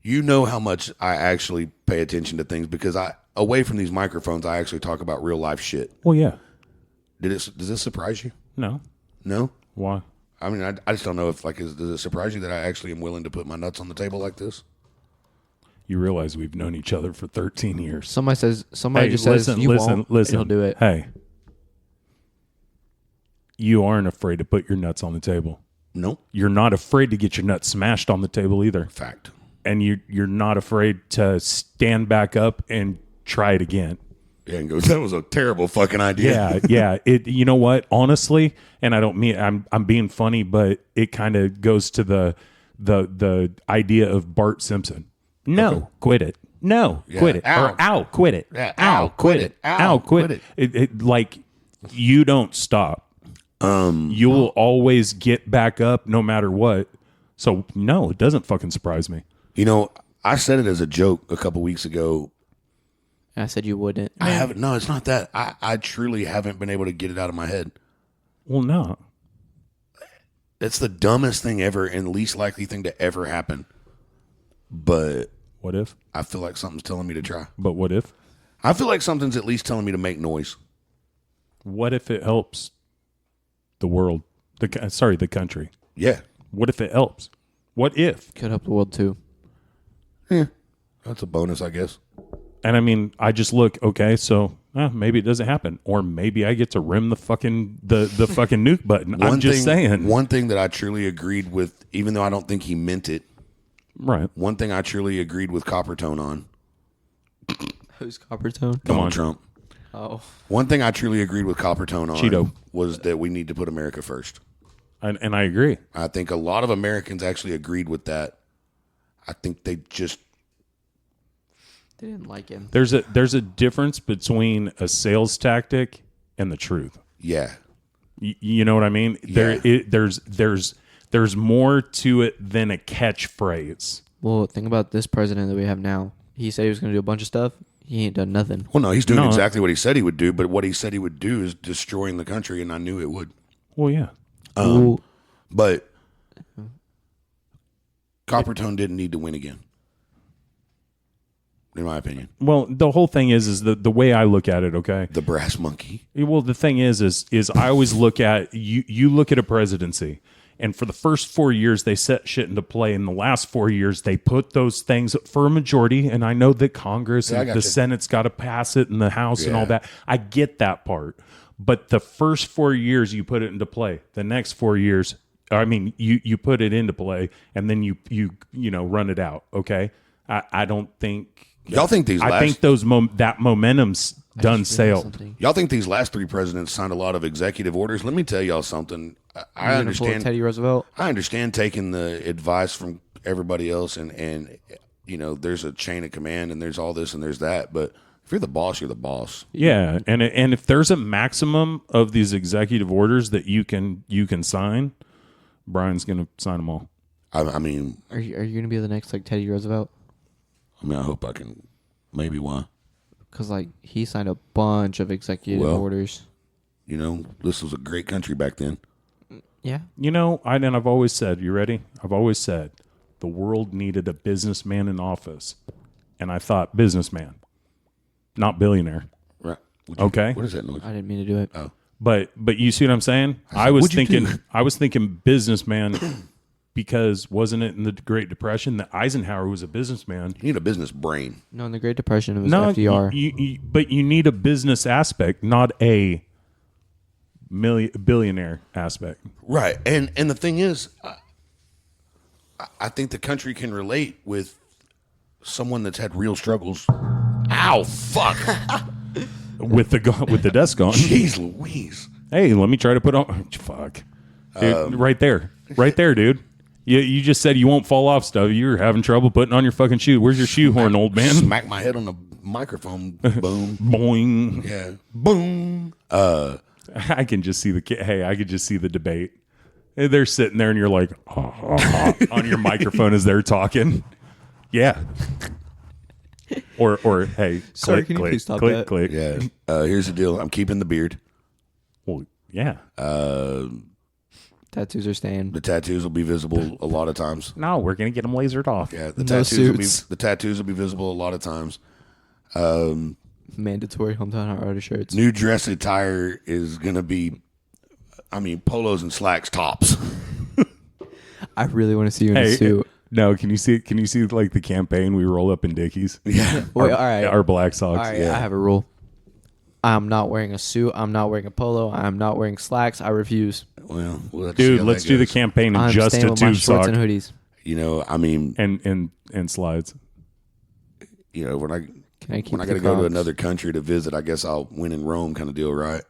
You know how much I actually pay attention to things because away from these microphones, I actually talk about real life shit. Well, yeah. Does this surprise you? No. No? Why? I mean, I just don't know if, does it surprise you that I actually am willing to put my nuts on the table like this? You realize we've known each other for 13 years. Somebody says listen, you listen, won't, listen. and he'll do it. Hey, you aren't afraid to put your nuts on the table. Nope. You're not afraid to get your nuts smashed on the table either. Fact. And you're not afraid to stand back up and try it again. Yeah, and goes, that was a terrible fucking idea. Yeah. You know what? Honestly, and I don't mean I'm being funny, but it kind of goes to the idea of Bart Simpson. No, quit it. No, quit it. Ow. Or ow, quit it. Yeah, Ow, quit it. Ow, Ow, quit it. It. Like you don't stop. You will always get back up no matter what. So no, it doesn't fucking surprise me. You know, I said it as a joke a couple weeks ago. I said you wouldn't. I haven't. No, it's not that. I truly haven't been able to get it out of my head. Well, no. It's the dumbest thing ever and least likely thing to ever happen. But What if? I feel like something's telling me to try. But what if? I feel like something's at least telling me to make noise. What if it helps the world? The country. Yeah. What if it helps? What if? Could help the world too. That's a bonus, I guess. And I mean, I just look, okay, so maybe it doesn't happen. Or maybe I get to rim the fucking fucking nuke button. I'm just saying. One thing that I truly agreed with, even though I don't think he meant it, Right. one thing I truly agreed with Coppertone on. Who's Coppertone? Donald Trump. Oh. One thing I truly agreed with Coppertone on Cheeto. was that we need to put America first. And I agree. I think a lot of Americans actually agreed with that. I think they just They didn't like him. There's a difference between a sales tactic and the truth. yeah. You know what I mean? Yeah. There's more to it than a catchphrase. Well, think about this president that we have now. He said he was going to do a bunch of stuff. He ain't done nothing. Well, no, he's doing No. exactly what he said he would do, but what he said he would do is destroying the country, and I knew it would. Well, yeah. Well, But Coppertone didn't need to win again, in my opinion. Well, the whole thing is the way I look at it, okay? The brass monkey. Well, the thing is I always look at you look at a presidency, and for the first 4 years they set shit into play. In the last 4 years they put those things for a majority, and I know that Congress Yeah, I and got the you. Senate's got to pass it and the House and all Yeah. that. I get that part. But the first 4 years you put it into play. The next 4 years, I mean, you put it into play and then you run it out, okay? I don't think Y'all think these I last think that momentum's done sailed. y'all think these last three presidents signed a lot of executive orders? Let me tell y'all something. I understand Teddy Roosevelt. I understand taking the advice from everybody else and there's a chain of command and there's all this and there's that, but if you're the boss, you're the boss. Yeah, and if there's a maximum of these executive orders that you can sign, Brian's going to sign them all. I mean, Are you going to be the next like Teddy Roosevelt? I hope I can. Maybe why? Because like he signed a bunch of executive orders. This was a great country back then. Yeah. I've always said, you ready? I've always said the world needed a businessman in office, and I thought businessman, not billionaire. Right. Okay. What is that noise? I didn't mean to do it. Oh. But you see what I'm saying? I was "What'd you do?" thinking businessman because wasn't it in the Great Depression that Eisenhower was a businessman? You need a business brain. No, in the Great Depression, it was No, FDR. but you need a business aspect, not a billionaire aspect. Right. And the thing is, I think the country can relate with someone that's had real struggles. Ow, fuck. With the desk on. Jeez Louise. Hey, let me try to put on. Fuck, dude, right there, dude. You just said you won't fall off stuff. You're having trouble putting on your fucking shoe. Where's your shoehorn, old man? Smack my head on the microphone. Boom. Boing. Yeah. Boom. I can just see I could just see the debate. They're sitting there, and you're like on your microphone as they're talking. Yeah. Or hey, Sorry, click, can you click, please stop click, that? click. Yeah. Here's the deal. I'm keeping the beard. Well, yeah. Tattoos are staying. The tattoos will be visible a lot of times. No, we're gonna get them lasered off. Yeah, No suits. the tattoos will be visible a lot of times. Mandatory hometown hot rodder shirts. New dress attire is gonna be, polos and slacks tops. I really want to see you in a suit. No, can you see? Can you see like the campaign? We roll up in Dickies. Yeah, Wait, all right. Our black socks. All right, yeah. I have a rule. I'm not wearing a suit. I'm not wearing a polo. I'm not wearing slacks. I refuse. well let's see Dude, how let's that do the goes. campaign in I'm just staying a with my tube shorts sock and hoodies. and slides. When I Can I keep when I the got to go to Crocs? another country to visit, I guess I'll win in Rome kind of deal, right?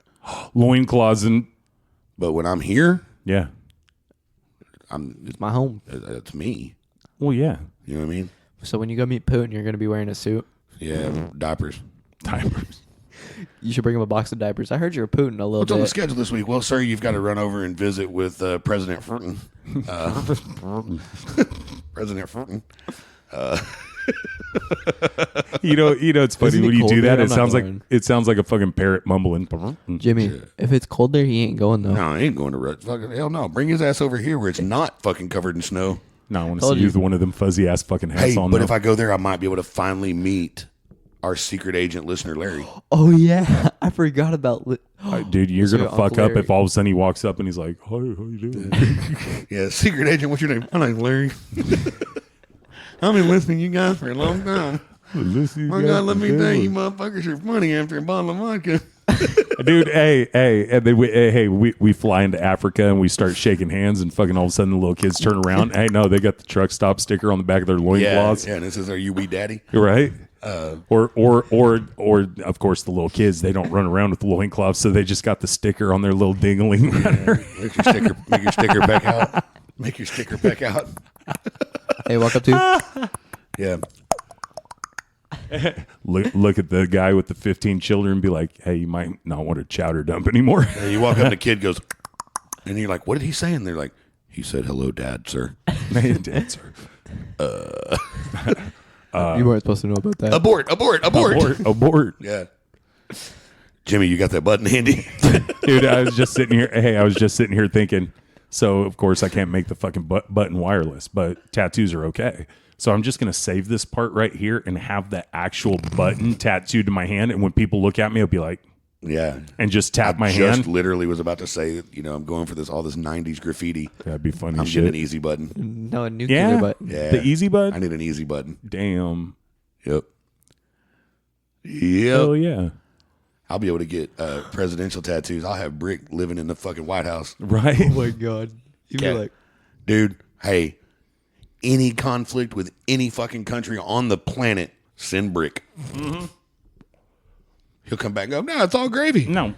Loincloths and But when I'm here, yeah. It's my home. it's me. Well, yeah. You know what I mean? So when you go meet Putin, you're going to be wearing a suit. Yeah, diapers. Diapers. You should bring him a box of diapers. I heard you're a Putin a little What's on the bit. schedule this week? Well, sir, you've got to run over and visit with President Furton. President Furton. You know, it's funny Isn't it when you cold do there? that. I'm not going. It sounds like a fucking parrot mumbling. Jimmy, if it's cold there, he ain't going though. No, I ain't going to rut. Fucking hell no. Bring his ass over here where it's not fucking covered in snow. No, I want to Told see you you. with one of them fuzzy ass fucking hats Hey, on. but though. if I go there, I might be able to finally meet our secret agent listener, Larry. Oh yeah, I forgot about. Dude, you're So gonna your fuck Uncle up Larry. if all of a sudden he walks up and he's like, "Hi, how you doing?" Yeah, secret agent. What's your name? My name's Larry. I've been listening to you guys for a long time. My God, let me tell you, you motherfuckers are funny after a bottle of vodka. Dude, hey, and then we fly into Africa and we start shaking hands and fucking all of a sudden the little kids turn around. Hey, no, they got the truck stop sticker on the back of their Yeah, loincloths. yeah, and it says, "Are you wee daddy?" Right? Or of course the little kids, they don't run around with the loincloths, so they just got the sticker on their little dingling letter. Make your sticker back out. Make your sticker back out. Hey, walk up to. Yeah. Look at the guy with the 15 children and be like, hey, you might not want to chowder dump anymore. And you walk up and the kid goes, and you're like, "What did he say?" And they're like, "He said, 'Hello, Dad, sir.'" Dancer. You weren't supposed to know about that. Abort. Abort. Yeah. Jimmy, you got that button handy? Dude, I was just sitting here thinking, so of course I can't make the fucking button wireless, but tattoos are okay. So I'm just going to save this part right here and have the actual button tattooed to my hand. And when people look at me, I'll be like, Yeah. and just tap my Just hand. literally was about to say, I'm going for all this 90s graffiti. That'd be funny I'm as getting an shit. easy button. No, a nuclear Yeah? button. Yeah. The easy I button? need an easy button. Damn. Yep. Oh, yeah. I'll be able to get presidential tattoos. I'll have Brick living in the fucking White House. Right? Oh my god. You'd Yeah. be like, Dude, hey, any conflict with any fucking country on the planet, send Brick. Mm-hmm. He'll come back and go, "No, it's all gravy." No.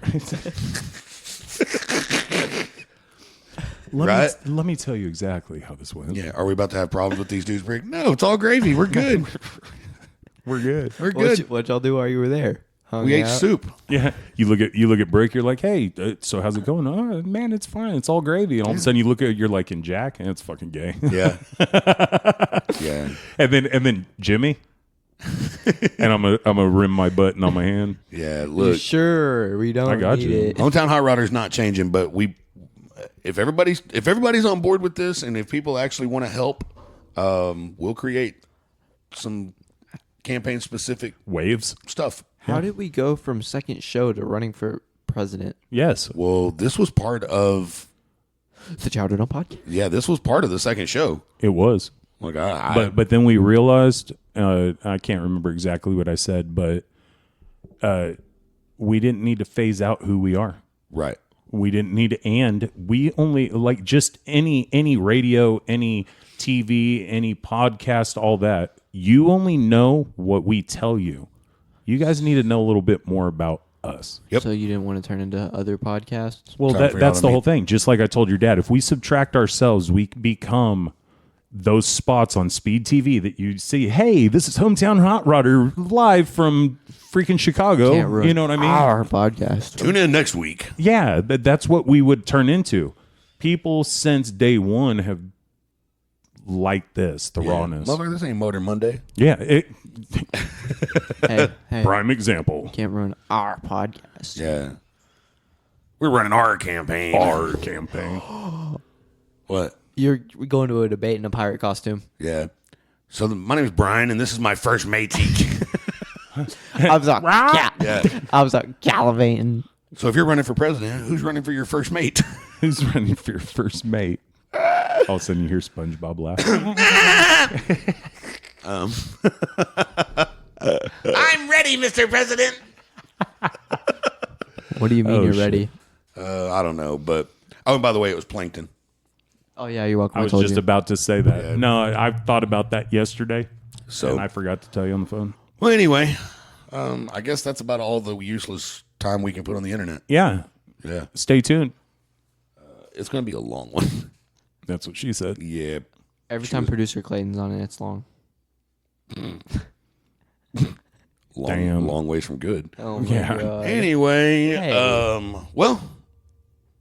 Right? Let me tell you exactly how this went. Yeah. Are we about to have problems with these dudes, Brick? No, it's all gravy. We're good. We're good. We're good. what y'all do while you were there? Hung We ate out? soup. Yeah, you look at Brick. You're like, hey, so how's it going? Oh man, it's fine. It's all gravy. And all of a sudden, you look at you're like in Jack, and it's fucking gay. Yeah. Yeah. and then Jimmy, and I'm a rim my button on my hand. Yeah. You Look, sure, we don't I got need you. it. Hometown Hot Rodder's not changing, but if everybody's on board with this, and if people actually want to help, we'll create some campaign specific Waves. stuff. How did we go from second show to running for president? Yes. Well, this was part of The Chowder Dump Podcast. this was part of the second show. It was. Like But then we realized, I can't remember exactly what I said, but we didn't need to phase out who we are. right. We didn't need to, and we only like just any radio, any TV, any podcast, all that. You only know what we tell you. You guys need to know a little bit more about us. Yep. So you didn't want to turn into other podcasts? Well, Trying to figure that's out the how to whole thing. Just like I told your dad, if we subtract ourselves, we become those spots on Speed TV that you see. Hey, this is Hometown Hot Rodder live from freaking Chicago. Can't ruin You know what I mean? Our podcast. Tune in next week. Yeah, that's what we would turn into. People since day one have liked this, the rawness. Motherfucker, this ain't Motor Monday. Yeah, hey, prime example. can't ruin our podcast. Yeah. We're running our campaign. Our campaign. What? You're going to a debate in a pirate costume. Yeah. So my name is Brian, and this is my first matey. I was like, Yeah. I was like gallivanting. So if you're running for president, who's running for your first mate? Who's running for your first mate? All of a sudden you hear SpongeBob laughing. I'm ready, Mr. President. What do you mean Oh, you're shit. ready? I don't know, but and by the way, it was plankton. Oh yeah, you're welcome. I was told just you. about to say that. No, I thought about that yesterday, So and I forgot to tell you on the phone. well, anyway, I guess that's about all the useless time we can put on the internet. Yeah, Yeah, stay tuned. it's gonna be a long one. That's what she said. Yeah, Every time producer Clayton's on it, it's long. Damn. long ways from good. Oh my Yeah. god. Anyway, Hey. well,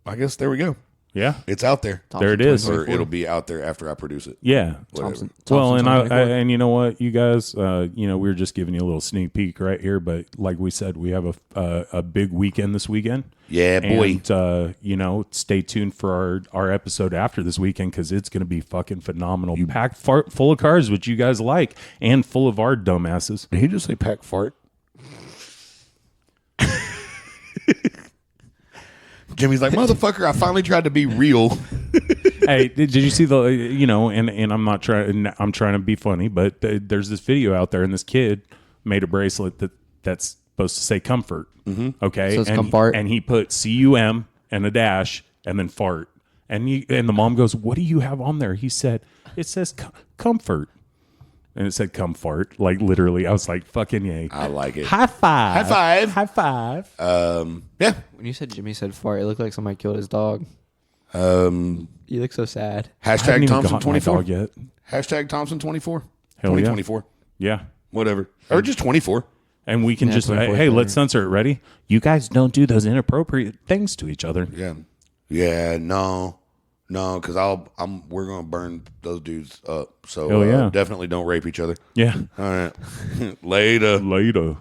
I guess there we go. Yeah, It's out there, there it is. or it'll be out there after I produce it. Yeah. Whatever. Thompson. Well, and I 24. and you know what, you guys, we were just giving you a little sneak peek right here, but like we said, we have a big weekend this weekend. Yeah, boy. And, stay tuned for our episode after this weekend because it's going to be fucking phenomenal. Packed full of cars, which you guys like, and full of our dumbasses. Did he just say pack fart? Jimmy's like, motherfucker, I finally tried to be real. Hey, did you see the, and I'm not trying, I'm trying to be funny, but there's this video out there and this kid made a bracelet that's supposed to say comfort. Mm-hmm. Okay. So it's and comfort. And he put CUM and a dash and then fart. And the mom goes, what do you have on there? He said, it says comfort. And it said come fart. Like literally, I was like, fucking yay. I like it. High five. High five. High five. Yeah. When you said Jimmy said fart, it looked like somebody killed his dog. Um, You look so sad. I haven't hashtag even Thompson got my 24. dog yet. Hashtag Thompson 24. Hell yeah. 2024. Yeah. Whatever. Or just 24. And we can Yeah, just, 24 hey, is let's better. censor it. Ready? You guys don't do those inappropriate things to each other. Yeah. Yeah, no, because we're gonna burn those dudes up. So Hell yeah. definitely don't rape each other. Yeah. All right. Later. Later.